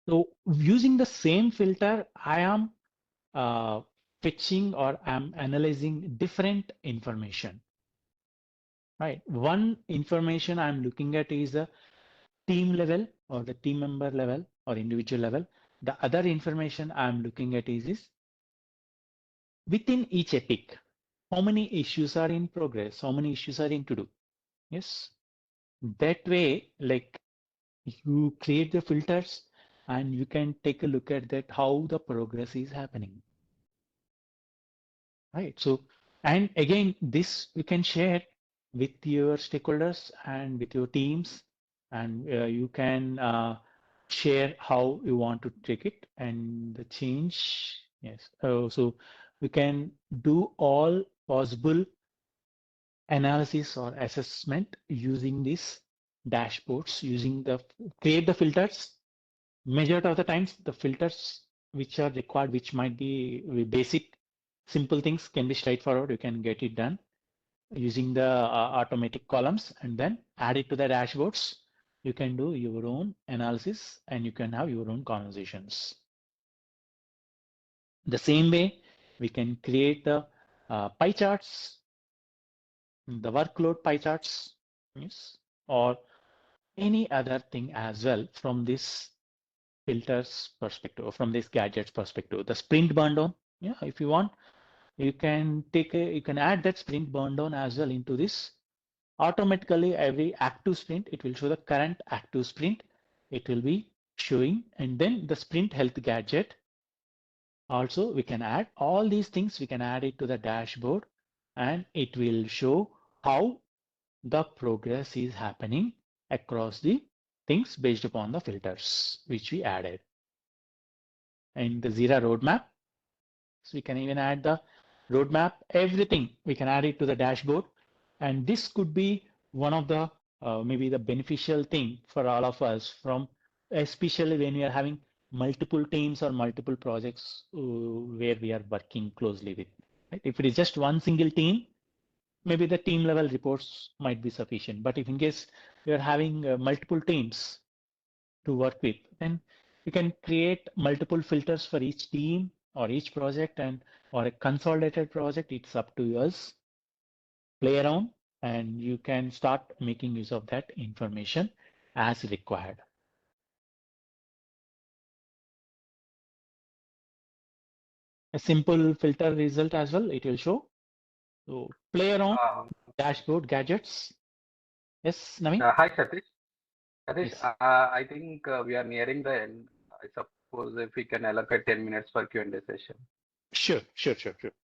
So using the same filter, I am fetching, or I'm analyzing different information, right? One information I'm looking at is the team level or the team member level or individual level. The other information I'm looking at is within each epic, how many issues are in progress, how many issues are in to do. Yes, that way, like, you create the filters and you can take a look at that, how the progress is happening, right? So, and again, this you can share with your stakeholders and with your teams, and you can share how you want to take it and the change. Yes, so we can do all possible analysis or assessment using these dashboards, using the create the filters. Majority of the times, the filters which are required, which might be basic, simple things, can be straightforward. You can get it done using the automatic columns, and then add it to the dashboards. You can do your own analysis and you can have your own conversations. The same way, we can create the pie charts, the workload pie charts, yes, or any other thing as well from this filters perspective, or from this gadgets perspective. The sprint burn down, yeah, if you want, you can you can add that sprint burn down as well into this. Automatically, every active sprint, it will show the current active sprint. It will be showing, and then the sprint health gadget. Also, we can add all these things. We can add it to the dashboard, and it will show how the progress is happening across the things based upon the filters which we added. And the JIRA roadmap, so we can even add the roadmap, everything. We can add it to the dashboard. And this could be one of the maybe the beneficial thing for all of us from, especially when we are having multiple teams or multiple projects where we are working closely with. Right? If it is just one single team, maybe the team level reports might be sufficient. But if in case you are having multiple teams to work with, then you can create multiple filters for each team or each project, and or a consolidated project. It's up to us. Play around and you can start making use of that information as required. A simple filter result as well, it will show. So play around, dashboard, gadgets. Yes, Naveen? Hi, Satish. Satish, Yes. I think we are nearing the end. I suppose if we can allocate 10 minutes for Q&A session. Sure.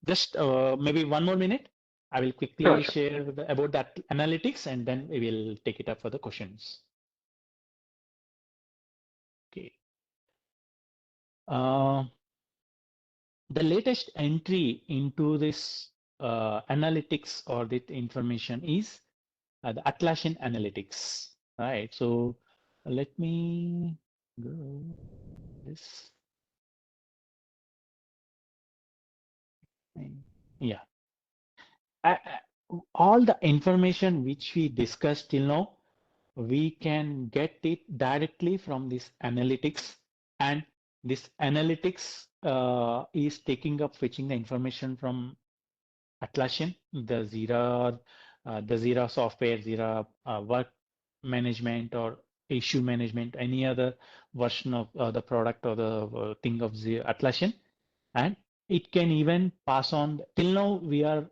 Just maybe 1 more minute. I will Sure, quickly sure. share about that analytics and then we will take it up for the questions. Okay. The latest entry into this analytics or the information is the Atlassian analytics. Right. So let me go this. Yeah. All the information which we discussed till now, we can get it directly from this analytics, and this analytics is taking up fetching the information from Atlassian, the Jira software, Jira work management or issue management, any other version of the product or the thing of Atlassian, and it can even pass on. Till now,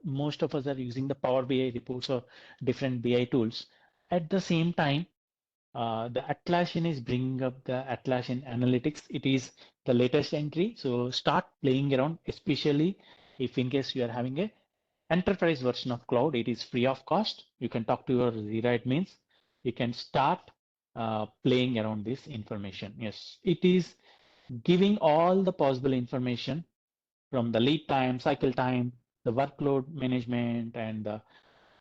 most of us are using the Power BI reports or different BI tools. At the same time, the Atlassian is bringing up the Atlassian analytics. It is the latest entry. So start playing around, especially if in case you are having a enterprise version of cloud, it is free of cost. You can talk to your Jira admins. You can start playing around this information. Yes, it is giving all the possible information from the lead time, cycle time, the workload management, and the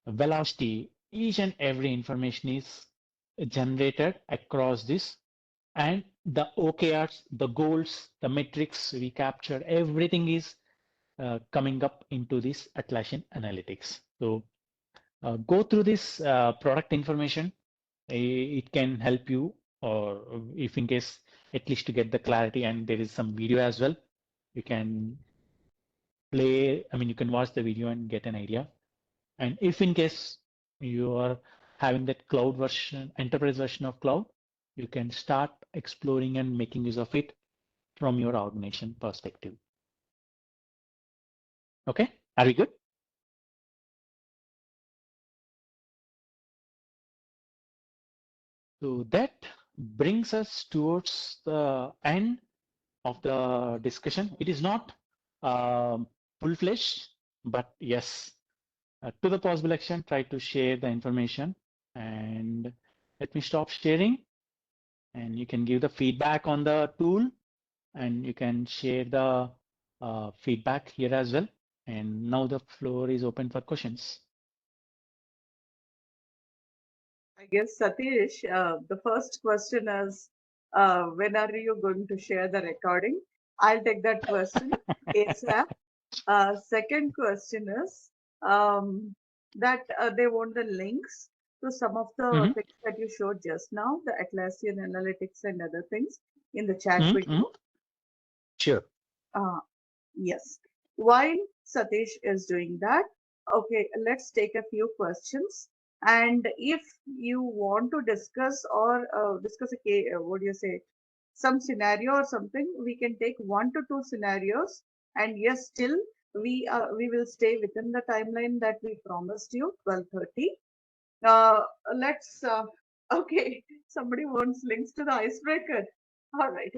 velocity. Each and every information is generated across this, and the OKRs, the goals, the metrics we captured, everything is coming up into this Atlassian analytics. So go through this product information. It can help you, or if in case at least to get the clarity, and there is some video as well. You can you can watch the video and get an idea. And if in case you are having that cloud version, enterprise version of cloud, you can start exploring and making use of it from your organization perspective. Okay, are we good? So that brings us towards the end of the discussion. It is not full-fledged, but yes, to the possible extent, try to share the information. And let me stop sharing. And you can give the feedback on the tool, and you can share the feedback here as well. And now the floor is open for questions. I guess, Satish, the first question is, when are you going to share the recording? I'll take that question ASAP. Second question is that they want the links to some of the things that you showed just now, the Atlassian analytics and other things in the chat window. Sure. Yes. While Satish is doing that, okay, let's take a few questions. And if you want to discuss or discuss what do you say, some scenario or something, we can take 1 to 2 scenarios. And yes, still we will stay within the timeline that we promised you, 12:30. Let's okay. Somebody wants links to the icebreaker. All right.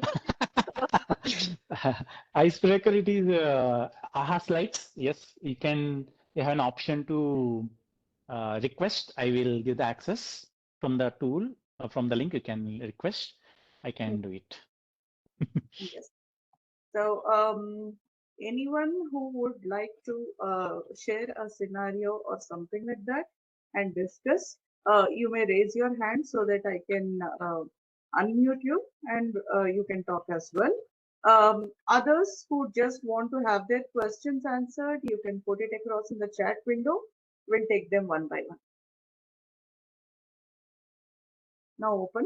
Icebreaker, it is AHA slides. Yes, you have an option to request. I will give the access from the tool, from the link. You can request. I can do it. Yes. So, anyone who would like to share a scenario or something like that and discuss, you may raise your hand so that I can unmute you and you can talk as well. Others who just want to have their questions answered, you can put it across in the chat window. We'll take them one by one. Now open.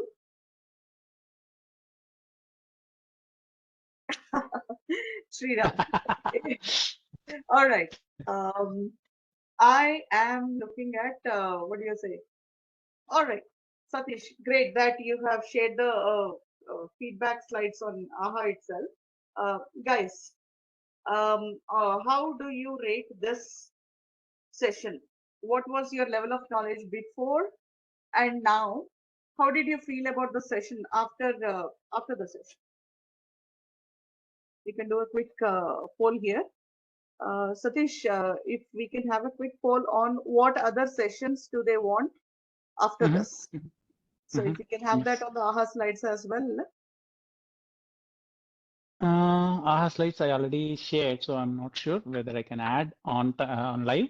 Sriram. All right. I am looking at, what do you say? All right. Satish, great that you have shared the feedback slides on AHA itself. Guys, how do you rate this session? What was your level of knowledge before and now? How did you feel about the session after the session? You can do a quick poll here. Satish, if we can have a quick poll on what other sessions do they want after this. So if you can have that on the AHA slides as well. AHA slides I already shared, so I'm not sure whether I can add on live.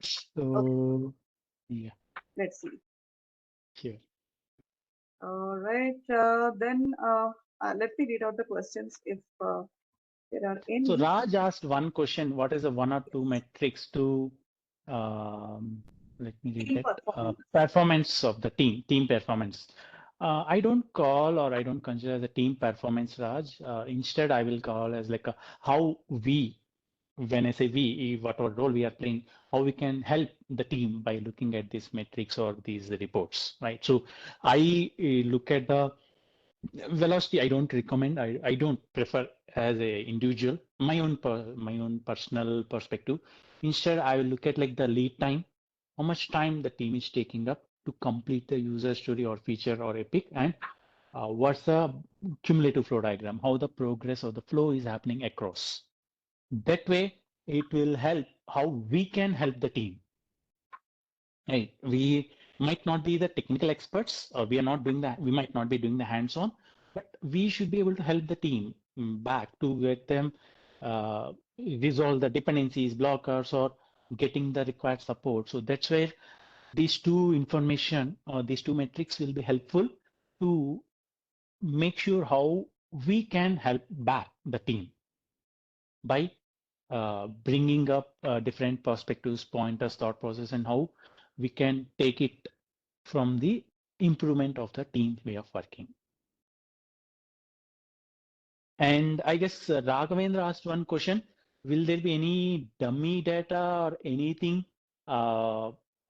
So Okay. yeah, Let's see. sure. All right. Then let me read out the questions if there are any. So Raj asked one question: what is the one or two metrics to let me read Team that performance. performance of the team performance. I don't call or I don't consider the team performance, Raj. Instead, I will call as like how we, when I say we, whatever role we are playing, how we can help the team by looking at these metrics or these reports, right? So I look at the velocity. I don't recommend. I don't prefer as a individual my own personal perspective. Instead, I will look at like the lead time, how much time the team is taking up to complete the user story or feature or epic, and what's the cumulative flow diagram, how the progress of the flow is happening across. That way, it will help how we can help the team. Right. We might not be the technical experts, or we are not doing that. We might not be doing the hands-on, but we should be able to help the team back to get them resolve the dependencies, blockers, or getting the required support. So that's where these two information or these two metrics will be helpful to make sure how we can help back the team by bringing up different perspectives, pointers, thought process, and how we can take it from the improvement of the team way of working. And I guess Raghavendra asked one question: will there be any dummy data or anything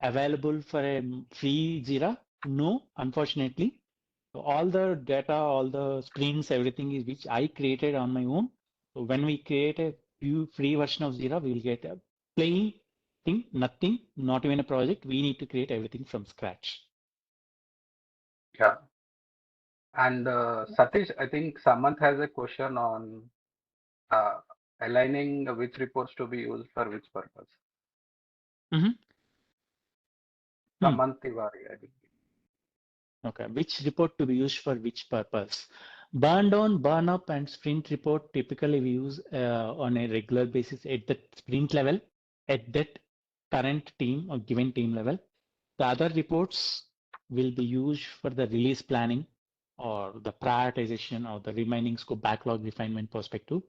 available for a free JIRA? No, unfortunately. All the data, all the screens, everything is which I created on my own. So when we create a free version of JIRA, we will get a plain thing, nothing, not even a project. We need to create everything from scratch. Yeah. And Satish, I think Samant has a question on uh, aligning which reports to be used for which purpose. Samant Tiwari, I think. Okay, which report to be used for which purpose? Burn down, burn up, and sprint report typically we use on a regular basis at the sprint level, at that current team or given team level. The other reports will be used for the release planning or the prioritization or the remaining scope backlog refinement perspective.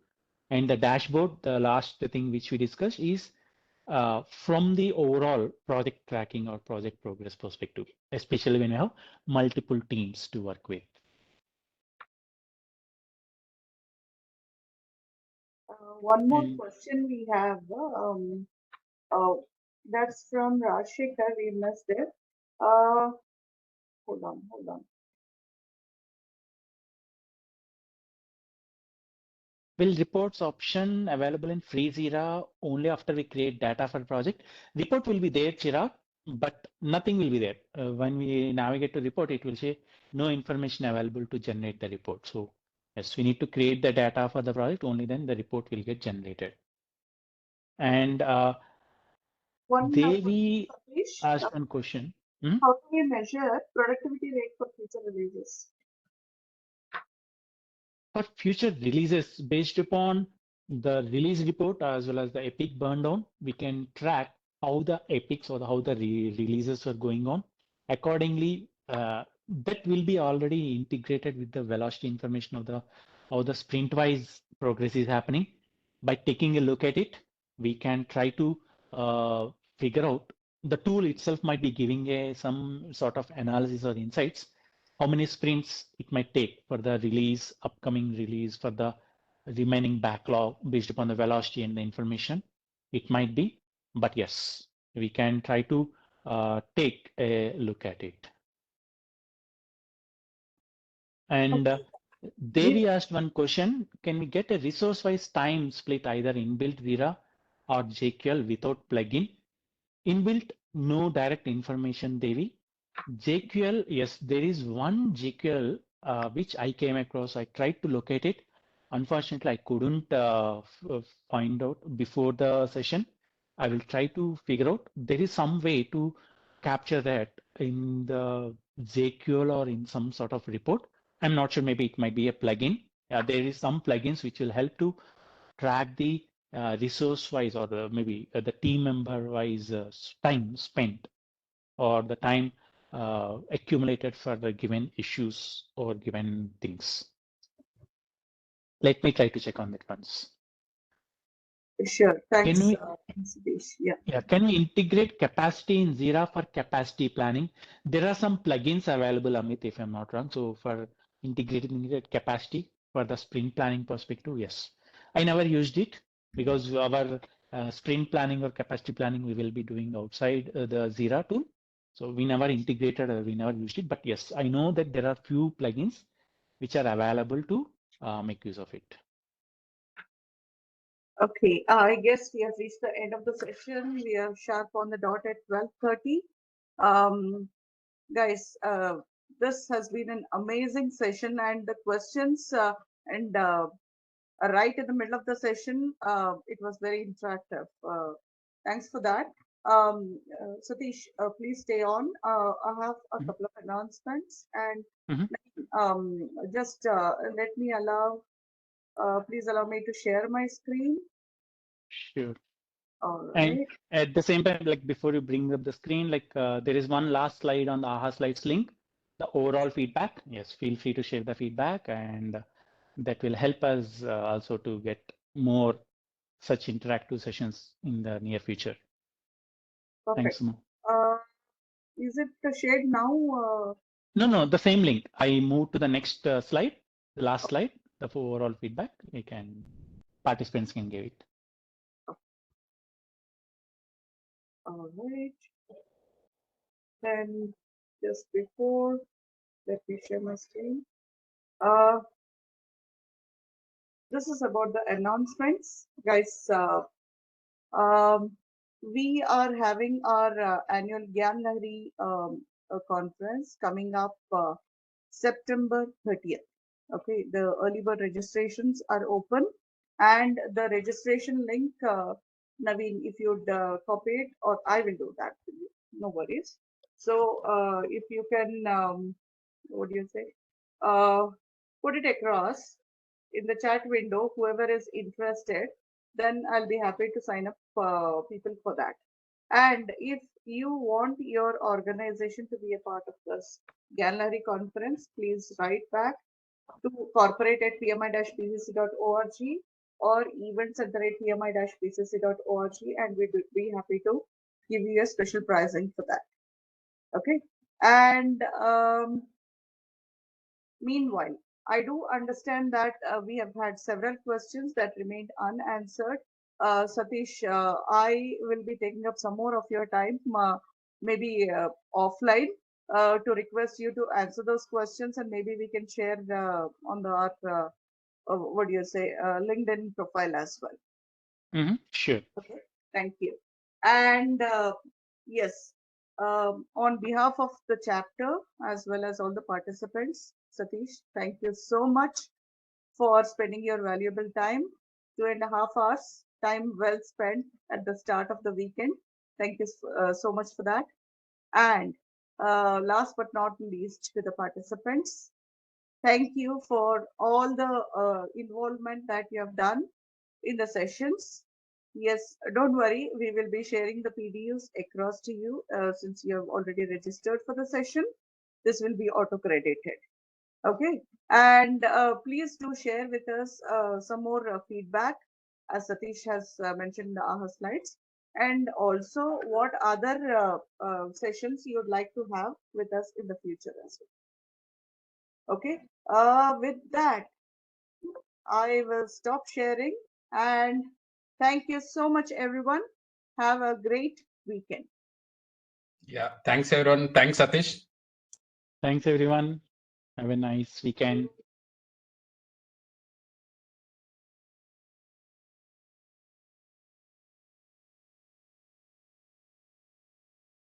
And the dashboard, the last thing which we discussed is from the overall project tracking or project progress perspective, especially when you have multiple teams to work with. One more question we have. Uh, that's from Rashika. We missed it. Hold on. Will reports option available in free JIRA only after we create data for project? Report will be there, Chirag, but nothing will be there. When we navigate to report, it will say no information available to generate the report. So yes, we need to create the data for the project, only then the report will get generated. And Devi asked one question. How do we measure productivity rate for future releases? For future releases, based upon the release report as well as the epic burn down, we can track how the epics or how the releases are going on. Accordingly, that will be already integrated with the velocity information of the how the sprint wise progress is happening. By taking a look at it, we can try to figure out the tool itself might be giving some sort of analysis or insights, how many sprints it might take for the release, upcoming release, for the remaining backlog based upon the velocity and the information it might be. But yes, we can try to take a look at it. And Devi asked one question, can we get a resource-wise time split either inbuilt JIRA or JQL without plugin? Inbuilt, no direct information, Devi. JQL, yes, there is one JQL which I came across. I tried to locate it. Unfortunately, I couldn't find out before the session. I will try to figure out. There is some way to capture that in the JQL or in some sort of report. I'm not sure, maybe it might be a plugin. There is some plugins which will help to track the resource wise or maybe the team member wise time spent or the time accumulated for the given issues or given things. Let me try to check on that once. Sure. Thanks, Can we, Satish. Yeah. can we integrate capacity in JIRA for capacity planning? There are some plugins available, Amit, if I'm not wrong. So for integrating capacity for the sprint planning perspective, yes. I never used it because our sprint planning or capacity planning we will be doing outside the JIRA tool. So we never integrated or we never used it. But yes, I know that there are few plugins which are available to make use of it. Okay, I guess we have reached the end of the session. We are sharp on the dot at 12:30. Guys, this has been an amazing session, and the questions and right in the middle of the session, it was very interactive. Thanks for that. Satish, please stay on. I have a couple of announcements, and just let me allow. Please allow me to share my screen. Sure. All And right. at the same time, like before you bring up the screen, like there is one last slide on the AHA Slides link, the overall feedback. Yes, feel free to share the feedback, and that will help us also to get more such interactive sessions in the near future. Perfect. Thanks, Suma. Is it shared now? No, the same link. I move to the next slide, the last slide, the overall feedback. We can, participants can give it. All right. Then just before, let me share my screen. This is about the announcements, guys. We are having our annual Gyan Lahari conference coming up September 30th. Okay, the early bird registrations are open, and the registration link, Naveen, if you'd copy it, or I will do that for you. No worries. So if you can, what do you say? Put it across in the chat window, whoever is interested, then I'll be happy to sign up people for that. And if you want your organization to be a part of this Gallery conference, please write back to corporate@pmi-pcc.org or events@pmi-pcc.org, and we would be happy to give you a special pricing for that. Okay. And meanwhile, I do understand that we have had several questions that remained unanswered. Satish, I will be taking up some more of your time, maybe offline, to request you to answer those questions, and maybe we can share on the what do you say, LinkedIn profile as well. Sure. Okay, thank you. And yes, on behalf of the chapter as well as all the participants, Satish, thank you so much for spending your valuable time, 2.5 hours, time well spent at the start of the weekend. Thank you so much for that. And last but not least, to the participants, thank you for all the involvement that you have done in the sessions. Yes, don't worry. We will be sharing the PDUs across to you since you have already registered for the session. This will be auto-credited. Okay. And please do share with us some more feedback, as Satish has mentioned in our slides. And also what other sessions you would like to have with us in the future as well. Okay. With that, I will stop sharing, and thank you so much, everyone. Have a great weekend. Yeah, thanks everyone. Thanks, Satish. Thanks, everyone. Have a nice weekend.